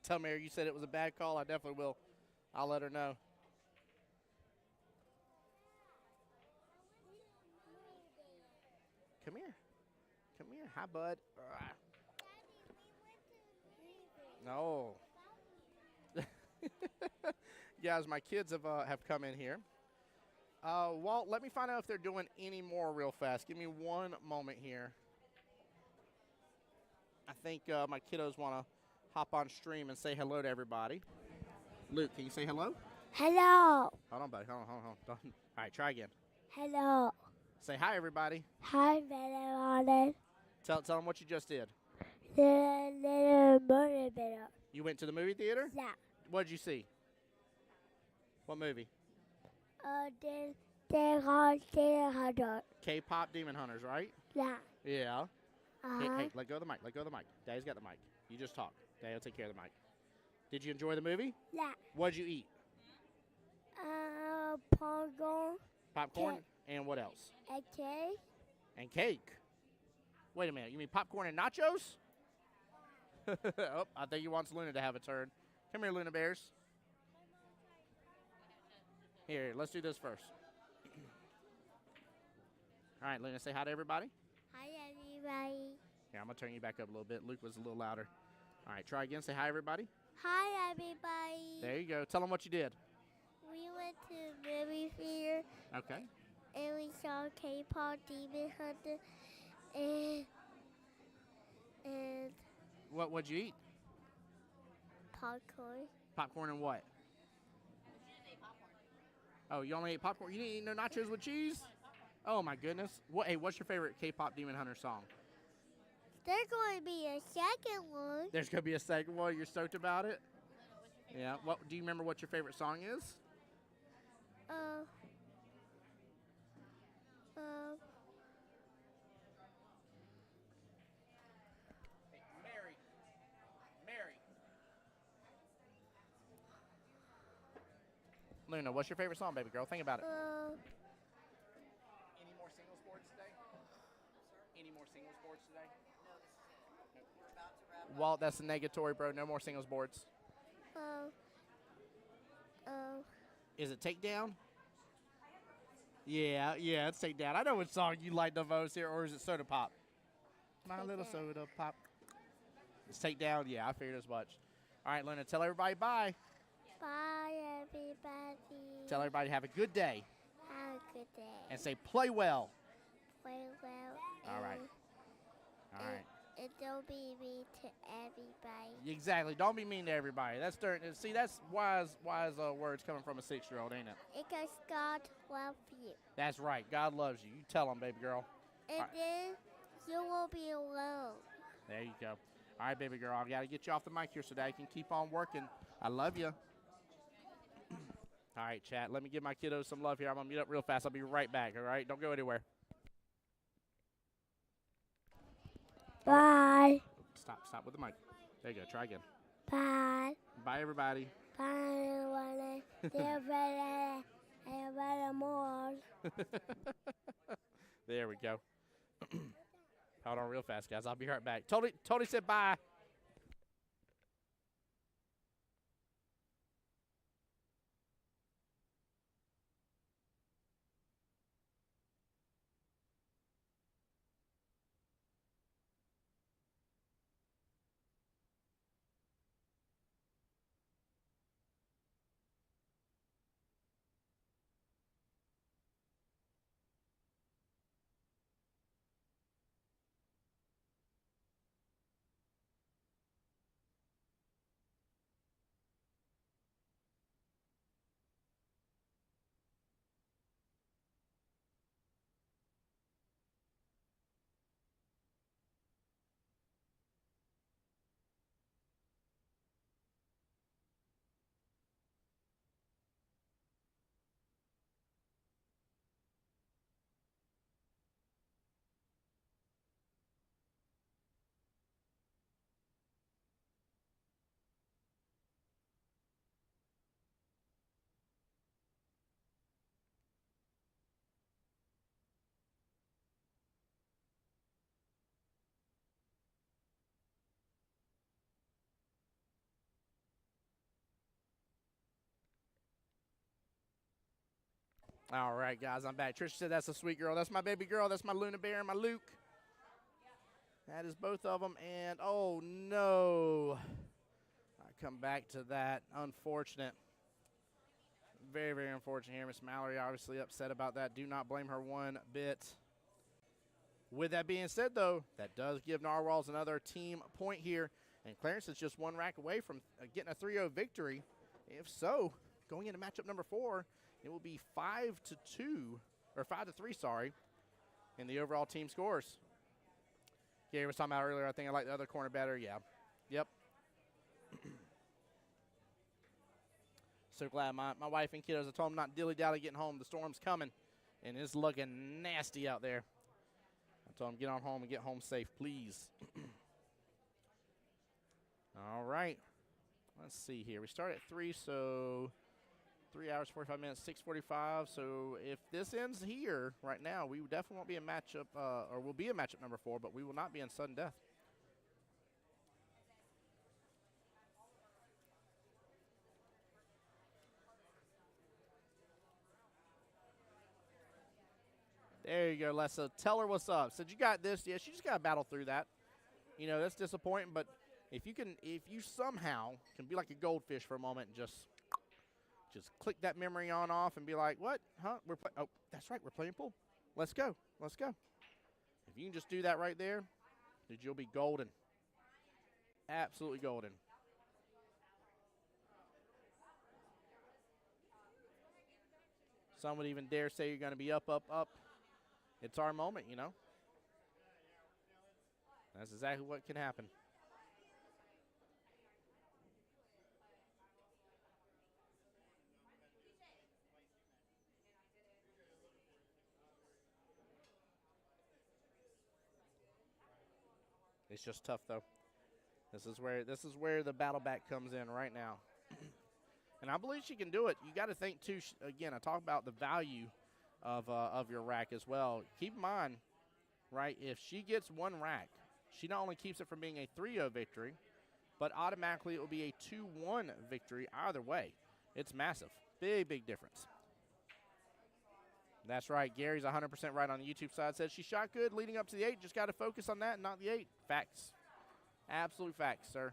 Tell Mary you said it was a bad call. I definitely will. I'll let her know. Come here. Come here. Hi, bud. No. Guys, my kids have come in here. Walt, let me find out if they're doing any more real fast. Give me one moment here. I think my kiddos want to hop on stream and say hello to everybody. Luke, can you say hello? Hello. Hold on, buddy. Hold on. All right, try again. Hello. Say hi, everybody. Hi, everyone. Tell them what you just did. The movie video. You went to the movie theater? Yeah. What did you see? What movie? K-pop Demon Hunters, right? Yeah. Yeah. Uh-huh. Hey, let go of the mic. Let go of the mic. Daddy's got the mic. You just talk. Daddy will take care of the mic. Did you enjoy the movie? Yeah. What did you eat? Popcorn. Popcorn and what else? Okay. And cake. Wait a minute. You mean popcorn and nachos? Oh, I think he wants Luna to have a turn. Come here, Luna Bears. Here, let's do this first. All right, Luna, say hi to everybody. Hi, everybody. Here, I'm going to turn you back up a little bit. Luke was a little louder. All right, try again. Say hi, everybody. Hi, everybody. There you go. Tell them what you did. We went to the movie theater. Okay. And we saw K-pop Demon Hunter. And What'd you eat? popcorn. Popcorn and what? Oh, you only ate popcorn? You didn't eat no nachos with cheese? Oh, my goodness. What's your favorite K-pop Demon Hunter song? There's going to be a second one. There's going to be a second one. You're stoked about it? Yeah. Do you remember what your favorite song is? Mary. Luna, what's your favorite song, baby girl? Think about it. Any more single sports today? Any more single sports today? No, this is it. We're about to wrap up. Walt, that's a negatory, bro. No more singles boards. Is it Takedown? Yeah, it's Takedown. I know what song you like the most here, or is it Soda Pop? My little soda pop. It's Takedown? Yeah, I figured as much. All right, Luna, tell everybody bye. Bye, everybody. Tell everybody have a good day. Have a good day. And say play well. Play well. All right. All right. And don't be mean to everybody. Exactly. Don't be mean to everybody. That's wise words coming from a 6-year-old, ain't it? Because God loves you. That's right. God loves you. You tell him, baby girl. And then you won't be alone. There you go. All right, baby girl. I got to get you off the mic here so that I can keep on working. I love you. All right, chat. Let me give my kiddos some love here. I'm going to meet up real fast. I'll be right back, all right? Don't go anywhere. Bye. Stop with the mic. There you go. Try again. Bye. Bye, everybody. Bye, everybody more. There we go. Hold on real fast, guys. I'll be right back. Tony said bye. All right, guys, I'm back. Trisha said that's a sweet girl. That's my baby girl. That's my Luna Bear and my Luke. That is both of them. And, oh, no. I come back to that. Unfortunate. Very, very unfortunate here. Miss Mallory obviously upset about that. Do not blame her one bit. With that being said, though, that does give Narwhals another team point here. And Clarence is just one rack away from getting a 3-0 victory. If so, going into matchup number 4, it will be 5-2, or 5-3, sorry, in the overall team scores. Gary was talking about earlier, I think I like the other corner better. Yeah. Yep. So glad my wife and kiddos, I told them not dilly-dally getting home. The storm's coming, and it's looking nasty out there. I told them get on home and get home safe, please. All right. Let's see here. We start at 3, so 3 hours, 45 minutes, 6:45. So if this ends here right now, we definitely won't be in matchup, or we'll be in matchup number 4, but we will not be in sudden death. There you go, Lessa. Tell her what's up. Said you got this. Yeah, she just got to battle through that. You know, that's disappointing, but if you somehow can be like a goldfish for a moment and just click that memory on off and be like, what? Huh? Oh, that's right, we're playing pool. Let's go. Let's go. If you can just do that right there, dude, you'll be golden. Absolutely golden. Some would even dare say you're going to be up, up, up. It's our moment, you know. That's exactly what can happen. It's just tough, though. This is where the battle back comes in right now. And I believe she can do it. You got to think, too, again, I talk about the value of your rack as well. Keep in mind, right, if she gets one rack, she not only keeps it from being a 3-0 victory, but automatically it will be a 2-1 victory either way. It's massive. Big, big difference. That's right. Gary's 100% right on the YouTube side. Says she shot good leading up to the 8. Just got to focus on that and not the 8. Facts. Absolute facts, sir.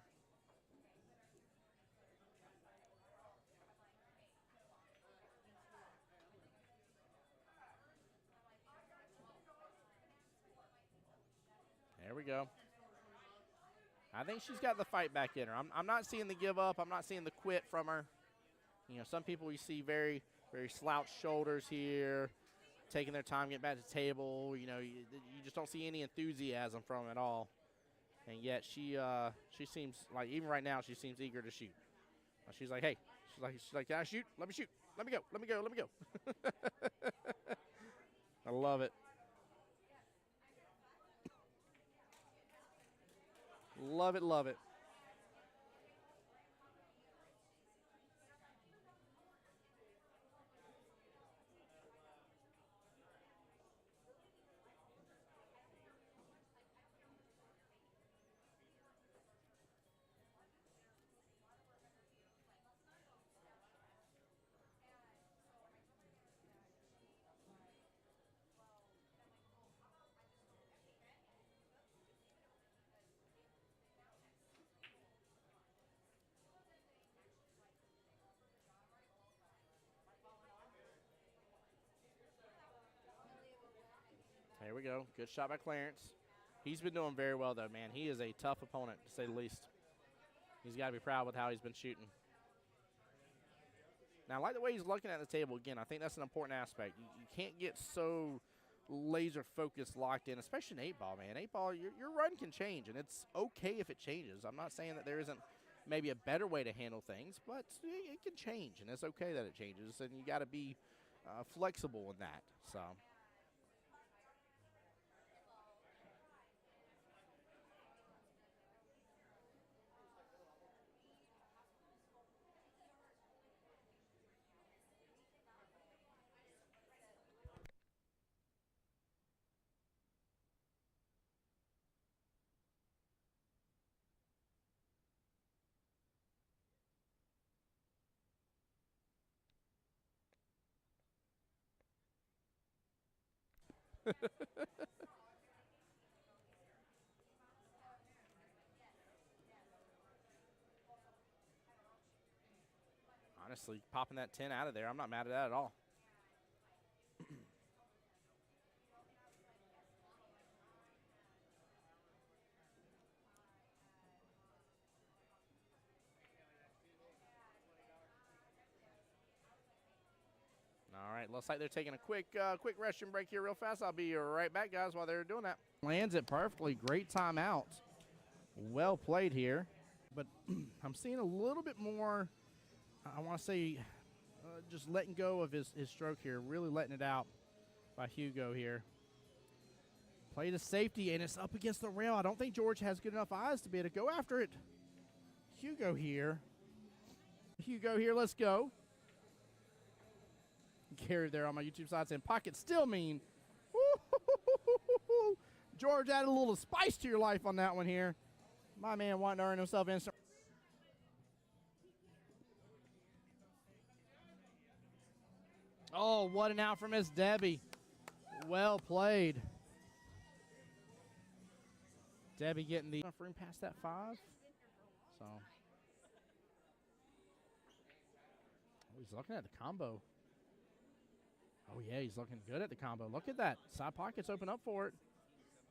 There we go. I think she's got the fight back in her. I'm not seeing the give up. I'm not seeing the quit from her. You know, some people we see very, very slouched shoulders here, taking their time, getting back to the table. You know, you just don't see any enthusiasm from them at all. And yet she seems like, even right now, she seems eager to shoot. She's like, hey, she's like, can I shoot? Let me shoot. Let me go. Let me go. Let me go. I love it. Love it, love it. There we go. Good shot by Clarence. He's been doing very well, though, man. He is a tough opponent, to say the least. He's got to be proud with how he's been shooting. Now, I like the way he's looking at the table. Again, I think that's an important aspect. You can't get so laser-focused, locked in, especially in 8-ball, man. 8-ball, your run can change, and it's okay if it changes. I'm not saying that there isn't maybe a better way to handle things, but it can change, and it's okay that it changes, and you got to be flexible in that. So. Honestly, popping that 10 out of there, I'm not mad at that at all. All right, looks like they're taking a quick restroom break here real fast. I'll be right back, guys, while they're doing that. Lands it perfectly. Great timeout. Well played here. But I'm seeing a little bit more, I want to say, just letting go of his stroke here, really letting it out by Hugo here. Play the safety, and it's up against the rail. I don't think George has good enough eyes to be able to go after it. Hugo here, let's go. Gary there on my YouTube side saying, pocket still mean. Woo-hoo-hoo-hoo-hoo-hoo. George added a little spice to your life on that one here. My man wanting to earn himself instant. Oh, what an out from Miss Debbie. Well played. Debbie getting the room past that 5. So. Oh, he's looking at the combo. Oh, yeah, he's looking good at the combo. Look at that. Side pockets open up for it.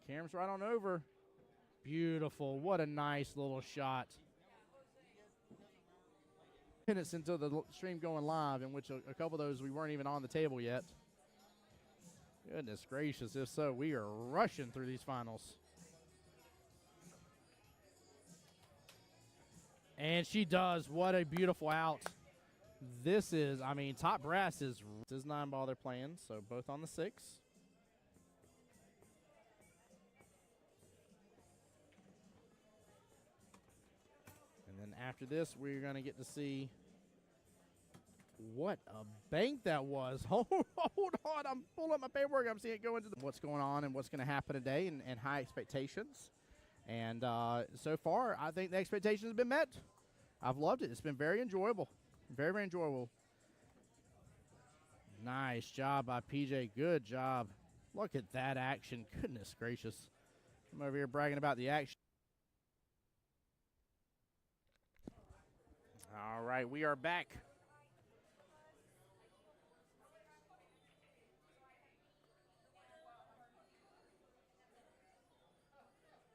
Cam's right on over. Beautiful. What a nice little shot. Minutes into the stream going live, in which a couple of those we weren't even on the table yet. Goodness gracious, if so, we are rushing through these finals. And she does. What a beautiful out. This is, I mean, top brass is 9-ball they're playing, so both on the 6. And then after this, we're going to get to see what a bank that was. Hold on, I'm pulling up my paperwork. I'm seeing it go into what's going on and what's going to happen today, and high expectations. And so far, I think the expectations have been met. I've loved it. It's been very enjoyable. Very, very enjoyable. Nice job by PJ. Good job. Look at that action. Goodness gracious. I'm over here bragging about the action. All right, we are back.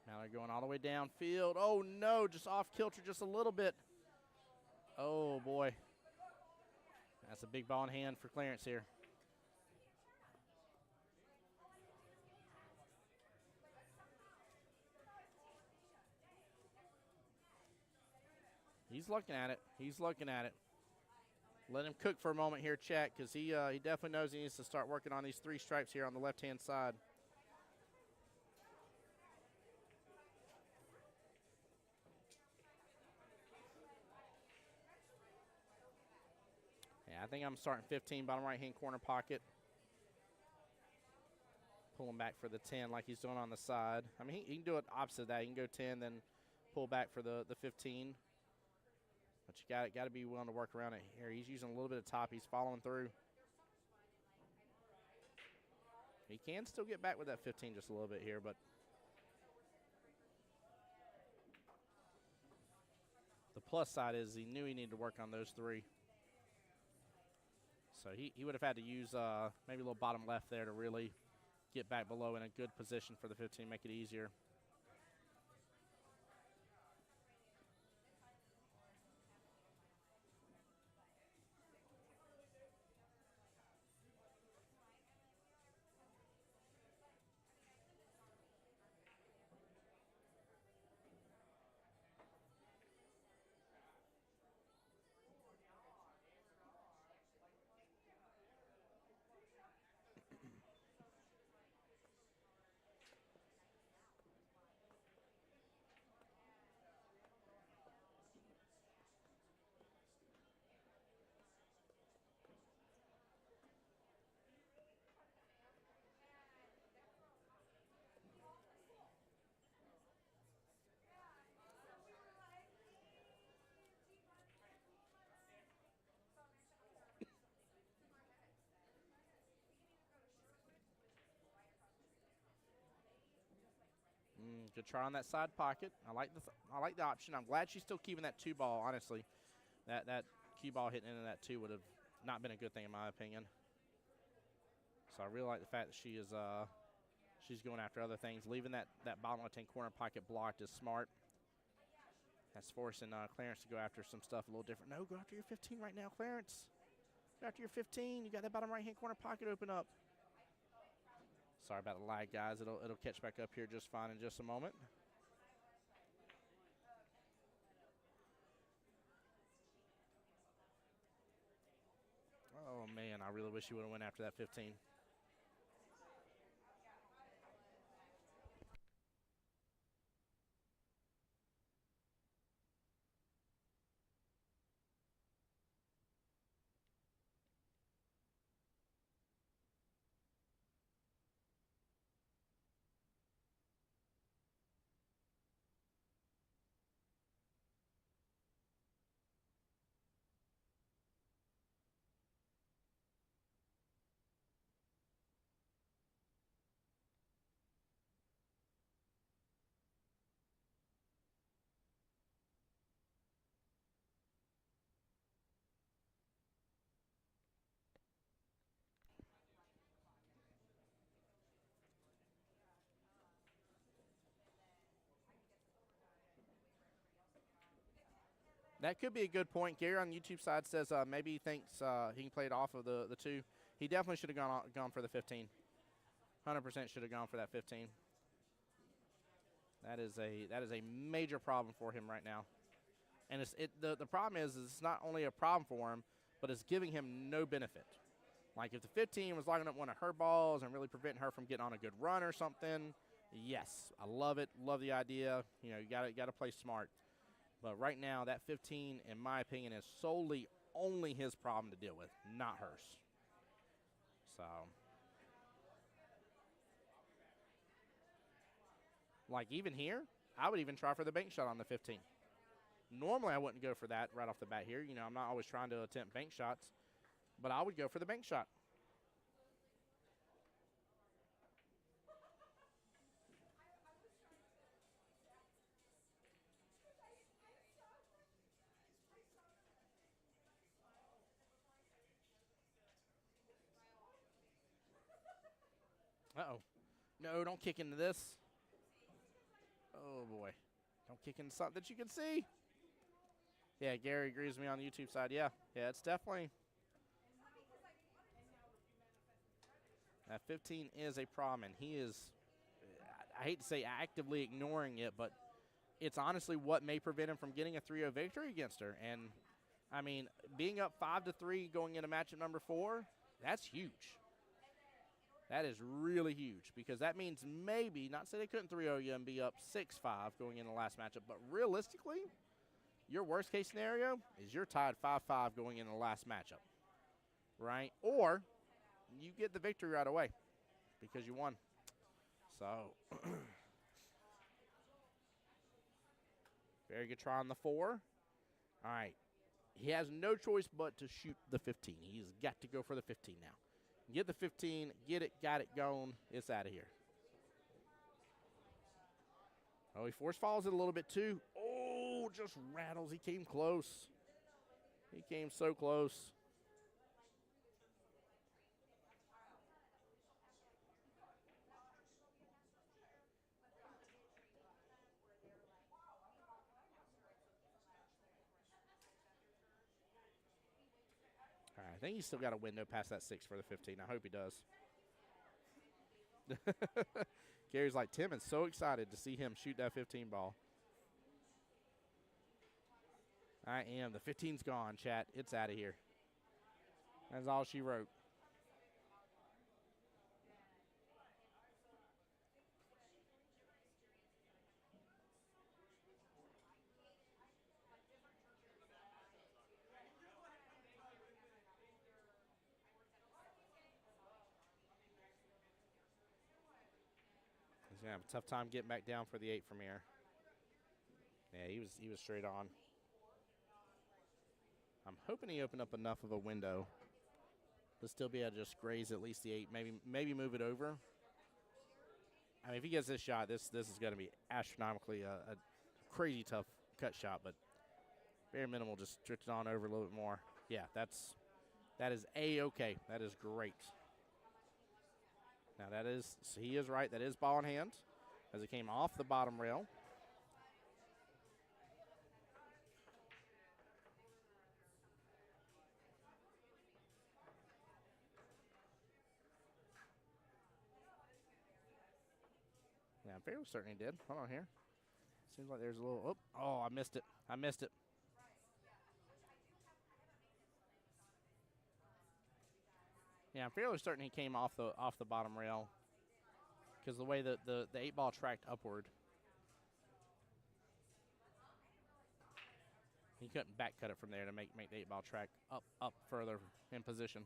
Now they're going all the way downfield. Oh, no, just off kilter just a little bit. Oh, boy. That's a big ball in hand for Clarence here. He's looking at it. He's looking at it. Let him cook for a moment here, chat, because he definitely knows he needs to start working on these 3 stripes here on the left-hand side. Yeah, I think I'm starting 15, bottom right-hand corner pocket. Pulling back for the 10 like he's doing on the side. I mean, he can do it opposite of that. He can go 10, then pull back for the 15. But you got to be willing to work around it here. He's using a little bit of top. He's following through. He can still get back with that 15 just a little bit here, but the plus side is he knew he needed to work on those 3. So he would have had to use maybe a little bottom left there to really get back below in a good position for the 15, make it easier. Good try on that side pocket. I like the option. I'm glad she's still keeping that 2-ball, honestly. That Qball hitting into that 2 would have not been a good thing in my opinion. So I really like the fact that she's going after other things. Leaving that bottom left-hand corner pocket blocked is smart. That's forcing Clarence to go after some stuff a little different. No, go after your 15 right now, Clarence. Go after your 15. You got that bottom right-hand corner pocket open up. Sorry about the lag, guys. It'll catch back up here just fine in just a moment. Oh, man, I really wish you would have went after that 15. That could be a good point. Gary on the YouTube side says maybe he thinks he can play it off of the 2. He definitely should have gone for the 15. 100% should have gone for that 15. That is a major problem for him right now. And the problem is it's not only a problem for him, but it's giving him no benefit. Like if the 15 was locking up one of her balls and really preventing her from getting on a good run or something, yes, I love it. Love the idea. You know, you got to play smart. But right now, that 15, in my opinion, is solely only his problem to deal with, not hers. So, like even here, I would even try for the bank shot on the 15. Normally, I wouldn't go for that right off the bat here. You know, I'm not always trying to attempt bank shots, but I would go for the bank shot. Uh-oh. No, don't kick into this. Oh, boy. Don't kick into something that you can see. Yeah, Gary agrees with me on the YouTube side. Yeah, it's definitely. That 15 is a problem, and he is, I hate to say actively ignoring it, but it's honestly what may prevent him from getting a 3-0 victory against her. And, I mean, being up 5-3 going into matchup number 4, that's huge. That is really huge because that means maybe, not say they couldn't 3-0 you and be up 6-5 going into the last matchup, but realistically, your worst case scenario is you're tied 5-5 going into the last matchup, right? Or you get the victory right away because you won. So, very good try on the 4. All right. He has no choice but to shoot the 15. He's got to go for the 15 now. Get the 15, get it, got it going. It's out of here. Oh, he force follows it a little bit too. Oh, just rattles. He came close. He came so close. think he's still got a window past that 6 for the 15. I hope he does. Gary's like, Tim is so excited to see him shoot that 15 ball. I am. The 15's gone, chat. It's out of here. That's all she wrote. He's gonna have a tough time getting back down for the 8 from here. Yeah, he was straight on. I'm hoping he opened up enough of a window to still be able to just graze at least the 8, maybe move it over. I mean, if he gets this shot, this is going to be astronomically a crazy tough cut shot, but very minimal, just drifted on over a little bit more. Yeah, that is A-okay. That is great. Now so he is right. That is ball in hand as it came off the bottom rail. Yeah, I'm fairly certain he did. Hold on here. Seems like there's a little, oh, I missed it. I missed it. Yeah, I'm fairly certain he came off the bottom rail because the way the 8 ball tracked upward, he couldn't back cut it from there to make the 8 ball track up further in position.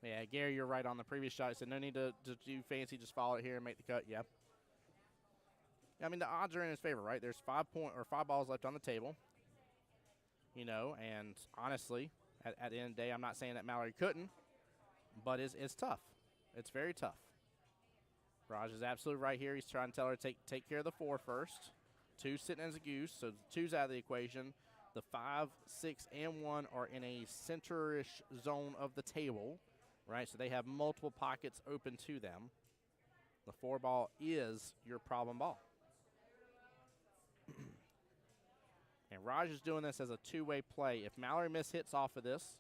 Yeah, Gary, you're right on the previous shot. He said no need to do fancy, just follow it here and make the cut. Yep. I mean, the odds are in his favor, right? There's 5 balls left on the table. You know, and honestly, at the end of the day, I'm not saying that Mallory couldn't, but it's tough. It's very tough. Raj is absolutely right here. He's trying to tell her to take care of the 4 first. 2 sitting as a goose, so 2's out of the equation. The 5, 6, and 1 are in a center-ish zone of the table, right? So they have multiple pockets open to them. The 4 ball is your problem ball. And Raj is doing this as a 2-way play. If Mallory mishits off of this,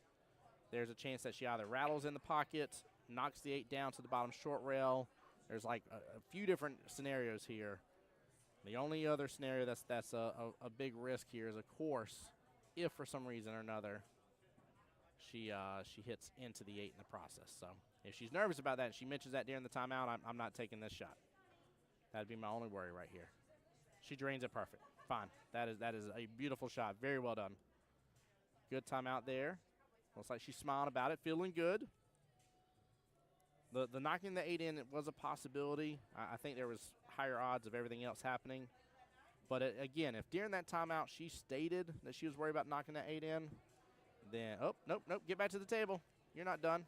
there's a chance that she either rattles in the pocket, knocks the 8 down to the bottom short rail. There's like a few different scenarios here. The only other scenario that's a big risk here is, of course, if for some reason or another she hits into the 8 in the process. So if she's nervous about that and she mentions that during the timeout, I'm not taking this shot. That'd be my only worry right here. She drains it perfect. Fine. That is a beautiful shot. Very well done. Good timeout there. Looks like she's smiling about it, feeling good. The knocking the 8 in, it was a possibility. I think there was higher odds of everything else happening. But again, if during that timeout she stated that she was worried about knocking that 8 in, then, oh, nope, get back to the table. You're not done.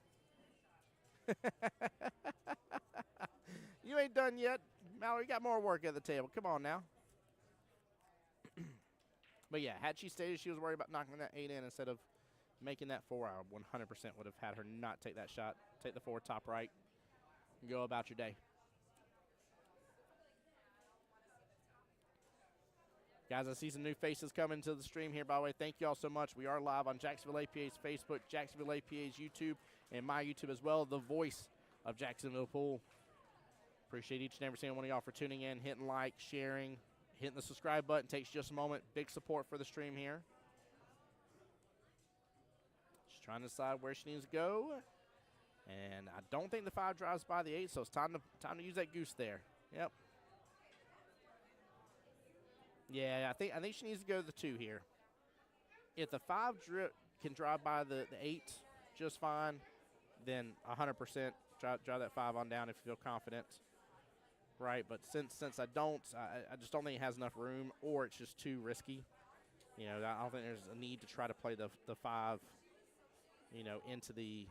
You ain't done yet. Mallory, you got more work at the table. Come on now. But yeah, had she stated she was worried about knocking that 8 in instead of making that 4, I 100% would have had her not take that shot. Take the 4 top right and go about your day. Guys, I see some new faces coming to the stream here, by the way. Thank you all so much. We are live on Jacksonville APA's Facebook, Jacksonville APA's YouTube, and my YouTube as well, the voice of Jacksonville Pool. Appreciate each and every single one of y'all for tuning in, hitting like, sharing, hitting the subscribe button. Takes just a moment. Big support for the stream here. She's trying to decide where she needs to go. And I don't think the 5 drives by the 8, so it's time to use that goose there. Yep. Yeah, I think she needs to go to the 2 here. If the 5 can drive by the 8 just fine, then 100% drive that 5 on down if you feel confident. Right, but since I don't, I just don't think it has enough room, or it's just too risky. You know, I don't think there's a need to try to play the 5, you know, into the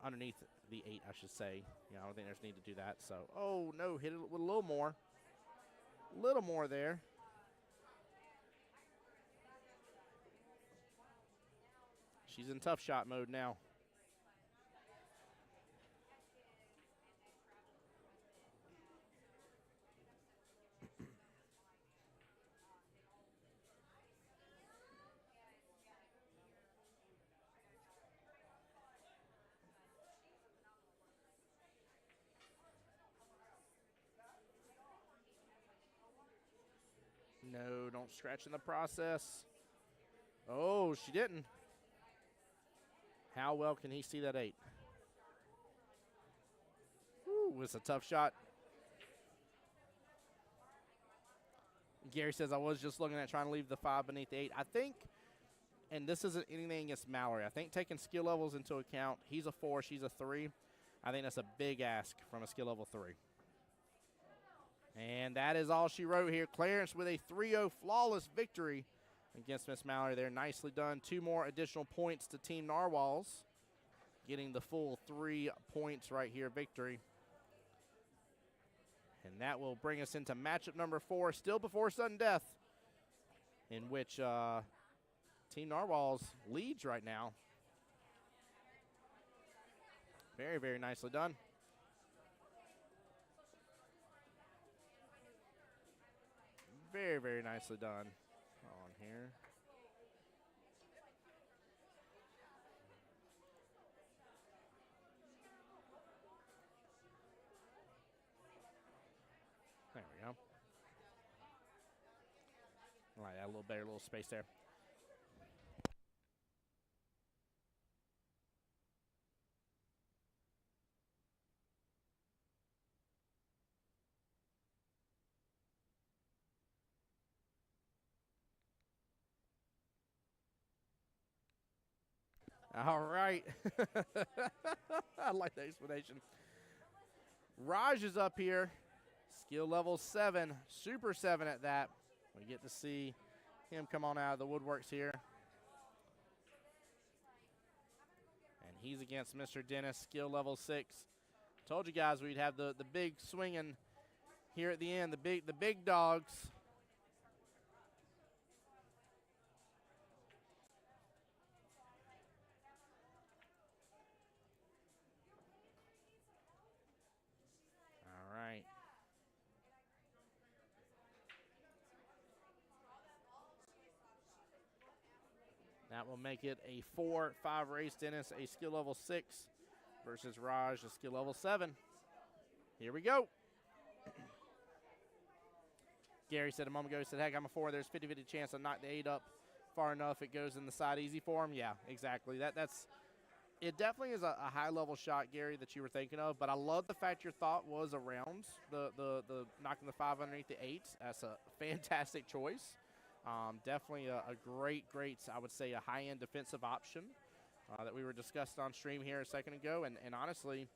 underneath the 8, I should say. You know, I don't think there's a need to do that. So, oh no, hit it with a little more there. She's in tough shot mode now. Don't scratch in the process. Oh, she didn't. How well can he see that 8? Ooh, it's a tough shot. Gary says, I was just looking at trying to leave the 5 beneath the 8. I think, and this isn't anything against Mallory, I think taking skill levels into account, he's a 4, she's a 3. I think that's a big ask from a skill level 3. And that is all she wrote here. Clarence with a 3-0 flawless victory against Miss Mallory there. Nicely done. 2 more additional points to Team Narwhals, getting the full 3 points right here victory. And that will bring us into matchup number 4, still before sudden death, in which Team Narwhals leads right now. Very, very nicely done. Very, very nicely done on here. There we go. All right, a little better, little space there. All right. I like the explanation. Raj is up here. Skill level 7. Super 7 at that. We get to see him come on out of the woodworks here. And he's against Mr. Dennis, skill level 6. Told you guys we'd have the big swinging here at the end, the big dogs. All right. That will make it a 4-5 race. Dennis, a skill level 6 versus Raj, a skill level 7. Here we go. Gary said a moment ago, he said, heck, I'm a 4. There's 50-50 chance I knock the 8 up far enough. It goes in the side easy for him. Yeah, exactly. It definitely is a high-level shot, Gary, that you were thinking of, but I love the fact your thought was around the knocking the 5 underneath the 8. That's a fantastic choice. Definitely a great, I would say, a high-end defensive option that we were discussing on stream here a second ago. And honestly,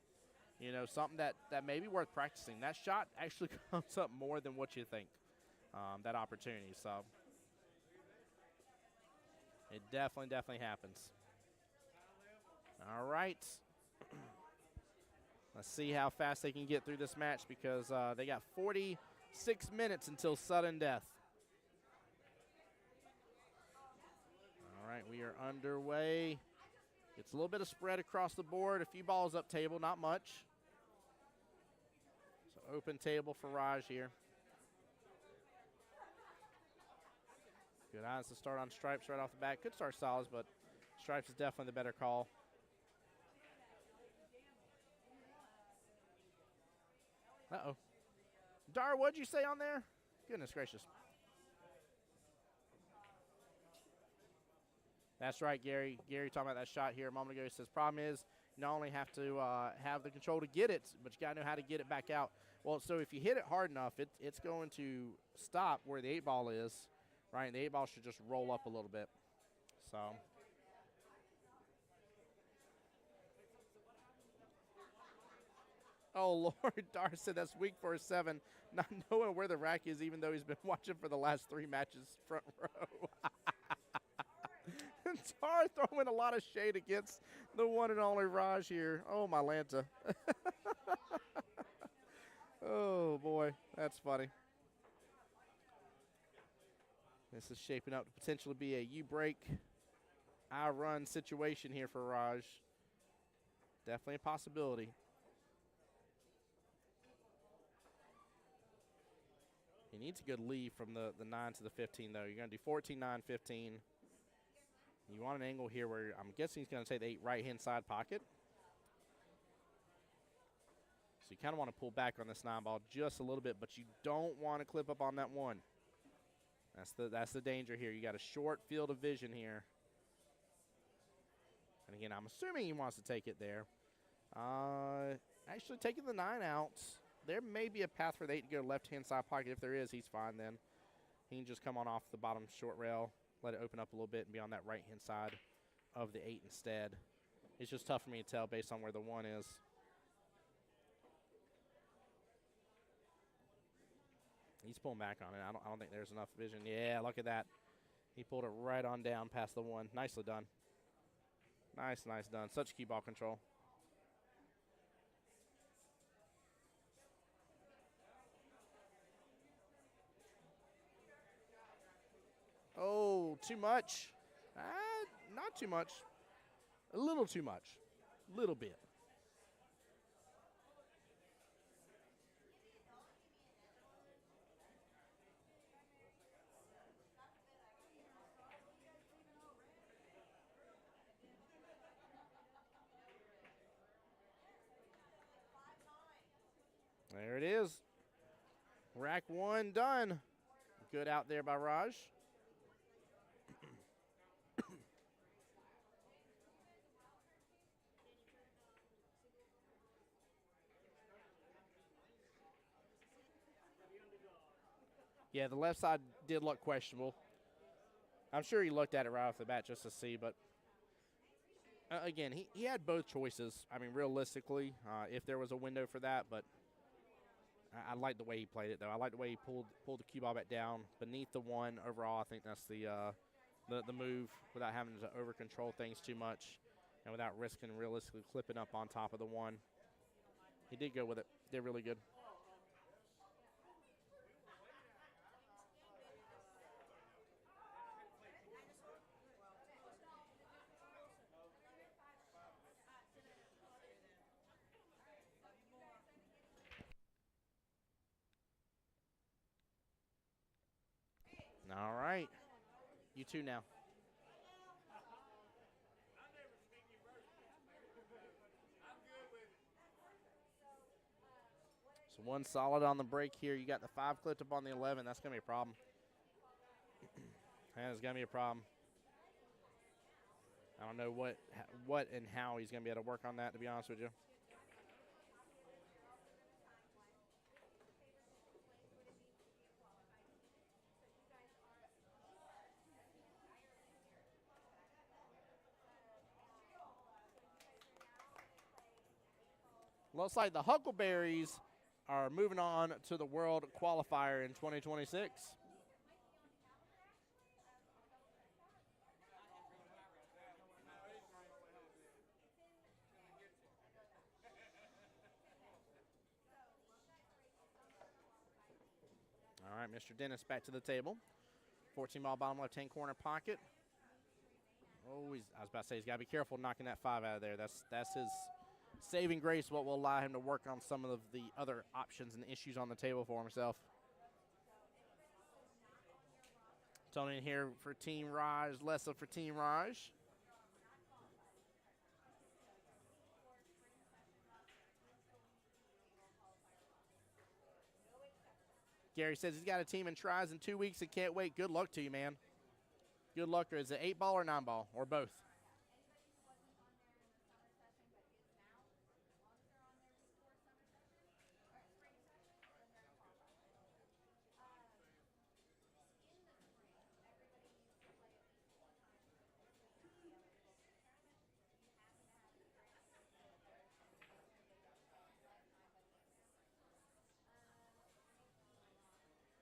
you know, something that may be worth practicing. That shot actually comes up more than what you think, that opportunity. So it definitely happens. All right. Let's see how fast they can get through this match because they got 46 minutes until sudden death. All right, we are underway. It's a little bit of spread across the board. A few balls up table, not much. So open table for Raj here. Good eyes to start on Stripes right off the bat. Could start solids, but Stripes is definitely the better call. Uh-oh. Dar, what'd you say on there? Goodness gracious. That's right, Gary. Gary talking about that shot here a moment ago. He says, problem is, you not only have to have the control to get it, but you got to know how to get it back out. Well, so if you hit it hard enough, it's going to stop where the 8-ball is, right? And the 8-ball should just roll up a little bit. So. Oh, Lord, Dar said that's weak for a 7, not knowing where the rack is, even though he's been watching for the last 3 matches front row. Dar throwing a lot of shade against the one and only Raj here. Oh, my Lanta. Oh, boy, that's funny. This is shaping up to potentially be a you-break, I-run situation here for Raj. Definitely a possibility. He needs a good lead from the 9 to the 15, though. You're going to do 14, 9, 15. You want an angle here where I'm guessing he's going to take the 8 right-hand side pocket. So you kind of want to pull back on this 9-ball just a little bit, but you don't want to clip up on that 1. That's the danger here. You got a short field of vision here. And again, I'm assuming he wants to take it there. Actually taking the 9 out. There may be a path for the 8 to go left-hand side pocket. If there is, he's fine then. He can just come on off the bottom short rail, let it open up a little bit, and be on that right-hand side of the 8 instead. It's just tough for me to tell based on where the 1 is. He's pulling back on it. I don't think there's enough vision. Yeah, look at that. He pulled it right on down past the 1. Nicely done. Nice done. Such key ball control. Oh, too much. Not too much. A little too much. A little bit. There it is. Rack 1 done. Good out there by Raj. Yeah, the left side did look questionable. I'm sure he looked at it right off the bat just to see, but again, he had both choices. I mean, realistically, if there was a window for that, but I like the way he played it, though. I like the way he pulled the cue ball back down beneath the 1. Overall, I think that's the move without having to over-control things too much and without risking realistically clipping up on top of the 1. He did go with it. Did really good. All right. You two now. So 1 solid on the break here. You got the 5 clipped up on the 11. That's going to be a problem. That is going to be a problem. I don't know what and how he's going to be able to work on that, to be honest with you. Looks like the Huckleberries are moving on to the World Qualifier in 2026. All right, Mr. Dennis back to the table. 14-ball bottom left-hand corner pocket. Oh, I was about to say he's got to be careful knocking that 5 out of there. That's his saving grace, what will allow him to work on some of the other options and issues on the table for himself. Tony in here for Team Raj, Lessa for Team Raj. Gary says he's got a team and tries in 2 weeks and can't wait. Good luck to you, man. Good luck. Is it 8-ball or 9-ball or both?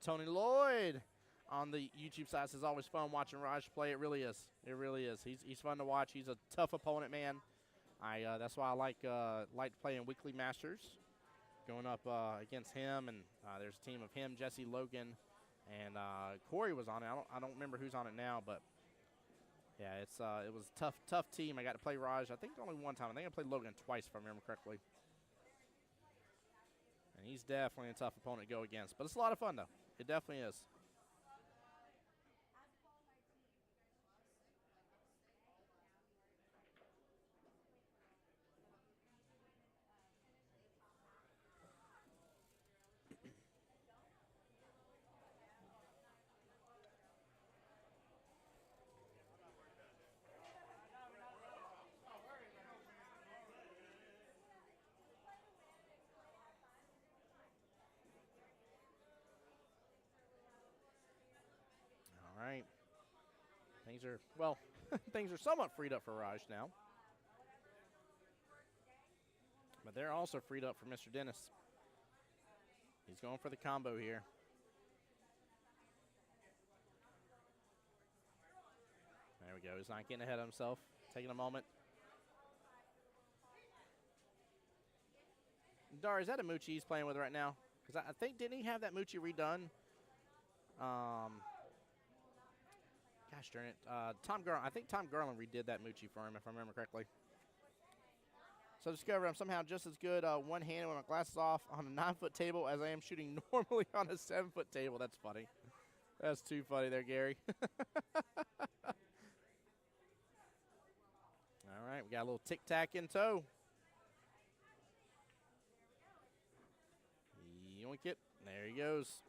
Tony Lloyd on the YouTube side says always fun watching Raj play. It really is. It really is. He's fun to watch. He's a tough opponent, man. That's why I like playing weekly masters, going up against him. And there's a team of him, Jesse, Logan, and Corey was on it. I don't remember who's on it now, but yeah, it was a tough team. I got to play Raj. I think only one time. I think I played Logan twice if I remember correctly. And he's definitely a tough opponent to go against. But it's a lot of fun, though. It definitely is. Things are, well, things are somewhat freed up for Raj now. But they're also freed up for Mr. Dennis. He's going for the combo here. There we go. He's not getting ahead of himself. Taking a moment. Dar, is that a Moochie he's playing with right now? Because I think, didn't he have that Moochie redone? Gosh darn it. I think Tom Garland redid that Moochie for him, if I remember correctly. So I discovered I'm somehow just as good one-handed with my glasses off on a 9-foot table as I am shooting normally on a 7-foot table. That's funny. That's too funny there, Gary. All right, we got a little tic-tac in tow. Yoink it. There he goes.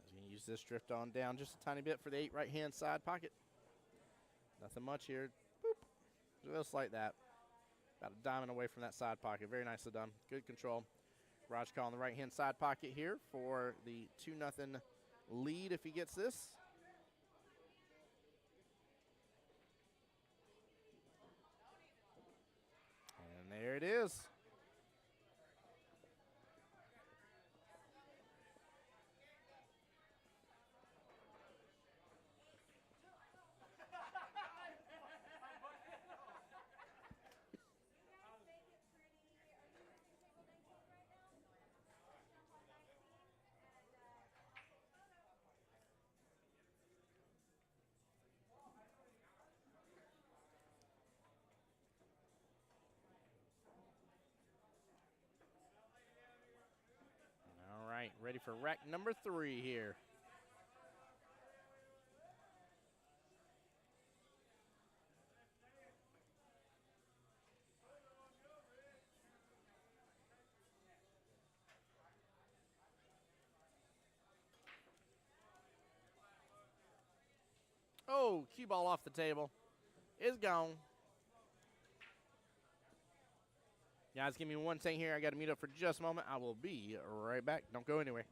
He's going to use this drift on down just a tiny bit for the 8 right-hand side pocket. Nothing much here. Boop. Just like that. About a diamond away from that side pocket. Very nicely done. Good control. Raj calling the right-hand side pocket here for the 2-0 lead if he gets this. And there it is. Ready for rack number 3 here. Oh, cue ball off the table. It's gone. Guys, give me one thing here. I got to mute up for just a moment. I will be right back. Don't go anywhere.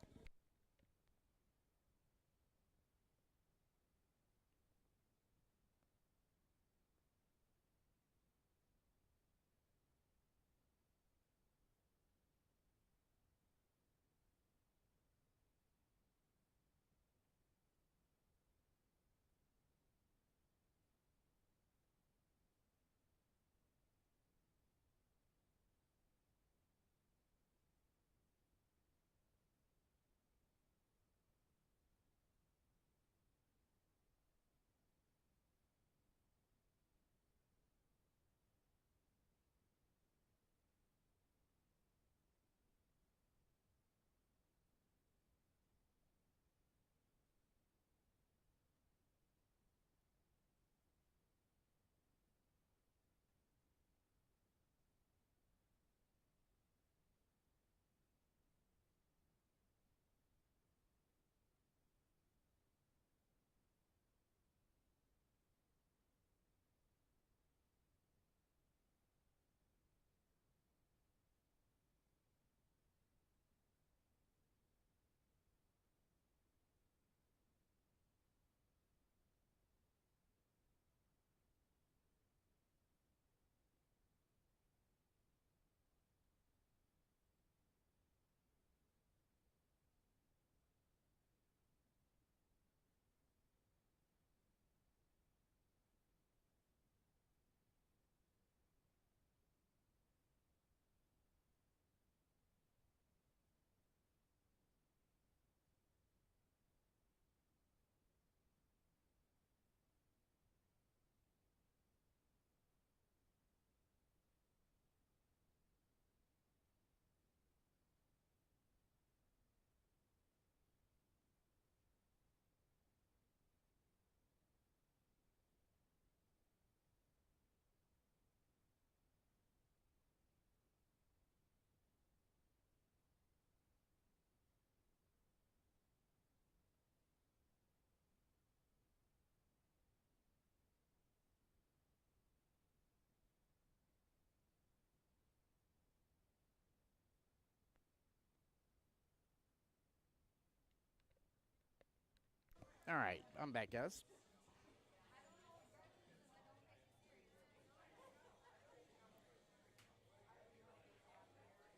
All right, I'm back, guys.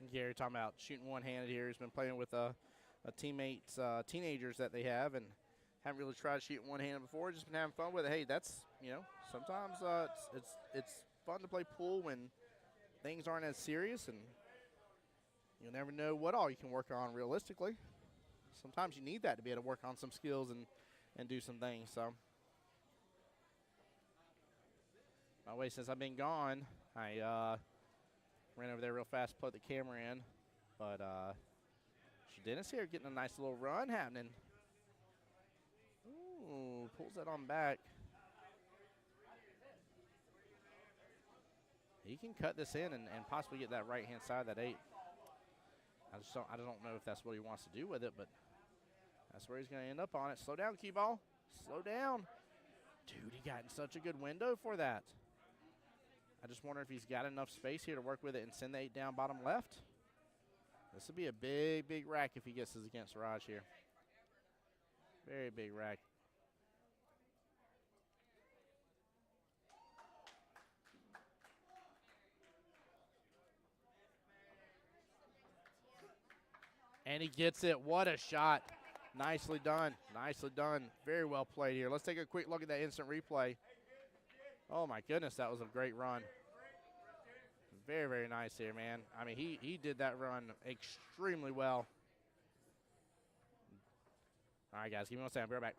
Gary talking about shooting one-handed here. He's been playing with a teammates, teenagers that they have, and haven't really tried shooting one-handed before. Just been having fun with it. Hey, that's, you know, sometimes it's fun to play pool when things aren't as serious, and you'll never know what all you can work on realistically. Sometimes you need that to be able to work on some skills and do some things. So, by the way, since I've been gone, I ran over there real fast, put the camera in, but Dennis here getting a nice little run happening. Ooh, pulls that on back. He can cut this in and possibly get that right-hand side of that 8. I don't know if that's what he wants to do with it, but that's where he's going to end up on it. Slow down, Qball. Slow down. Dude, he got in such a good window for that. I just wonder if he's got enough space here to work with it and send the 8 down bottom left. This would be a big, big rack if he gets this against Raj here. Very big rack. And he gets it. What a shot. Nicely done. Nicely done. Very well played here. Let's take a quick look at that instant replay. Oh, my goodness, that was a great run. Very, very nice here, man. I mean, he did that run extremely well. All right, guys, give me 1 second. I'll be right back.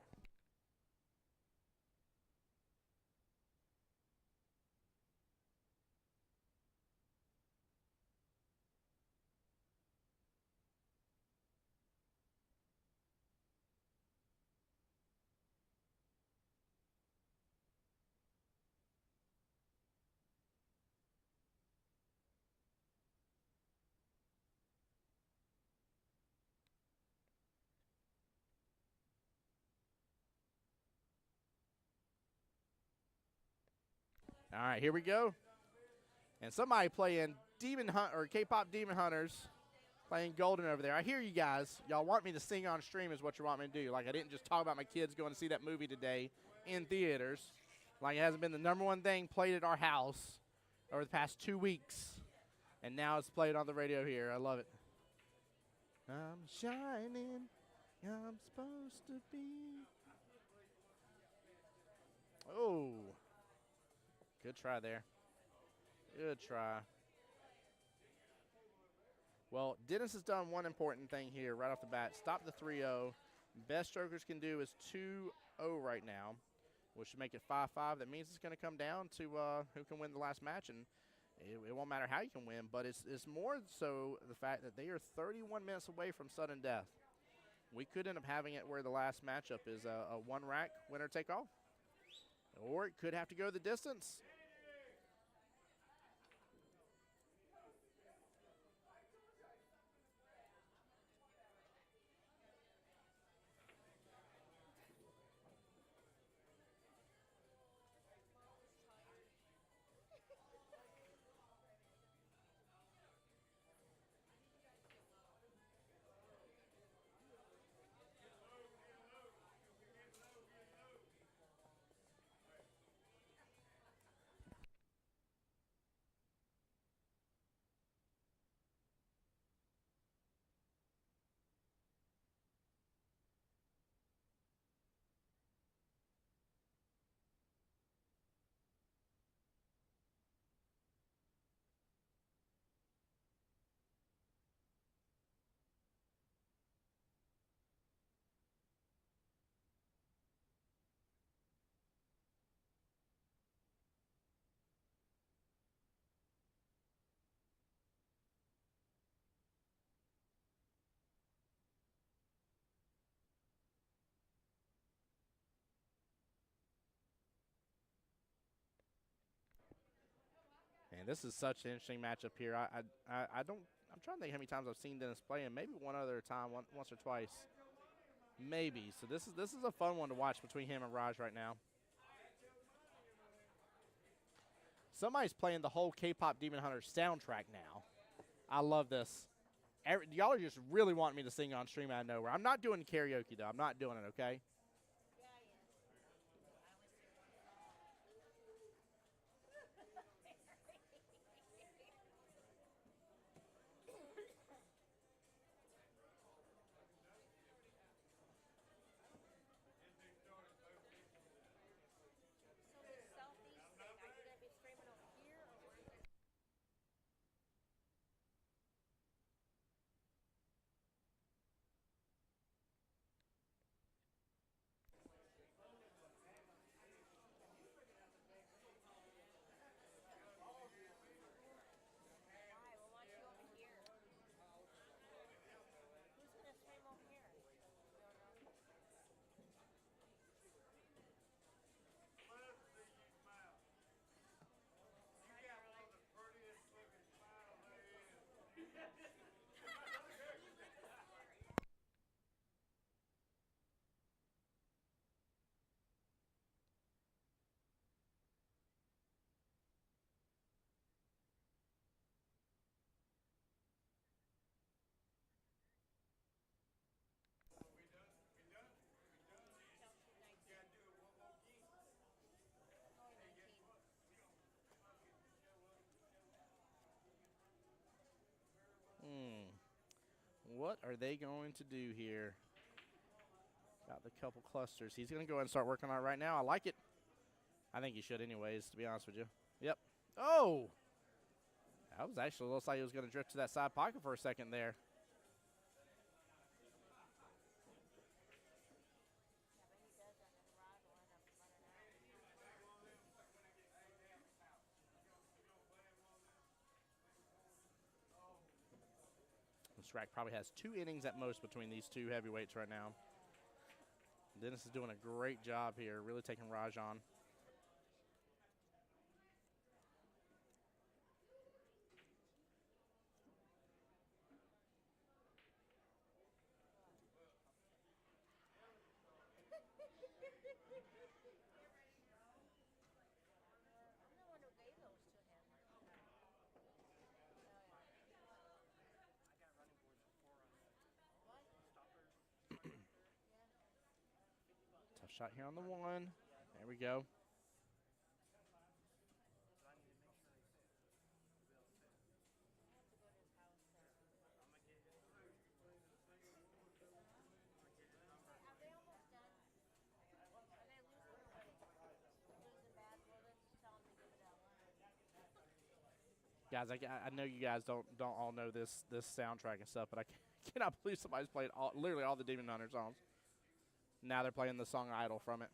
All right, here we go. And somebody playing Demon Hunt or K-pop Demon Hunters playing Golden over there. I hear you guys. Y'all want me to sing on stream is what you want me to do. Like, I didn't just talk about my kids going to see that movie today in theaters. Like, it hasn't been the #1 thing played at our house over the past 2 weeks. And now it's played on the radio here. I love it. I'm shining. I'm supposed to be. Oh. Good try there. Good try. Well, Dennis has done one important thing here right off the bat. Stop the 3-0. Best strokers can do is 2-0 right now, which should make it 5-5. That means it's going to come down to who can win the last match, and it won't matter how you can win, but it's more so the fact that they are 31 minutes away from sudden death. We could end up having it where the last matchup is a one-rack winner-take-all, or it could have to go the distance. And this is such an interesting matchup here. I'm trying to think how many times I've seen Dennis play, and maybe one other time, once or twice, maybe. So this is a fun one to watch between him and Raj right now. Somebody's playing the whole K-pop Demon Hunter soundtrack now. I love this. Y'all are just really wanting me to sing on stream out of nowhere. I'm not doing karaoke though. I'm not doing it. Okay. What are they going to do here? Got the couple clusters. He's going to go ahead and start working on it right now. I like it. I think he should anyways, to be honest with you. Yep. Oh! That was actually looks like he was going to drift to that side pocket for a second there. This rack probably has 2 innings at most between these two heavyweights right now. Dennis is doing a great job here, really taking Raj on. Tough shot here on the 1. There we go. Guys, I know you guys don't all know this soundtrack and stuff, but I cannot believe somebody's played literally all the Demon Hunter songs. Now they're playing the song Idol from it.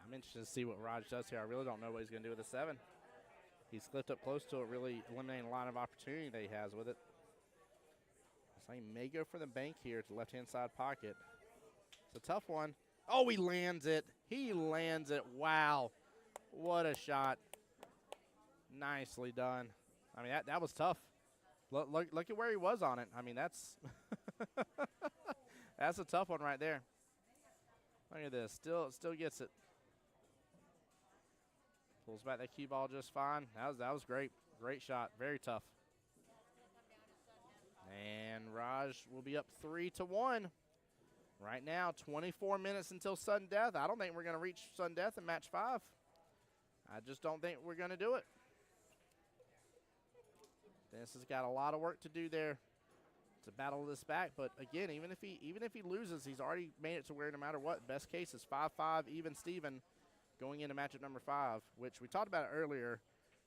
I'm interested to see what Raj does here. I really don't know what he's going to do with the 7. He's clipped up close to it, really eliminating a line of opportunity that he has with it. So he may go for the bank here to the left-hand side pocket. It's a tough one. Oh, he lands it. He lands it. Wow. What a shot. Nicely done. I mean, that was tough. Look at where he was on it. I mean, that's that's a tough one right there. Look at this. Still gets it. Pulls back that Qball just fine. That was great. Great shot. Very tough. And Raj will be up 3-1. Right now, 24 minutes until sudden death. I don't think we're going to reach sudden death in match 5. I just don't think we're going to do it. Dennis has got a lot of work to do there to battle this back. But again, even if he loses, he's already made it to where no matter what, best case is 5-5 even Steven going into matchup number 5, which we talked about earlier.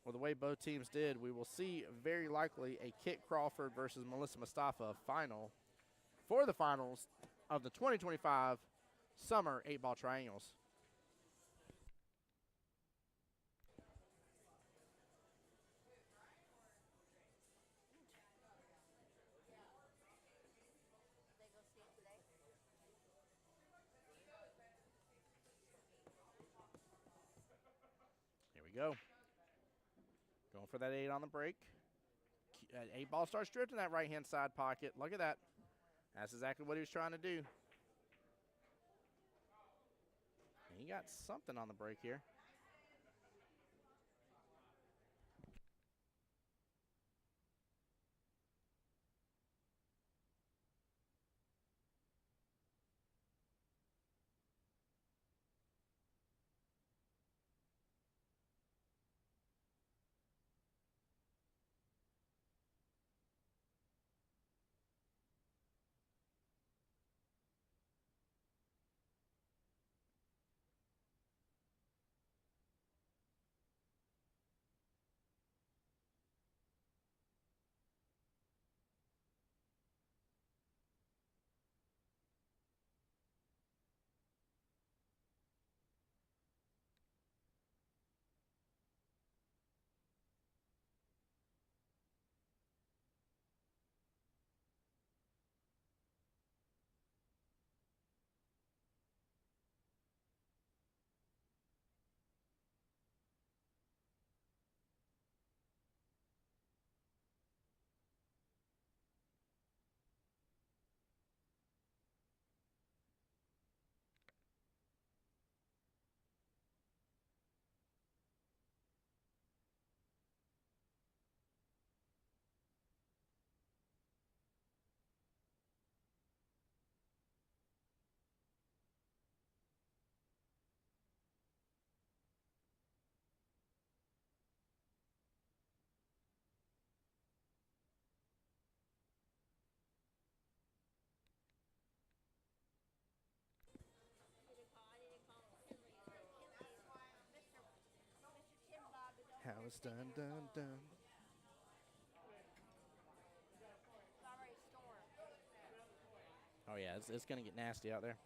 Well, the way both teams did, we will see very likely a Kit Crawford versus Melissa Mustafa final for the finals of the 2025 Summer 8-Ball Triangles. Here we go. Going for that 8 on the break. 8-Ball starts drifting that right-hand side pocket. Look at that. That's exactly what he was trying to do. And he got something on the break here. Dun, dun, dun. Oh, yeah, it's going to get nasty out there.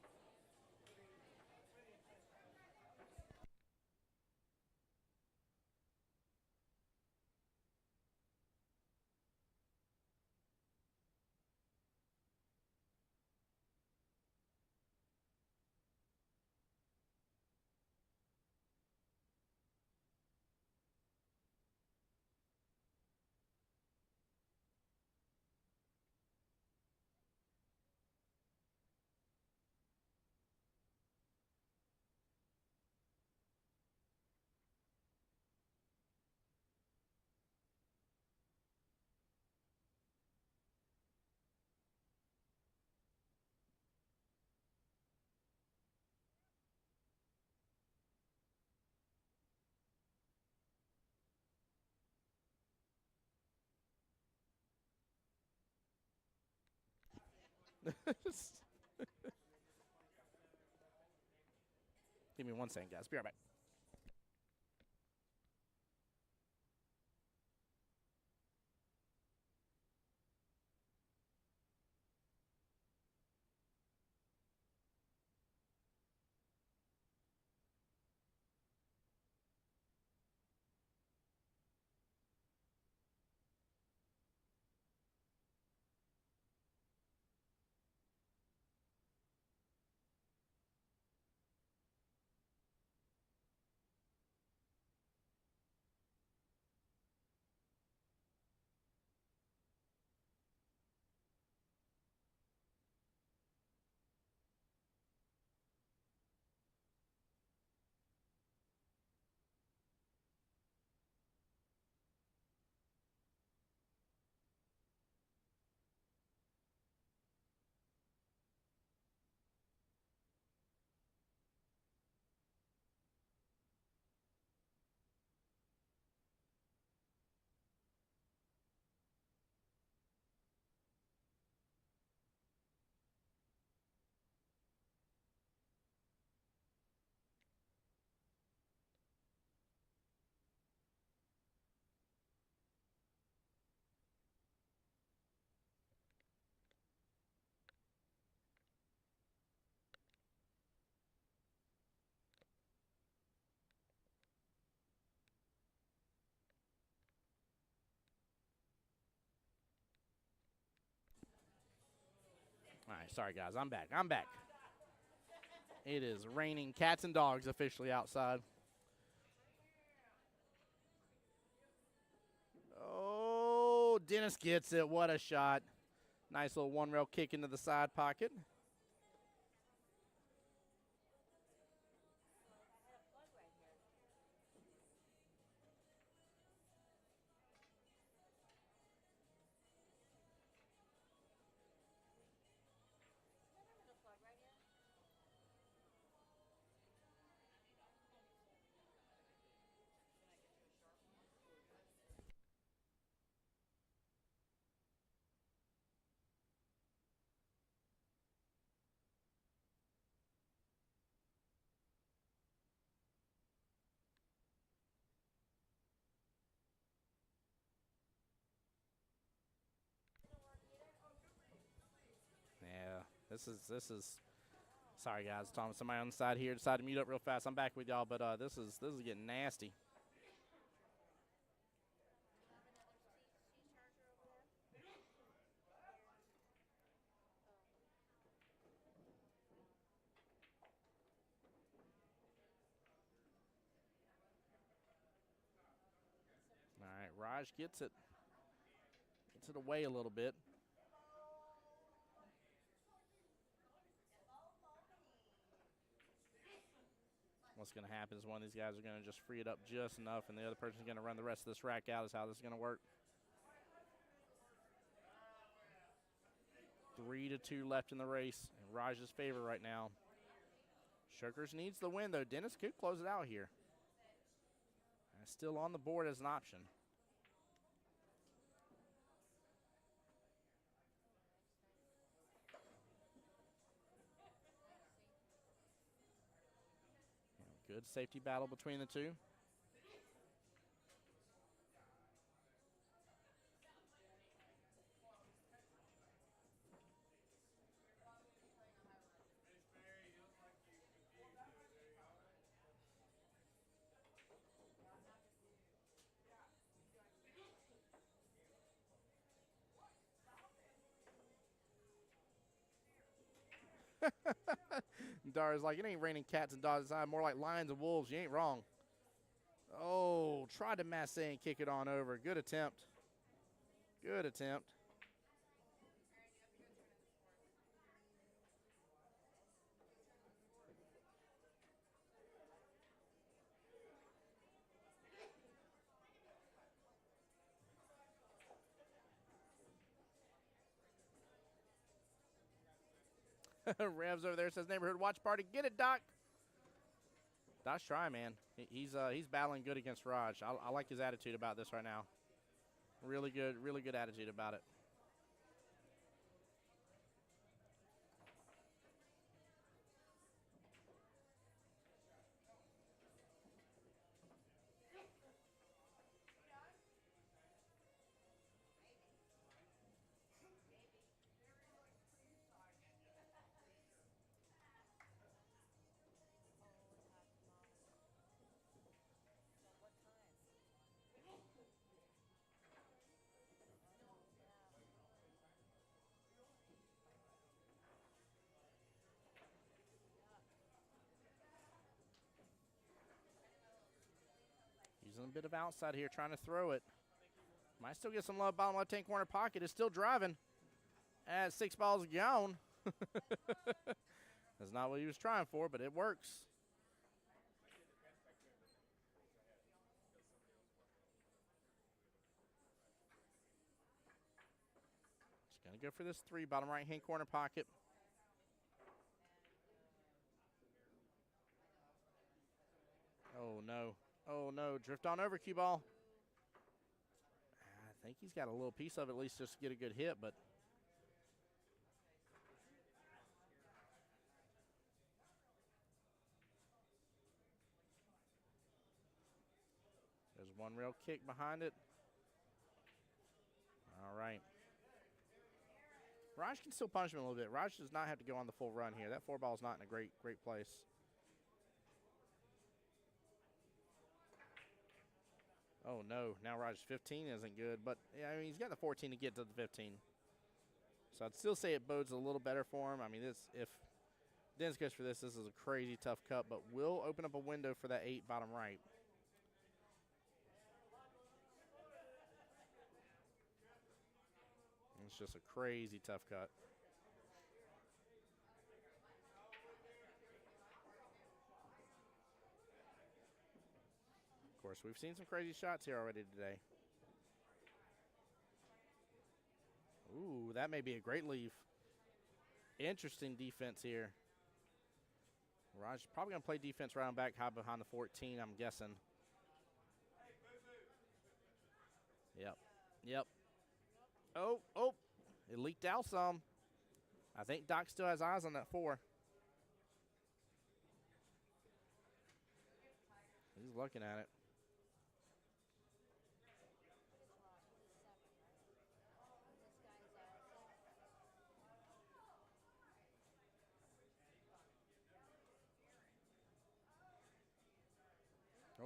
Give me 1 second, guys. Be right back. All right, sorry, guys. I'm back. It is raining cats and dogs officially outside. Oh, Dennis gets it. What a shot. Nice little one-rail kick into the side pocket. Yeah, this is. Sorry, guys. Tom, somebody on the side here decided to mute up real fast. I'm back with y'all, but this is getting nasty. All right, Raj gets it away a little bit. What's going to happen is one of these guys are going to just free it up just enough, and the other person's going to run the rest of this rack out is how this is going to work. 3-2 left in the race in Raj's favor right now. Shirkers needs the win, though. Dennis could close it out here. And still on the board as an option. Good safety battle between the two. Dara's like, it ain't raining cats and dogs inside, more like lions and wolves. You ain't wrong. Oh, tried to masse and kick it on over. Good attempt. Good attempt. Revs over there says neighborhood watch party. Get it, Doc. Doc's trying, man. He's battling good against Raj. I like his attitude about this right now. Really good attitude about it. Using a bit of outside here, trying to throw it. Might still get some love bottom left-hand corner pocket. Is still driving at 6 balls gone. That's not what he was trying for, but it works. Just going to go for this 3, bottom right-hand corner pocket. Oh, no. Oh, no. Drift on over, Qball. I think he's got a little piece of it, at least just to get a good hit, but there's one real kick behind it. All right. Raj can still punish him a little bit. Raj does not have to go on the full run here. That 4 ball is not in a great place. Oh, no. Now Raj's 15 isn't good, but yeah, I mean, he's got the 14 to get to the 15. So I'd still say it bodes a little better for him. I mean, if Dennis goes for this is a crazy tough cut, but will open up a window for that 8 bottom right. It's just a crazy tough cut. Of course, we've seen some crazy shots here already today. Ooh, that may be a great leave. Interesting defense here. Raj probably going to play defense round back high behind the 14, I'm guessing. Yep. Oh, it leaked out some. I think Doc still has eyes on that 4. He's looking at it.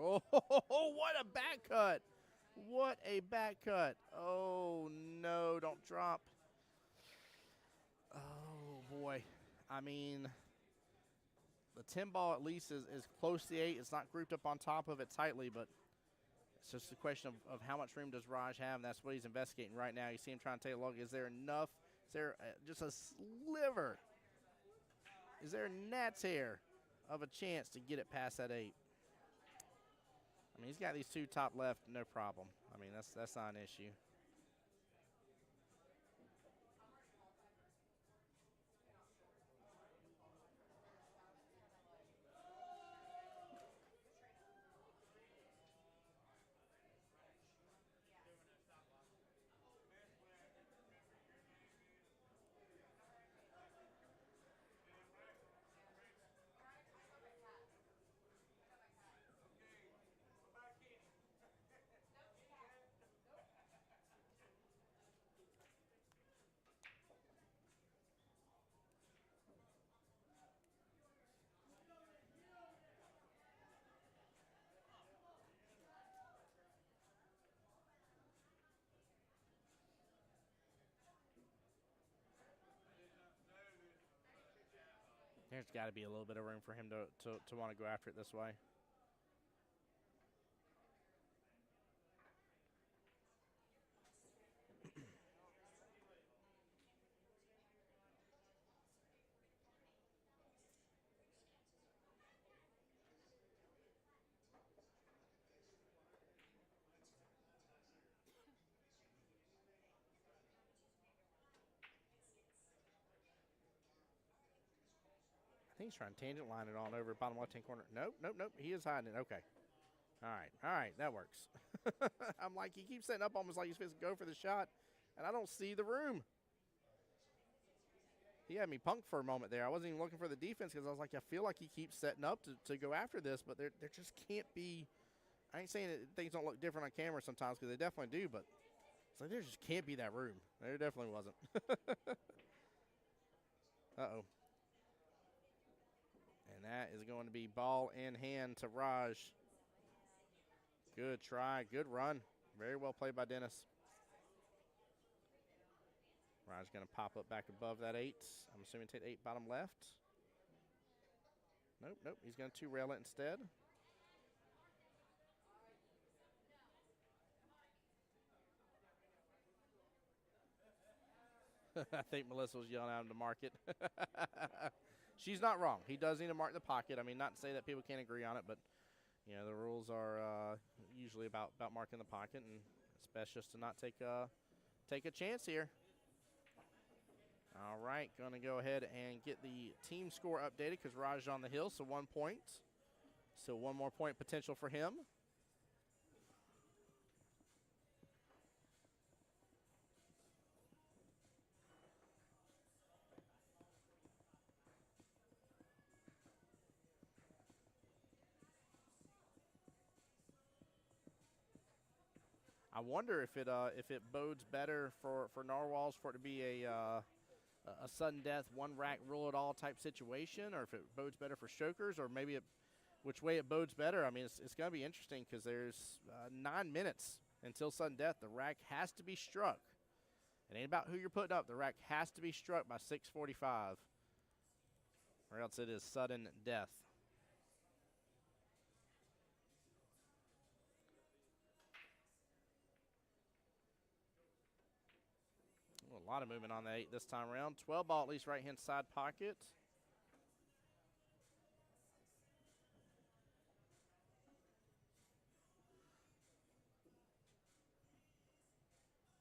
Oh, what a back cut. What a back cut. Oh, no, don't drop. Oh, boy. I mean, the 10 ball at least is close to the 8. It's not grouped up on top of it tightly, but it's just a question of how much room does Raj have, and that's what he's investigating right now. You see him trying to take a look. Is there enough? Is there just a sliver? Is there a gnat's hair of a chance to get it past that 8? I mean, he's got these 2 top left, no problem. I mean, that's not an issue. There's got to be a little bit of room for him to want to go after it this way. I think he's trying to tangent line it on over bottom left-hand corner. Nope, nope, nope. He is hiding it. Okay. All right, that works. I'm like, he keeps setting up almost like he's supposed to go for the shot, and I don't see the room. He had me punked for a moment there. I wasn't even looking for the defense because I was like, I feel like he keeps setting up to go after this, but there just can't be. I ain't saying that things don't look different on camera sometimes because they definitely do, but it's like there just can't be that room. There definitely wasn't. Uh-oh. And that is going to be ball in hand to Raj. Good try, good run. Very well played by Dennis. Raj going to pop up back above that 8. I'm assuming take 8 bottom left. Nope. He's going to 2-rail it instead. I think Melissa was yelling at him to mark it. She's not wrong. He does need to mark the pocket. I mean, not to say that people can't agree on it, but you know the rules are usually about marking the pocket, and it's best just to not take a chance here. All right, going to go ahead and get the team score updated because Raj is on the hill, so 1 point. So 1 more point potential for him. I wonder if it bodes better for Narwhals for it to be a sudden death, one rack rule it all type situation, or if it bodes better for Chokers, or maybe which way it bodes better. I mean, it's going to be interesting because there's 9 minutes until sudden death. The rack has to be struck. It ain't about who you're putting up. The rack has to be struck by 6:45, or else it is sudden death. A lot of movement on the 8 this time around. 12 ball at least right-hand side pocket.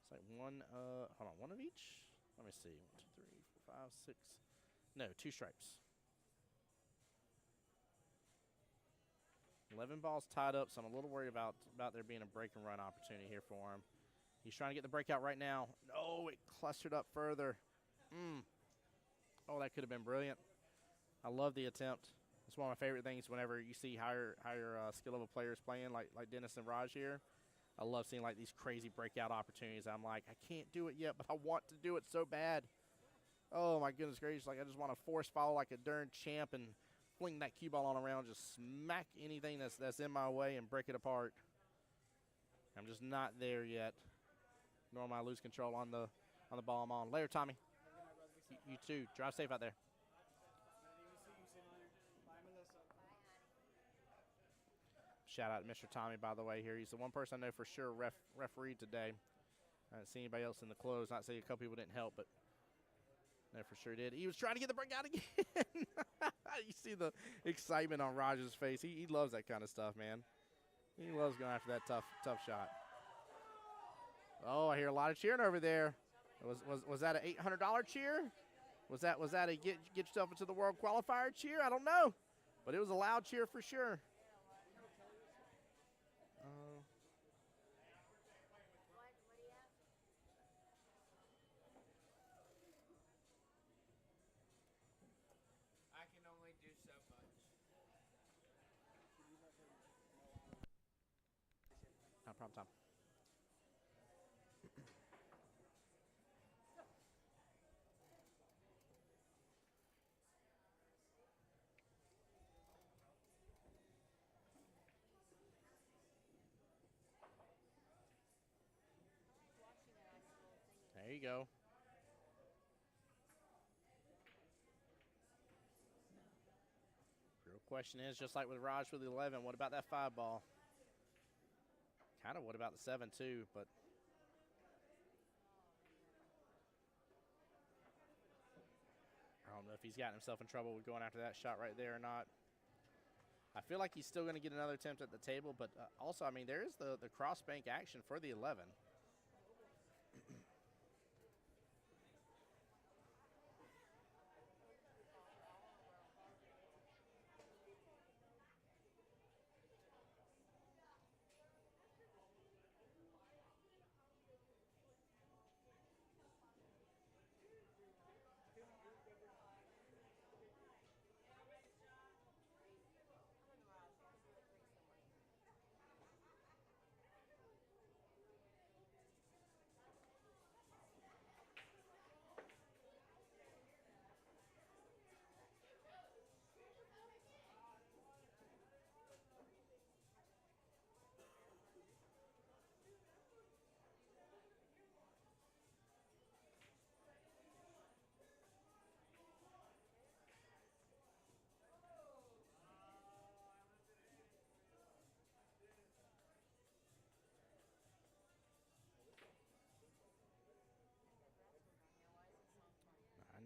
It's like one of each? Let me see. 1, 2, 3, 4, 5, 6. No, 2 stripes. 11 balls tied up, so I'm a little worried about there being a break and run opportunity here for him. He's trying to get the breakout right now. No, it clustered up further. Oh, that could have been brilliant. I love the attempt. It's one of my favorite things whenever you see higher skill level players playing like Dennis and Raj here. I love seeing like these crazy breakout opportunities. I'm like, I can't do it yet, but I want to do it so bad. Oh my goodness gracious! Like I just want to force foul like a darn champ and fling that cue ball on around, just smack anything that's in my way and break it apart. I'm just not there yet. Nor am I lose control on the ball I'm on. Later, Tommy. You too. Drive safe out there. Shout out to Mr. Tommy, by the way, here. He's the one person I know for sure refereed today. I haven't seen anybody else in the close. Not saying a couple people didn't help, but no, for sure did. He was trying to get the breakout again. You see the excitement on Raj's face. He loves that kind of stuff, man. He loves going after that tough shot. Oh, I hear a lot of cheering over there. Was that an $800 cheer? Was that a get yourself into the World Qualifier cheer? I don't know, but it was a loud cheer for sure. I can only do so much. No problem, Tom. There you go. Question is, just like with Raj with the 11, what about that 5 ball? Kind of what about the 7 too, but I don't know if he's gotten himself in trouble with going after that shot right there or not. I feel like he's still going to get another attempt at the table, but also, I mean, there is the cross bank action for the 11.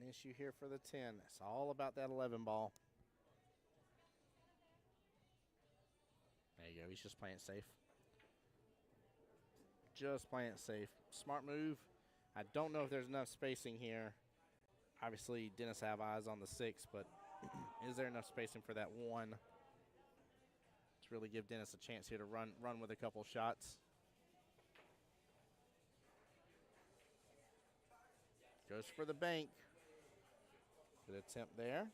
An issue here for the 10. It's all about that 11 ball. There you go. He's just playing it safe. Just playing it safe. Smart move. I don't know if there's enough spacing here. Obviously, Dennis have eyes on the 6, but is there enough spacing for that 1 to really give Dennis a chance here to run with a couple shots? Goes for the bank. Good attempt there.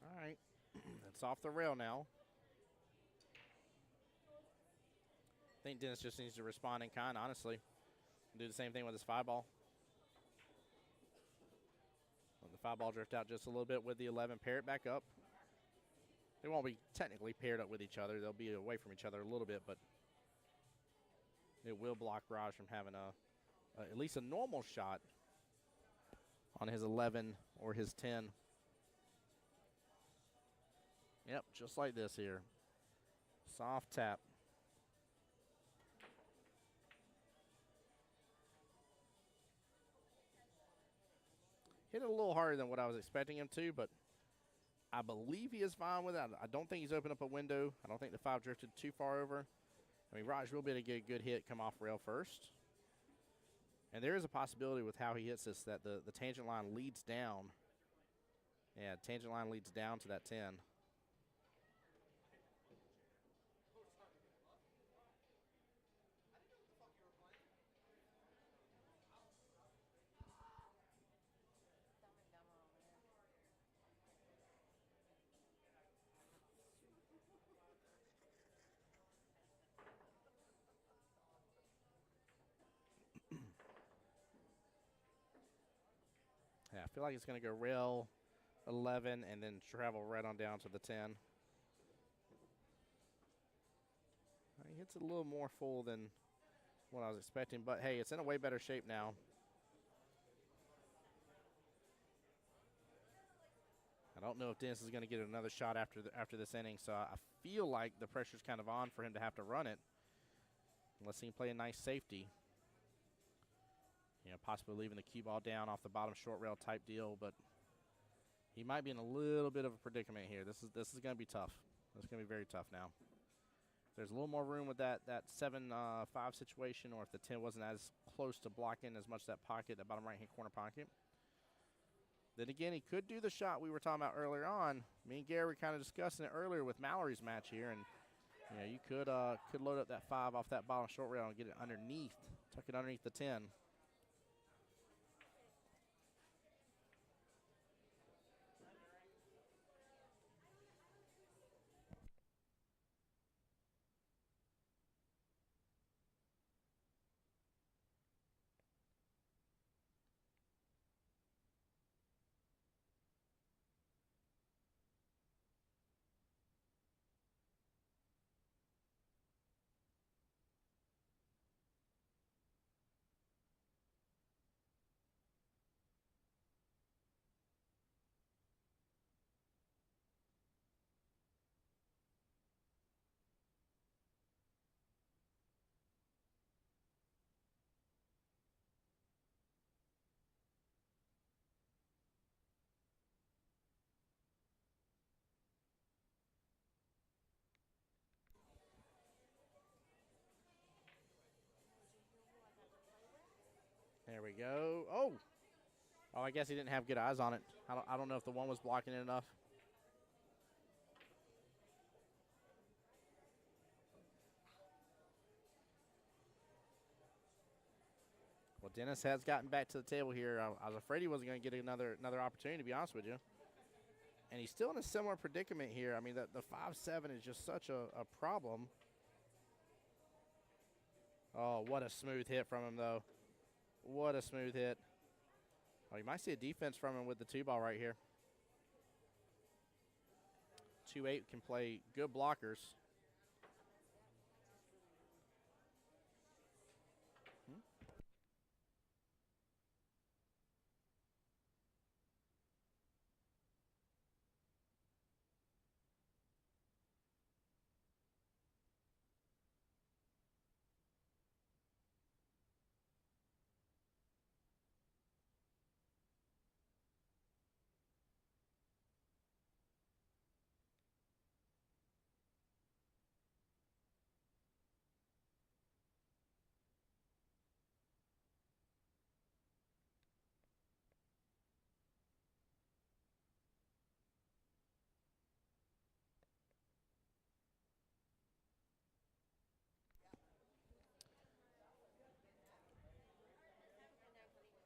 All right, it's off the rail now. I think Dennis just needs to respond in kind, honestly. Do the same thing with his 5 ball. Let the 5 ball drift out just a little bit with the 11. Pair it back up. They won't be technically paired up with each other. They'll be away from each other a little bit, but it will block Raj from having at least a normal shot on his 11 or his 10. Yep, just like this here. Soft tap. Hit it a little harder than what I was expecting him to, but I believe he is fine with it. I don't think he's opened up a window. I don't think the 5 drifted too far over. I mean, Raj will be able to get a good hit, come off rail first. And there is a possibility with how he hits this that the tangent line leads down. Yeah, tangent line leads down to that 10. Yeah, I feel like it's going to go rail 11 and then travel right on down to the 10. He hits it a little more full than what I was expecting, but hey, it's in a way better shape now. I don't know if Dennis is going to get another shot after this inning, so I feel like the pressure's kind of on for him to have to run it, unless he can play a nice safety. You know, possibly leaving the cue ball down off the bottom short rail type deal, but he might be in a little bit of a predicament here. This is going to be tough. It's going to be very tough now. There's a little more room with that 7-5 situation, or if the 10 wasn't as close to blocking as much that pocket, that bottom right-hand corner pocket. Then again, he could do the shot we were talking about earlier on. Me and Gary were kind of discussing it earlier with Mallory's match here, and you know, you could load up that 5 off that bottom short rail and get it underneath, tuck it underneath the 10. There we go. Oh. Oh, I guess he didn't have good eyes on it. I don't know if the one was blocking it enough. Well, Dennis has gotten back to the table here. I was afraid he wasn't going to get another opportunity, to be honest with you. And he's still in a similar predicament here. I mean, the 5'7" is just such a problem. Oh, what a smooth hit from him, though. What a smooth hit. Oh, you might see a defense from him with the 2 ball right here. 2'8" can play good blockers.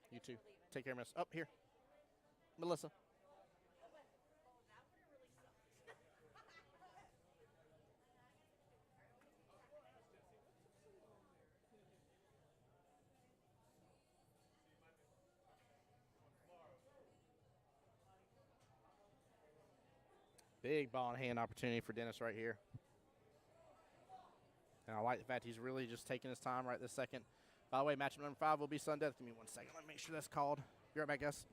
You too. Take care, miss. Up here. Melissa. Big ball in hand opportunity for Dennis right here. And I like the fact he's really just taking his time right this second. By the way, matchup number 5 will be sudden death. Give me 1 second. Let me make sure that's called. Be right back, guys.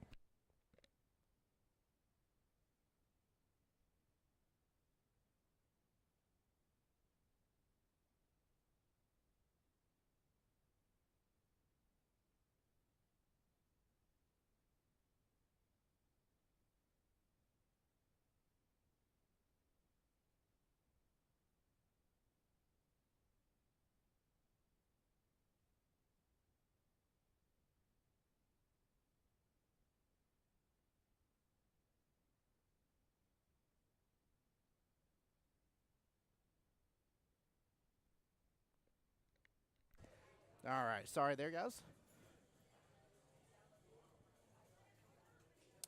All right. Sorry there, guys.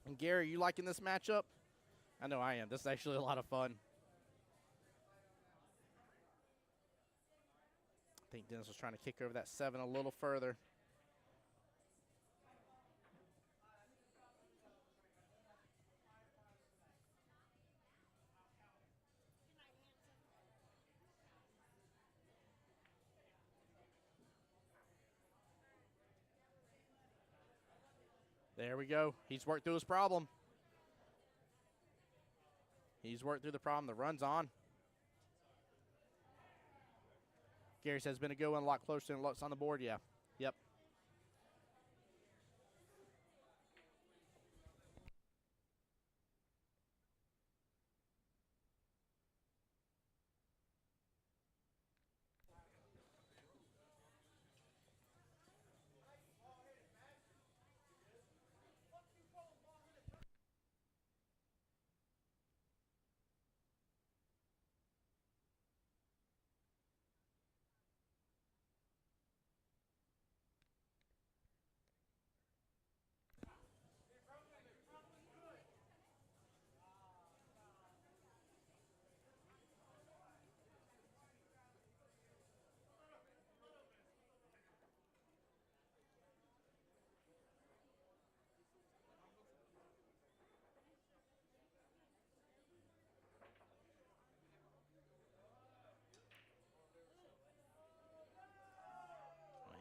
And Gary, you liking this matchup? I know I am. This is actually a lot of fun. I think Dennis was trying to kick over that 7 a little further. There we go. He's worked through his problem. He's worked through the problem. The run's on. Gary says, been a good one, a lot closer than looks on the board. Yeah. Yep.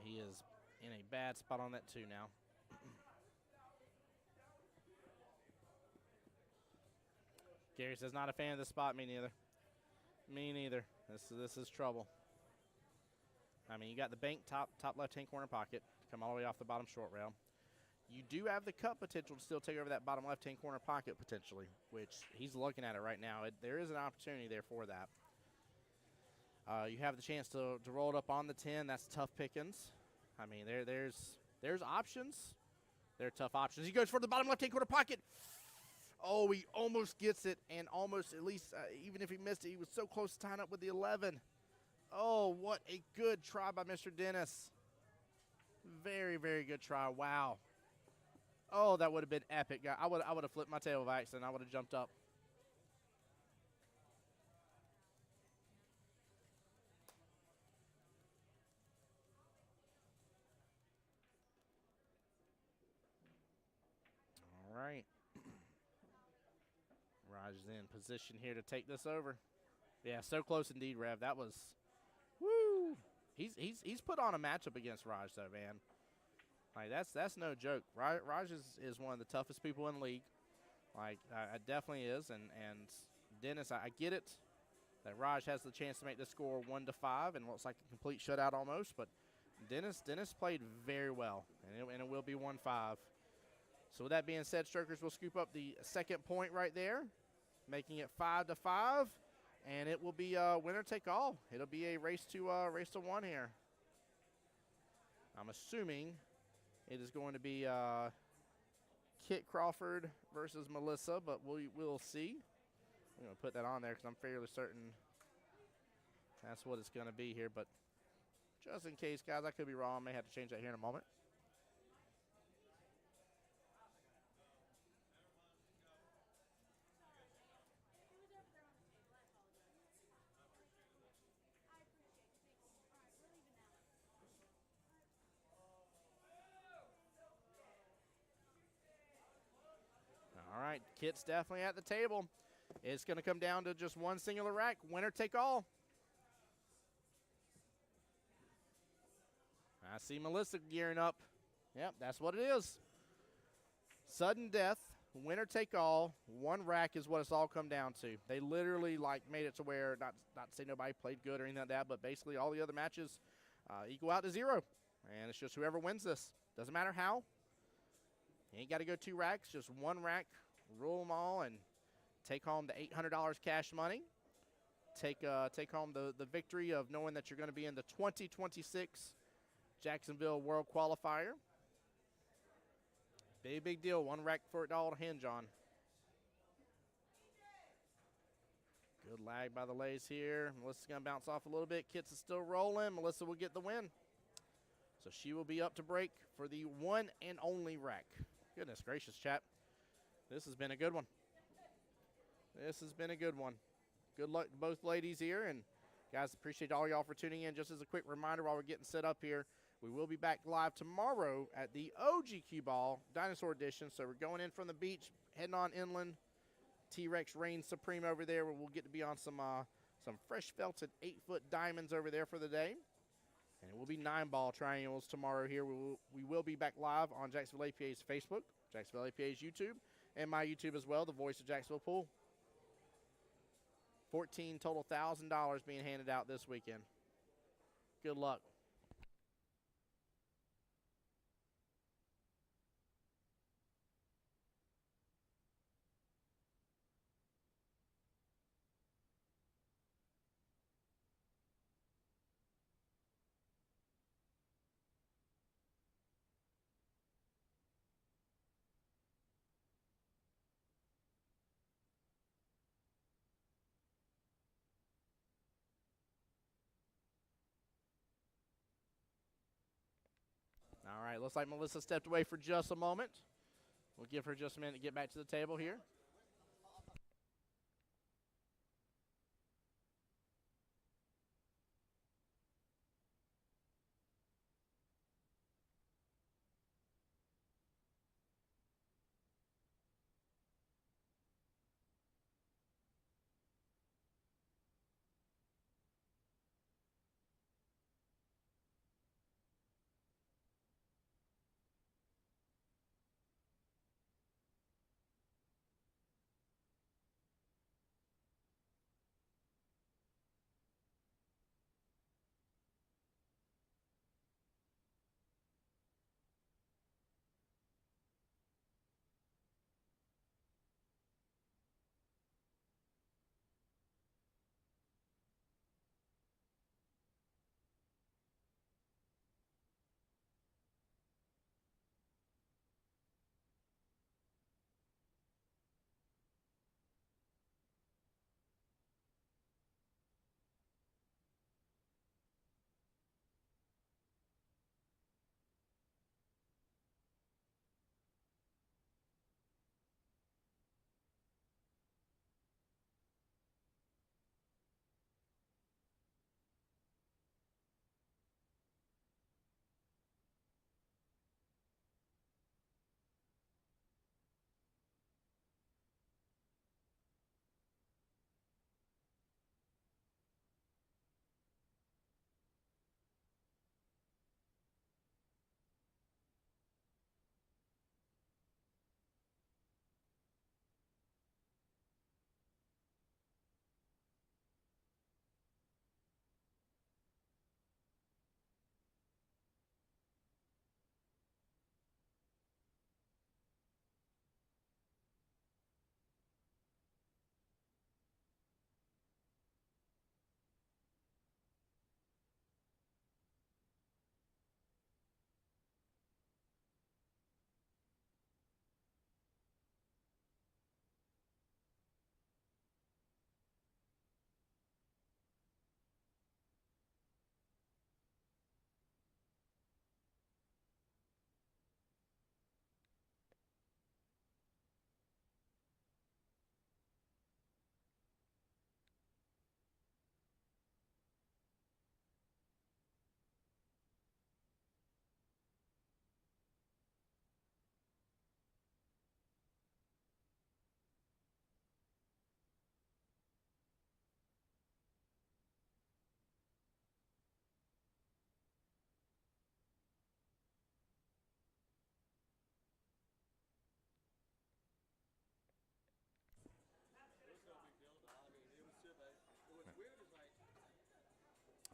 He is in a bad spot on that 2 now. Gary says, not a fan of this spot. Me neither. Me neither. This is trouble. I mean, you got the bank top left-hand corner pocket. Come all the way off the bottom short rail. You do have the cut potential to still take over that bottom left-hand corner pocket potentially, which he's looking at it right now. There is an opportunity there for that. You have the chance to roll it up on the 10. That's tough pickings. I mean, there's There's options. They're tough options. He goes for the bottom left-hand corner pocket. Oh, he almost gets it, and almost at least, even if he missed it, he was so close to tying up with the 11. Oh, what a good try by Mr. Dennis. Very, very good try. Wow. Oh, that would have been epic. I would have flipped my tail by accident. I would have jumped up. All right. Raj is in position here to take this over. Yeah, so close indeed, Rev. That was, woo. He's put on a matchup against Raj, though, man. Like, that's no joke. Raj is one of the toughest people in the league. Like, I definitely is. And Dennis, I get it that Raj has the chance to make the score 1-5 and looks like a complete shutout almost. But Dennis played very well, and it will be 1-5. So with that being said, Strokers will scoop up the second point right there, making it 5-5, and it will be winner take all. It'll be a race to one here. I'm assuming it is going to be Kit Crawford versus Melissa, but we'll see. I'm going to put that on there because I'm fairly certain that's what it's going to be here. But just in case, guys, I could be wrong. I may have to change that here in a moment. All right, Kit's definitely at the table. It's going to come down to just one singular rack. Winner take all. I see Melissa gearing up. Yep, that's what it is. Sudden death, winner take all. One rack is what it's all come down to. They literally made it to where, not to say nobody played good or anything like that, but basically all the other matches equal out to 0. And it's just whoever wins this. Doesn't matter how. You ain't got to go 2 racks, just 1 rack. Rule them all and take home the $800 cash money. Take home the victory of knowing that you're going to be in the 2026 Jacksonville World Qualifier. Big deal. 1 rack for it all to hinge on. Good lag by the Lays here. Melissa's going to bounce off a little bit. Kits is still rolling. Melissa will get the win. So she will be up to break for the one and only rack. Goodness gracious, chat. This has been a good one. This has been a good one. Good luck to both ladies here. And, guys, appreciate all y'all for tuning in. Just as a quick reminder while we're getting set up here, we will be back live tomorrow at the OG Qball Dinosaur Edition. So we're going in from the beach, heading on inland. T-Rex reigns supreme over there, where we'll get to be on some fresh felted 8-foot diamonds over there for the day. And it will be 9-ball triangles tomorrow here. We will be back live on Jacksonville APA's Facebook, Jacksonville APA's YouTube, and my YouTube as well, the voice of Jacksonville Pool. 14 total $1,000 being handed out this weekend. Good luck. All right, looks like Melissa stepped away for just a moment. We'll give her just a minute to get back to the table here.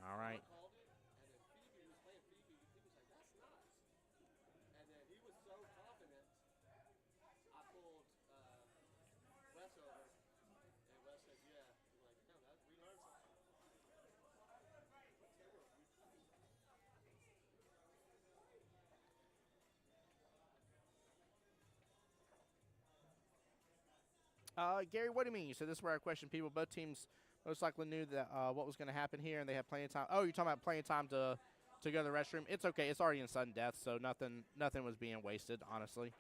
All right. I called it, and then Phoebe was playing Phoebe. He was like, "That's nuts," and then he was so confident. I pulled Wes over, and Wes said, "Yeah." I'm like, "Damn, that we learned something." What table are you playing? Gary, what do you mean? You said this is where I question people. Both teams most likely knew that what was going to happen here, and they had plenty of time. Oh, you're talking about plenty of time to go to the restroom. It's okay. It's already in sudden death, so nothing was being wasted. Honestly,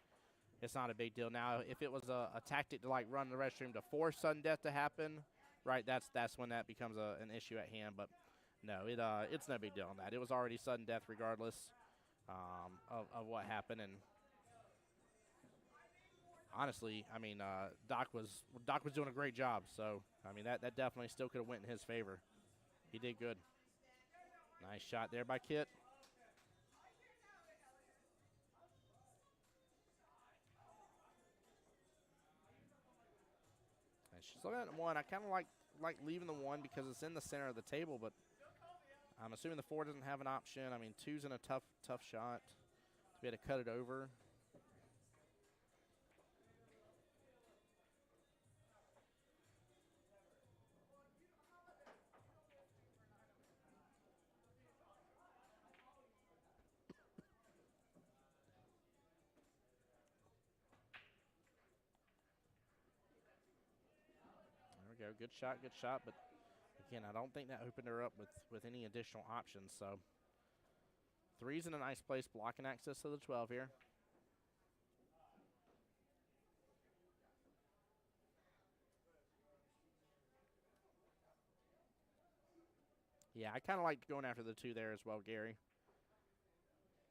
it's not a big deal. Now, if it was a tactic to like run the restroom to force sudden death to happen, right? That's when that becomes an issue at hand. But no, it's no big deal on that. It was already sudden death regardless of what happened, and honestly, I mean, Doc was doing a great job. So I mean, that definitely still could have went in his favor. He did good. Nice shot there by Kit. And she's looking at one. I kind of like leaving the one because it's in the center of the table, but I'm assuming the 4 doesn't have an option. I mean, 2's in a tough shot to be able to cut it over. There we go. Good shot. But again, I don't think that opened her up with any additional options. So 3's in a nice place, blocking access to the 12 here. Yeah, I kind of liked going after the 2 there as well, Gary.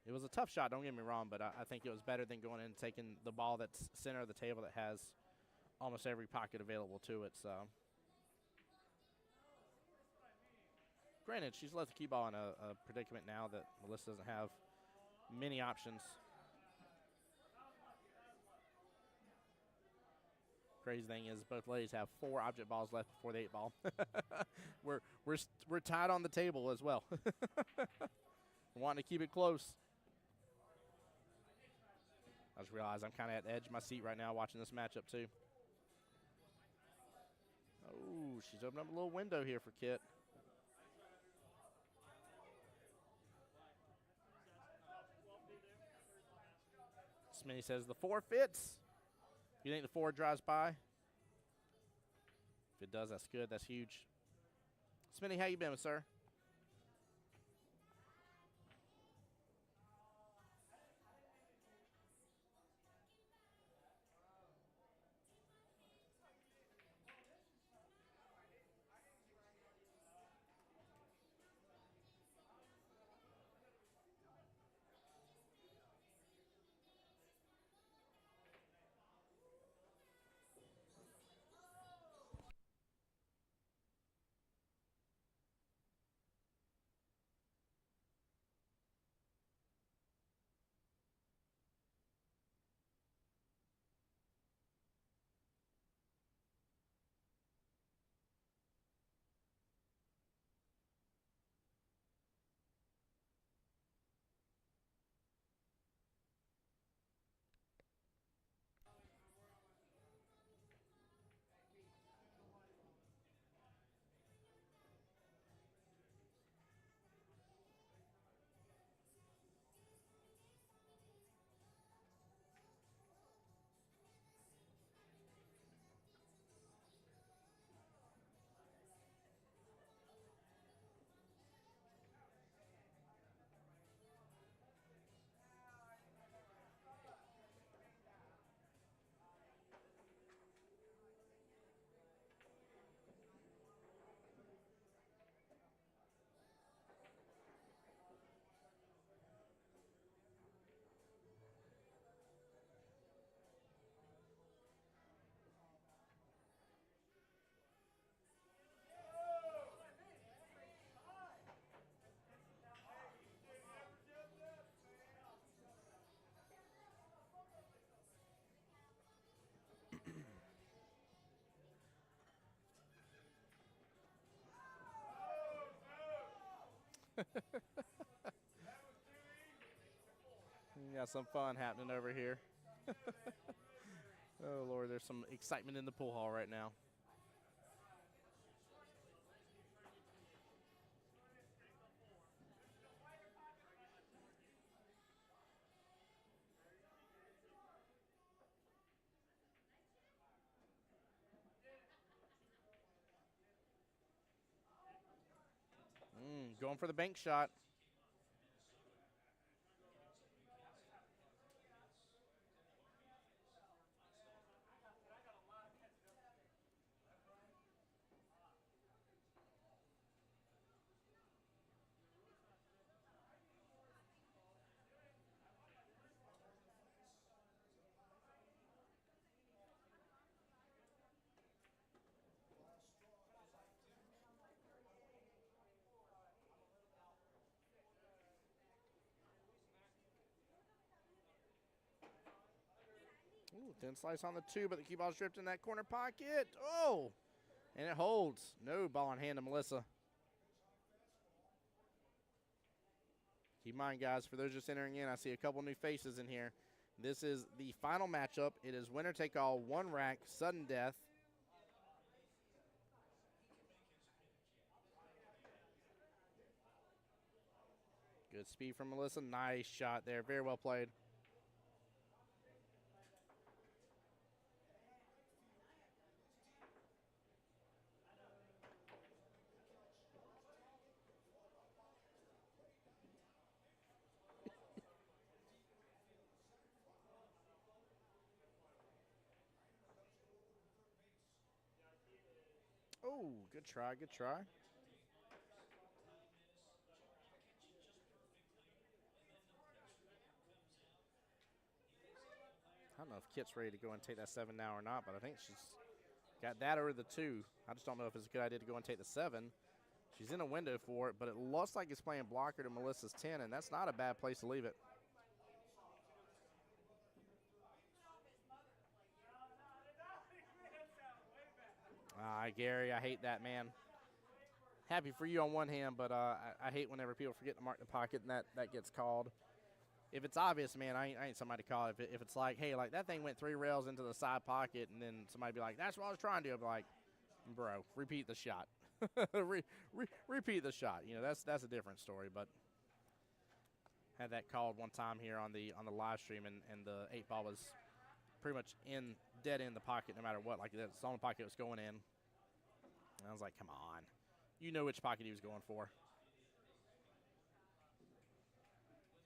It was a tough shot, don't get me wrong, but I think it was better than going in and taking the ball that's center of the table that has almost every pocket available to it. So, granted, she's left the Qball in a predicament now that Melissa doesn't have many options. Crazy thing is, both ladies have 4 object balls left before the 8-ball. we're tied on the table as well. Wanting to keep it close. I just realized I'm kind of at the edge of my seat right now watching this matchup too. Oh, she's opened up a little window here for Kit. Smitty says the 4 fits. You think the 4 drives by? If it does, that's good. That's huge. Smitty, how you been, sir? Got some fun happening over here. Oh, Lord, there's some excitement in the pool hall right now. Going for the bank shot. Ooh, thin slice on the 2, but the cue ball's stripped in that corner pocket. Oh, and it holds. No ball in hand to Melissa. Keep in mind, guys, for those just entering in, I see a couple new faces in here. This is the final matchup. It is winner take all, 1 rack, sudden death. Good speed from Melissa. Nice shot there. Very well played. Oh, good try, good try. I don't know if Kit's ready to go and take that 7 now or not, but I think she's got that or the 2. I just don't know if it's a good idea to go and take the 7. She's in a window for it, but it looks like it's playing blocker to Melissa's 10, and that's not a bad place to leave it. Gary, I hate that, man. Happy for you on one hand, but I hate whenever people forget to mark the pocket and that gets called. If it's obvious, man, I ain't somebody to call. If it's like, hey, like that thing went 3 rails into the side pocket, and then somebody be like, that's what I was trying to do. I'd be like, bro, repeat the shot. Repeat the shot. You know, that's a different story. But had that called one time here on the live stream, and the 8 ball was pretty much dead in the pocket no matter what. Like the zone pocket was going in. And I was like, come on. You know which pocket he was going for.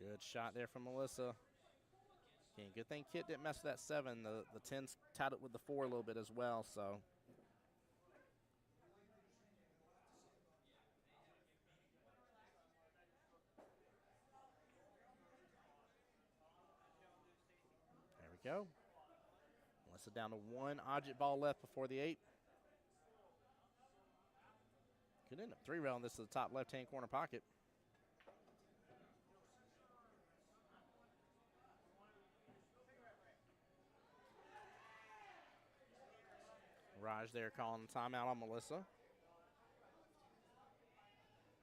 Good shot there from Melissa. Okay, good thing Kit didn't mess with that 7. The 10's tied it with the 4 a little bit as well, so. There we go. Melissa down to 1 object ball left before the 8. Could end up 3-railing this to the top left-hand corner pocket. Raj there calling the timeout on Melissa.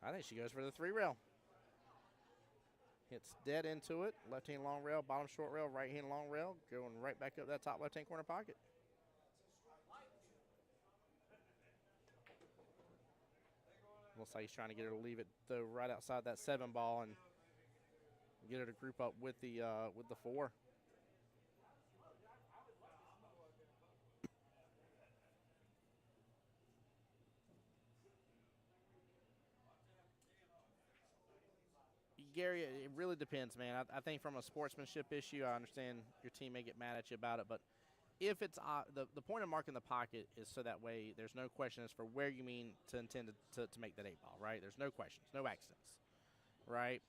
I think she goes for the 3-rail. Hits dead into it. Left-hand long rail, bottom short rail, right-hand long rail. Going right back up that top left-hand corner pocket. Looks like he's trying to get her to leave it though right outside that 7 ball and get her to group up with the 4. Gary, it really depends, man. I think from a sportsmanship issue, I understand your team may get mad at you about it, but if it's the point of marking the pocket is so that way there's no question as for where you mean to intend to make that 8 ball, right? There's no questions, no accidents, right?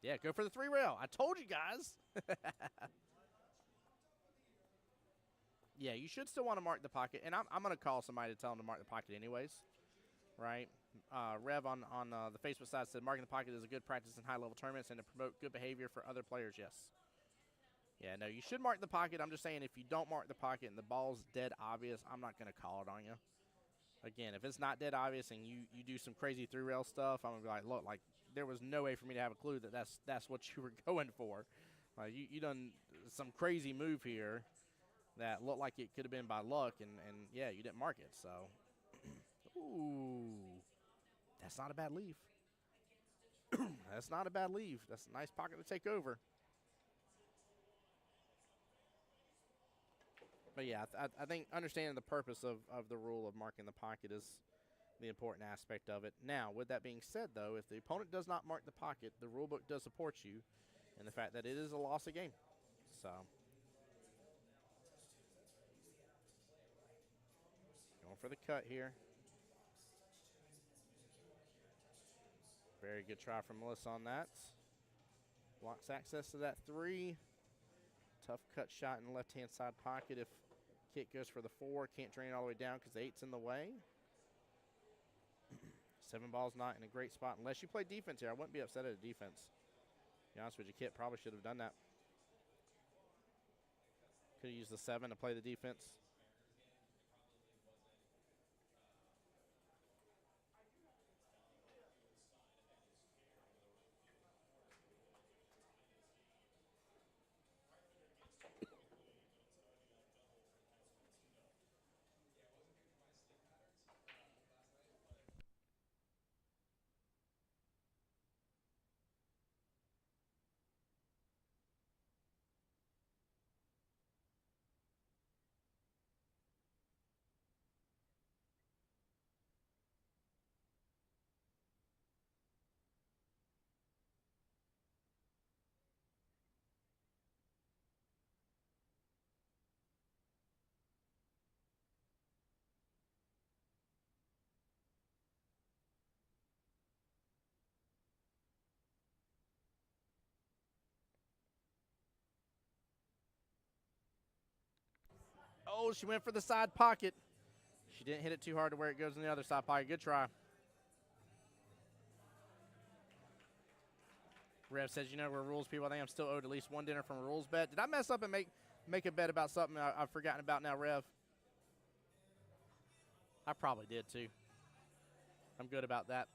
Yeah, go for the 3-rail. I told you guys. Yeah, you should still want to mark the pocket, and I'm going to call somebody to tell them to mark the pocket anyways, right? Rev on the Facebook side said marking the pocket is a good practice in high-level tournaments and to promote good behavior for other players, yes. Yeah, no, you should mark the pocket. I'm just saying if you don't mark the pocket and the ball's dead obvious, I'm not going to call it on you. Again, if it's not dead obvious and you do some crazy three-rail stuff, I'm going to be like, look, like, there was no way for me to have a clue that that's what you were going for. Like, you done some crazy move here that looked like it could have been by luck, and yeah, you didn't mark it, so. Ooh, that's not a bad leave. That's not a bad leave. That's a nice pocket to take over. But yeah, I think understanding the purpose of the rule of marking the pocket is the important aspect of it. Now, with that being said, though, if the opponent does not mark the pocket, the rule book does support you in the fact that it is a loss of game. So, going for the cut here. Very good try from Melissa on that. Blocks access to that 3. Tough cut shot in the left-hand side pocket. If Kit goes for the 4, can't drain all the way down because the 8's in the way. 7 ball's not in a great spot unless you play defense here. I wouldn't be upset at a defense. To be honest with you, Kit probably should have done that. Could have used the 7 to play the defense. Oh, she went for the side pocket. She didn't hit it too hard to where it goes in the other side pocket. Good try. Rev says, you know, we're rules people. I think I'm still owed at least one dinner from a rules bet. Did I mess up and make a bet about something I've forgotten about now, Rev? I probably did, too. I'm good about that.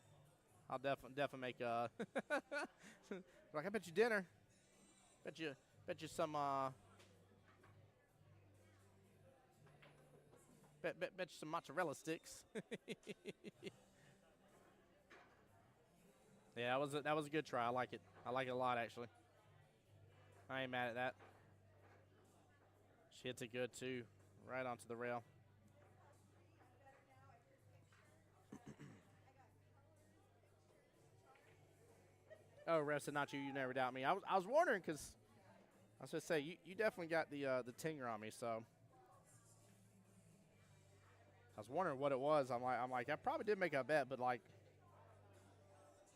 I'll definitely make a like, I bet you dinner. Bet you some bet you some mozzarella sticks. Yeah, that was a good try. I like it. I like it a lot, actually. I ain't mad at that. She hits it good, too. Right onto the rail. Oh, Rev said, not you. You never doubt me. I was wondering because I was going to say, you definitely got the tinger on me, so. I was wondering what it was. I'm like, I probably did make a bet, but, like,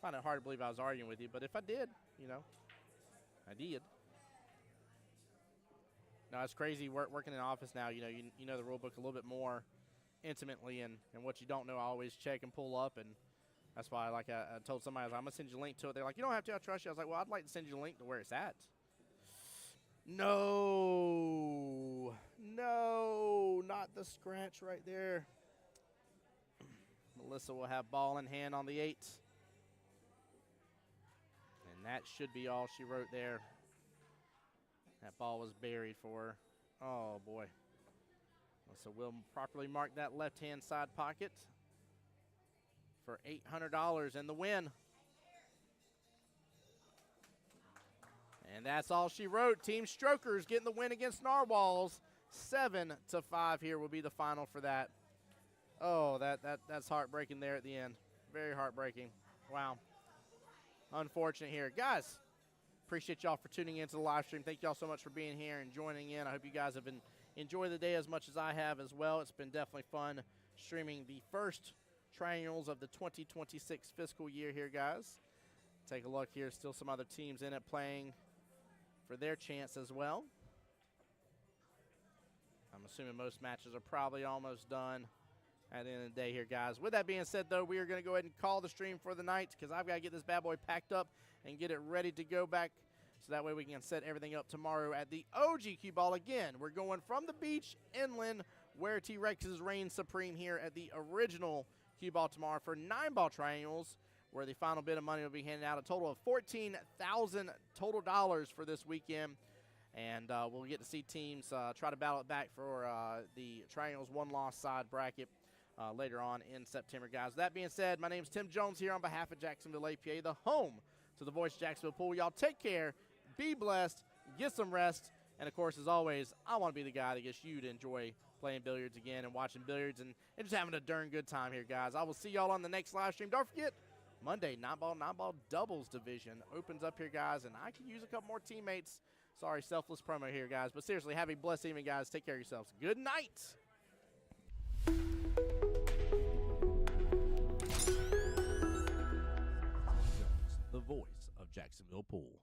I find it hard to believe I was arguing with you. But if I did, you know, I did. No, it's crazy working in the office now. You know, you know the rule book a little bit more intimately, and what you don't know, I always check and pull up, and that's why, like, I told somebody, I'm going to send you a link to it. They're like, you don't have to, I trust you. I was like, well, I'd like to send you a link to where it's at. No, not the scratch right there. Melissa will have ball in hand on the 8. And that should be all she wrote there. That ball was buried for her. Oh, boy. So we'll properly mark that left-hand side pocket for $800 and the win. And that's all she wrote. Team Strokers getting the win against Narwhals. 7-5 here will be the final for that. Oh, that's heartbreaking there at the end. Very heartbreaking. Wow. Unfortunate here. Guys, appreciate y'all for tuning into the live stream. Thank y'all so much for being here and joining in. I hope you guys have been enjoying the day as much as I have as well. It's been definitely fun streaming the first triennials of the 2026 fiscal year here, guys. Take a look here. Still some other teams in it playing for their chance as well. I'm assuming most matches are probably almost done at the end of the day here, guys. With that being said, though, we are going to go ahead and call the stream for the night because I've got to get this bad boy packed up and get it ready to go back so that way we can set everything up tomorrow at the OG Qball. Again, we're going from the beach inland where T-Rexes reign supreme here at the original Qball tomorrow for 9-ball triangles, where the final bit of money will be handed out, a total of $14,000 total dollars for this weekend. And we'll get to see teams try to battle it back for the triangles one-loss side bracket later on in September, guys. That being said, my name is Tim Jones here on behalf of Jacksonville APA, the home to the Voice Jacksonville Pool. Y'all take care, be blessed, get some rest, and, of course, as always, I want to be the guy that gets you to enjoy playing billiards again and watching billiards and just having a darn good time here, guys. I will see y'all on the next live stream. Don't forget, Monday, 9-ball doubles division opens up here, guys, and I could use a couple more teammates. Sorry, selfless promo here, guys. But seriously, have a blessed evening, guys. Take care of yourselves. Good night. The voice of Jacksonville Pool.